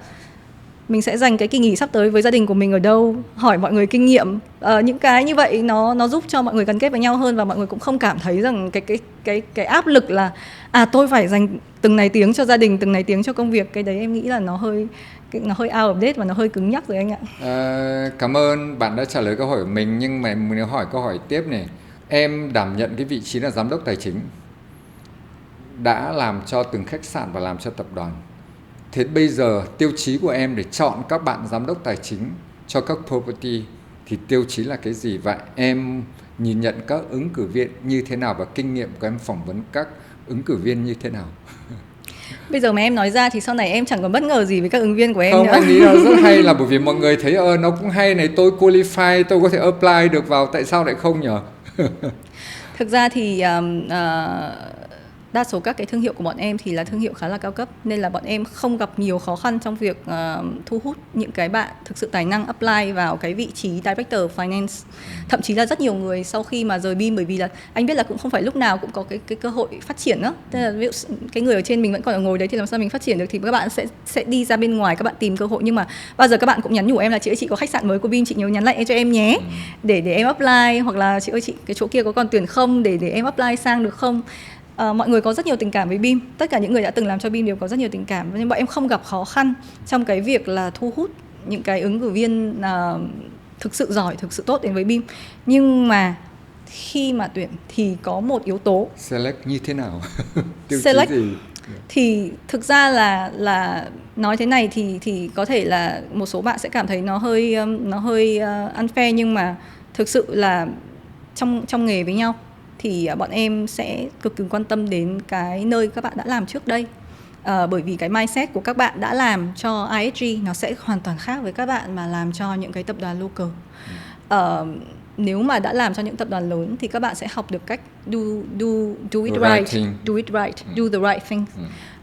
mình sẽ dành cái kỳ nghỉ sắp tới với gia đình của mình ở đâu, hỏi mọi người kinh nghiệm. Những cái như vậy nó giúp cho mọi người gắn kết với nhau hơn, và mọi người cũng không cảm thấy rằng cái áp lực là tôi phải dành từng này tiếng cho gia đình, từng này tiếng cho công việc. Cái đấy em nghĩ là nó hơi out of date và nó hơi cứng nhắc rồi anh ạ. Cảm ơn bạn đã trả lời câu hỏi của mình, nhưng mà mình hỏi câu hỏi tiếp này. Em đảm nhận cái vị trí là giám đốc tài chính, đã làm cho từng khách sạn và làm cho tập đoàn. Thế bây giờ tiêu chí của em để chọn các bạn giám đốc tài chính cho các property thì tiêu chí là cái gì? Và em nhìn nhận các ứng cử viên như thế nào, và kinh nghiệm của em phỏng vấn các ứng cử viên như thế nào? Bây giờ mà em nói ra thì sau này em chẳng còn bất ngờ gì với các ứng viên của em không, nữa. Anh nghĩ là rất hay, là bởi vì mọi người thấy nó cũng hay này, tôi qualify, tôi có thể apply được vào, tại sao lại không nhỉ? Thực ra thì đa số các cái thương hiệu của bọn em thì là thương hiệu khá là cao cấp, nên là bọn em không gặp nhiều khó khăn trong việc thu hút những cái bạn thực sự tài năng apply vào cái vị trí Director Finance. Thậm chí là rất nhiều người sau khi mà rời Beam, bởi vì là anh biết là cũng không phải lúc nào cũng có cái cơ hội phát triển đó. Tức là ví dụ cái người ở trên mình vẫn còn ở ngồi đấy thì làm sao mình phát triển được, thì các bạn sẽ đi ra bên ngoài, các bạn tìm cơ hội. Nhưng mà bao giờ các bạn cũng nhắn nhủ em là chị ơi, chị có khách sạn mới của Beam, chị nhớ nhắn lại cho em nhé, để em apply, hoặc là chị ơi, chị cái chỗ kia có còn tuyển không, để em apply sang được không. Mọi người có rất nhiều tình cảm với Beam, tất cả những người đã từng làm cho Beam đều có rất nhiều tình cảm, nhưng bọn em không gặp khó khăn trong cái việc là thu hút những cái ứng cử viên thực sự giỏi, thực sự tốt đến với Beam. Nhưng mà khi mà tuyển thì có một yếu tố Select như thế nào? Select gì? Thì thực ra là nói thế này thì có thể là một số bạn sẽ cảm thấy nó hơi unfair, nhưng mà thực sự là trong nghề với nhau thì bọn em sẽ cực kỳ quan tâm đến cái nơi các bạn đã làm trước đây. Bởi vì cái mindset của các bạn đã làm cho ISG nó sẽ hoàn toàn khác với các bạn mà làm cho những cái tập đoàn local. Nếu mà đã làm cho những tập đoàn lớn thì các bạn sẽ học được cách do it right, do the right thing.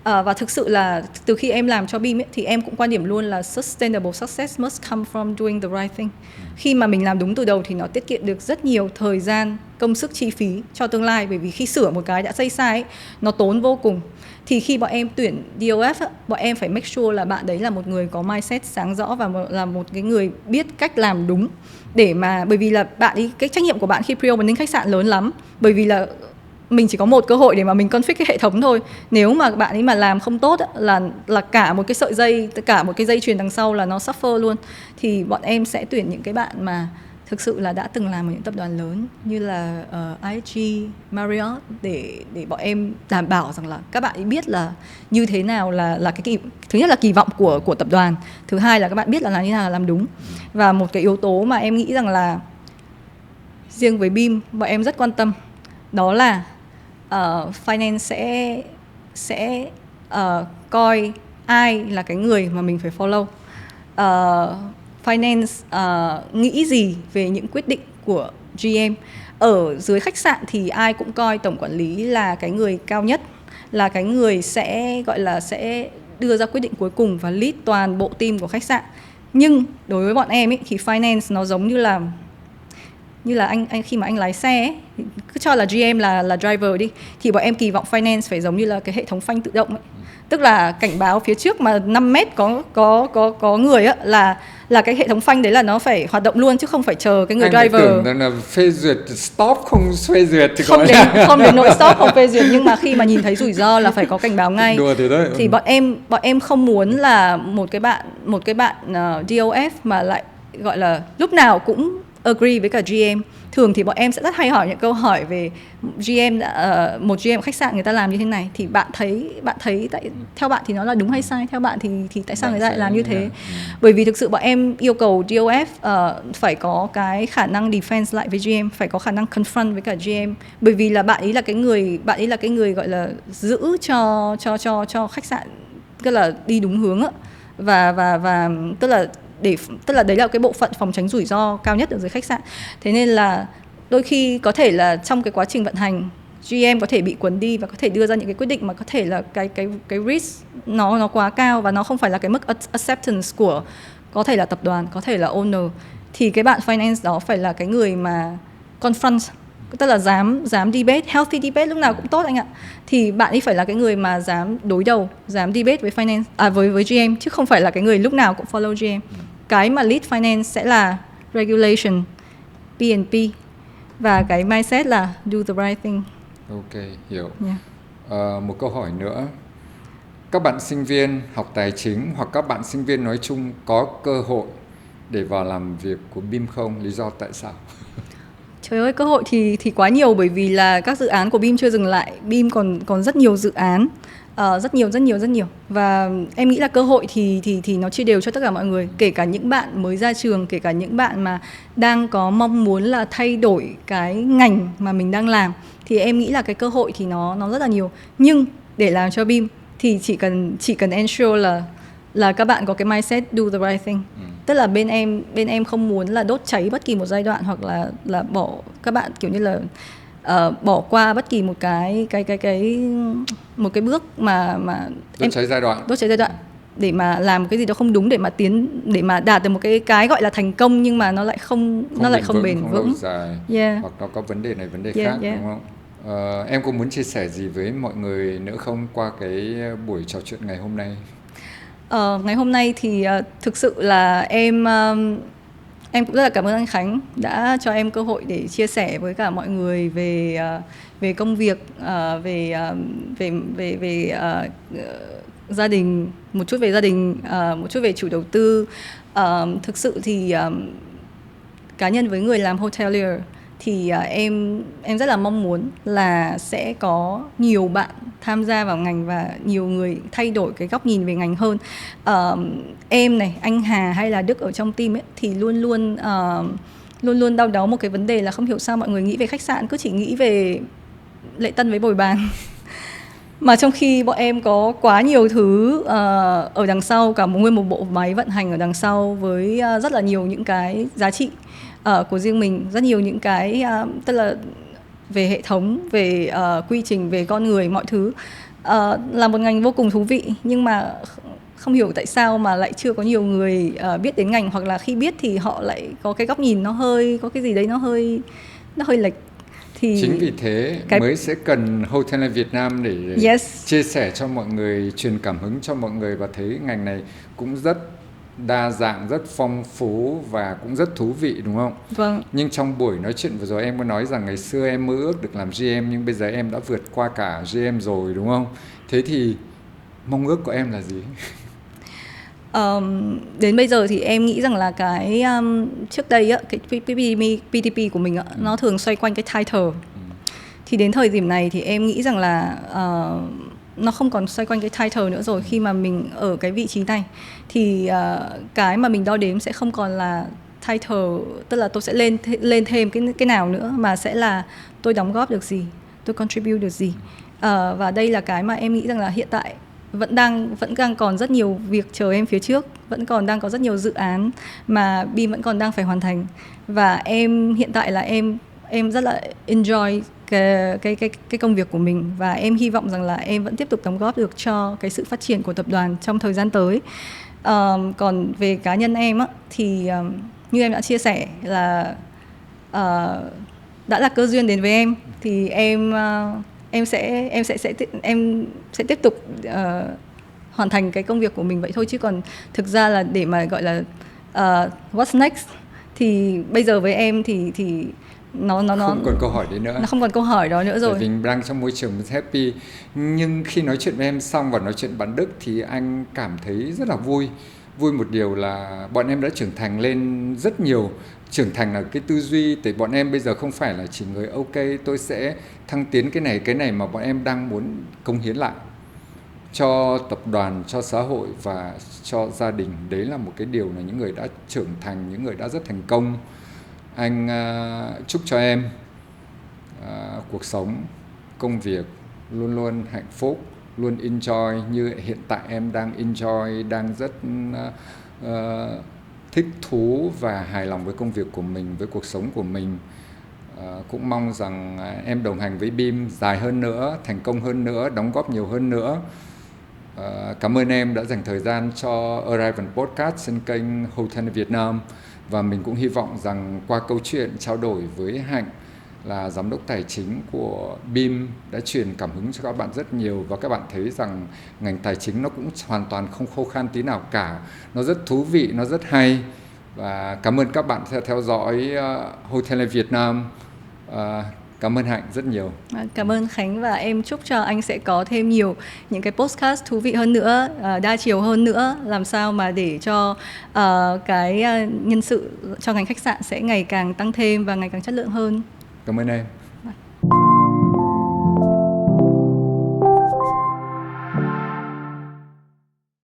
Và thực sự là từ khi em làm cho Beam ấy, thì em cũng quan điểm luôn là sustainable success must come from doing the right thing. Khi mà mình làm đúng từ đầu thì nó tiết kiệm được rất nhiều thời gian, công sức, chi phí cho tương lai. Bởi vì khi sửa một cái đã xây sai ấy, nó tốn vô cùng. Thì khi bọn em tuyển DOF, bọn em phải make sure là bạn đấy là một người có mindset sáng rõ và là một cái người biết cách làm đúng. Để mà, bởi vì là bạn ấy, cái trách nhiệm của bạn khi pre-opening khách sạn lớn lắm. Bởi vì là mình chỉ có một cơ hội để mà mình config cái hệ thống thôi. Nếu mà bạn ấy mà làm không tốt là cả một cái sợi dây, cả một cái dây chuyền đằng sau là nó suffer luôn. Thì bọn em sẽ tuyển những cái bạn mà thực sự là đã từng làm ở những tập đoàn lớn như là IHG, Marriott, để bọn em đảm bảo rằng là các bạn ấy biết là như thế nào là cái thứ nhất là kỳ vọng của tập đoàn, thứ hai là các bạn biết là làm như nào là làm đúng. Và một cái yếu tố mà em nghĩ rằng là riêng với Beam bọn em rất quan tâm, đó là finance sẽ coi ai là cái người mà mình phải follow. Finance nghĩ gì về những quyết định của GM. Ở dưới khách sạn thì ai cũng coi tổng quản lý là cái người cao nhất, là cái người sẽ gọi là sẽ đưa ra quyết định cuối cùng và lead toàn bộ team của khách sạn. Nhưng đối với bọn em ấy, thì finance nó giống như là anh khi mà anh lái xe ấy, cứ cho là GM là driver đi, thì bọn em kỳ vọng finance phải giống như là cái hệ thống phanh tự động ấy. Tức là cảnh báo phía trước mà 5 mét có người á, là cái hệ thống phanh đấy là nó phải hoạt động luôn, chứ không phải chờ cái người anh driver. tưởng rằng là phê duyệt stop không phê duyệt thì Không đến nỗi stop không phê duyệt, nhưng mà khi mà nhìn thấy rủi ro là phải có cảnh báo ngay. Đùa thế đấy. Thì bọn em không muốn là một cái bạn DOF mà lại gọi là lúc nào cũng agree với cả GM. Thường thì bọn em sẽ rất hay hỏi những câu hỏi về GM, một GM khách sạn người ta làm như thế này thì bạn thấy theo bạn thì nó là đúng hay sai, theo bạn thì tại sao người ta lại làm như thế? Bởi vì thực sự bọn em yêu cầu DOF phải có cái khả năng defense lại với GM, phải có khả năng confront với cả GM, bởi vì là bạn ấy là cái người gọi là giữ cho khách sạn tức là đi đúng hướng á, và tức là đấy là cái bộ phận phòng tránh rủi ro cao nhất ở dưới khách sạn. Thế nên là đôi khi có thể là trong cái quá trình vận hành GM có thể bị cuốn đi và có thể đưa ra những cái quyết định mà có thể là cái risk nó quá cao và nó không phải là cái mức acceptance của có thể là tập đoàn, có thể là owner. Thì cái bạn finance đó phải là cái người mà confront, tức là dám debate, healthy debate lúc nào cũng tốt anh ạ. Thì bạn ấy phải là cái người mà dám đối đầu, dám debate với finance, với GM, chứ không phải là cái người lúc nào cũng follow GM. Cái mà lead finance sẽ là regulation, P&P, và cái mindset là do the right thing. Ok, hiểu. Yeah. Một câu hỏi nữa. Các bạn sinh viên học tài chính hoặc các bạn sinh viên nói chung có cơ hội để vào làm việc của BIM không? Lý do tại sao? Trời ơi, cơ hội thì quá nhiều, bởi vì là các dự án của BIM chưa dừng lại. BIM còn rất nhiều dự án, rất nhiều. Và em nghĩ là cơ hội thì nó chia đều cho tất cả mọi người, kể cả những bạn mới ra trường, kể cả những bạn mà đang có mong muốn là thay đổi cái ngành mà mình đang làm. Thì em nghĩ là cái cơ hội thì nó rất là nhiều. Nhưng để làm cho BIM thì chỉ cần ensure là các bạn có cái mindset do the right thing. Tức là bên em không muốn là đốt cháy bất kỳ một giai đoạn, hoặc là bỏ các bạn kiểu như là bỏ qua bất kỳ một cái bước mà đốt cháy giai đoạn để mà làm một cái gì đó không đúng, để mà đạt được một cái gọi là thành công, nhưng mà nó lại không bền vững. Yeah. Hoặc nó có vấn đề này vấn đề khác, đúng không? Em có muốn chia sẻ gì với mọi người nữa không qua cái buổi trò chuyện ngày hôm nay? Ngày hôm nay thì thực sự là em cũng rất là cảm ơn anh Khánh đã cho em cơ hội để chia sẻ với cả mọi người về công việc, về gia đình, một chút về gia đình, một chút về chủ đầu tư. Thực sự thì cá nhân với người làm hotelier thì em rất là mong muốn là sẽ có nhiều bạn tham gia vào ngành và nhiều người thay đổi cái góc nhìn về ngành hơn. Em này, anh Hà hay là Đức ở trong team ấy thì luôn luôn đau đáu một cái vấn đề là không hiểu sao mọi người nghĩ về khách sạn cứ chỉ nghĩ về lễ tân với bồi bàn. Mà trong khi bọn em có quá nhiều thứ ở đằng sau, cả nguyên một bộ máy vận hành ở đằng sau với rất là nhiều những cái giá trị của riêng mình, rất nhiều những cái tức là về hệ thống, về quy trình, về con người, mọi thứ. Là một ngành vô cùng thú vị, nhưng mà không hiểu tại sao mà lại chưa có nhiều người biết đến ngành, hoặc là khi biết thì họ lại có cái góc nhìn nó hơi, có cái gì đấy nó hơi lệch. Thì chính vì thế mới sẽ cần Hotelier Việt Nam để chia sẻ cho mọi người, truyền cảm hứng cho mọi người, và thấy ngành này cũng rất đa dạng, rất phong phú và cũng rất thú vị, đúng không? Vâng. Nhưng trong buổi nói chuyện vừa rồi em có nói rằng ngày xưa em mơ ước được làm GM, nhưng bây giờ em đã vượt qua cả GM rồi, đúng không? Thế thì mong ước của em là gì? Đến bây giờ thì em nghĩ rằng là cái trước đây á, cái PTP của mình á, nó thường xoay quanh cái title. Thì đến thời điểm này thì em nghĩ rằng là nó không còn xoay quanh cái title nữa rồi. Khi mà mình ở cái vị trí này thì cái mà mình đo đếm sẽ không còn là title, tức là tôi sẽ lên thêm cái nào nữa, mà sẽ là tôi đóng góp được gì, tôi contribute được gì. Và đây là cái mà em nghĩ rằng là hiện tại vẫn đang còn rất nhiều việc chờ em phía trước, vẫn còn đang có rất nhiều dự án mà BIM vẫn còn đang phải hoàn thành. Và em hiện tại là em rất là enjoy cái công việc của mình, và em hy vọng rằng là em vẫn tiếp tục đóng góp được cho cái sự phát triển của tập đoàn trong thời gian tới. Còn về cá nhân em á, thì như em đã chia sẻ là đã là cơ duyên đến với em, thì em sẽ tiếp tục hoàn thành cái công việc của mình vậy thôi, chứ còn thực ra là để mà gọi là what's next thì bây giờ với em thì nó không còn câu hỏi đấy nữa. Nó không còn câu hỏi đó nữa rồi. Bởi vì mình đang trong môi trường happy. Nhưng khi nói chuyện với em xong và nói chuyện bạn Đức thì anh cảm thấy rất là vui. Vui một điều là bọn em đã trưởng thành lên rất nhiều. Trưởng thành là cái tư duy, thì bọn em bây giờ không phải là chỉ người ok tôi sẽ thăng tiến cái này mà bọn em đang muốn cống hiến lại cho tập đoàn, cho xã hội và cho gia đình. Đấy là một cái điều là những người đã trưởng thành, những người đã rất thành công. Anh chúc cho em cuộc sống, công việc luôn luôn hạnh phúc, luôn enjoy như hiện tại em đang enjoy, đang rất thích thú và hài lòng với công việc của mình, với cuộc sống của mình. Cũng mong rằng em đồng hành với BEAM dài hơn nữa, thành công hơn nữa, đóng góp nhiều hơn nữa. Cảm ơn em đã dành thời gian cho Arrival Podcast trên kênh Hotel Việt Nam. Và mình cũng hy vọng rằng qua câu chuyện trao đổi với Hạnh là giám đốc tài chính của BEAM đã truyền cảm hứng cho các bạn rất nhiều. Và các bạn thấy rằng ngành tài chính nó cũng hoàn toàn không khô khan tí nào cả. Nó rất thú vị, nó rất hay. Và cảm ơn các bạn đã theo dõi Hotel Việt Nam. Cảm ơn Hạnh rất nhiều. Cảm ơn Khánh, và em chúc cho anh sẽ có thêm nhiều những cái podcast thú vị hơn nữa, đa chiều hơn nữa, làm sao mà để cho cái nhân sự cho ngành khách sạn sẽ ngày càng tăng thêm và ngày càng chất lượng hơn. Cảm ơn em.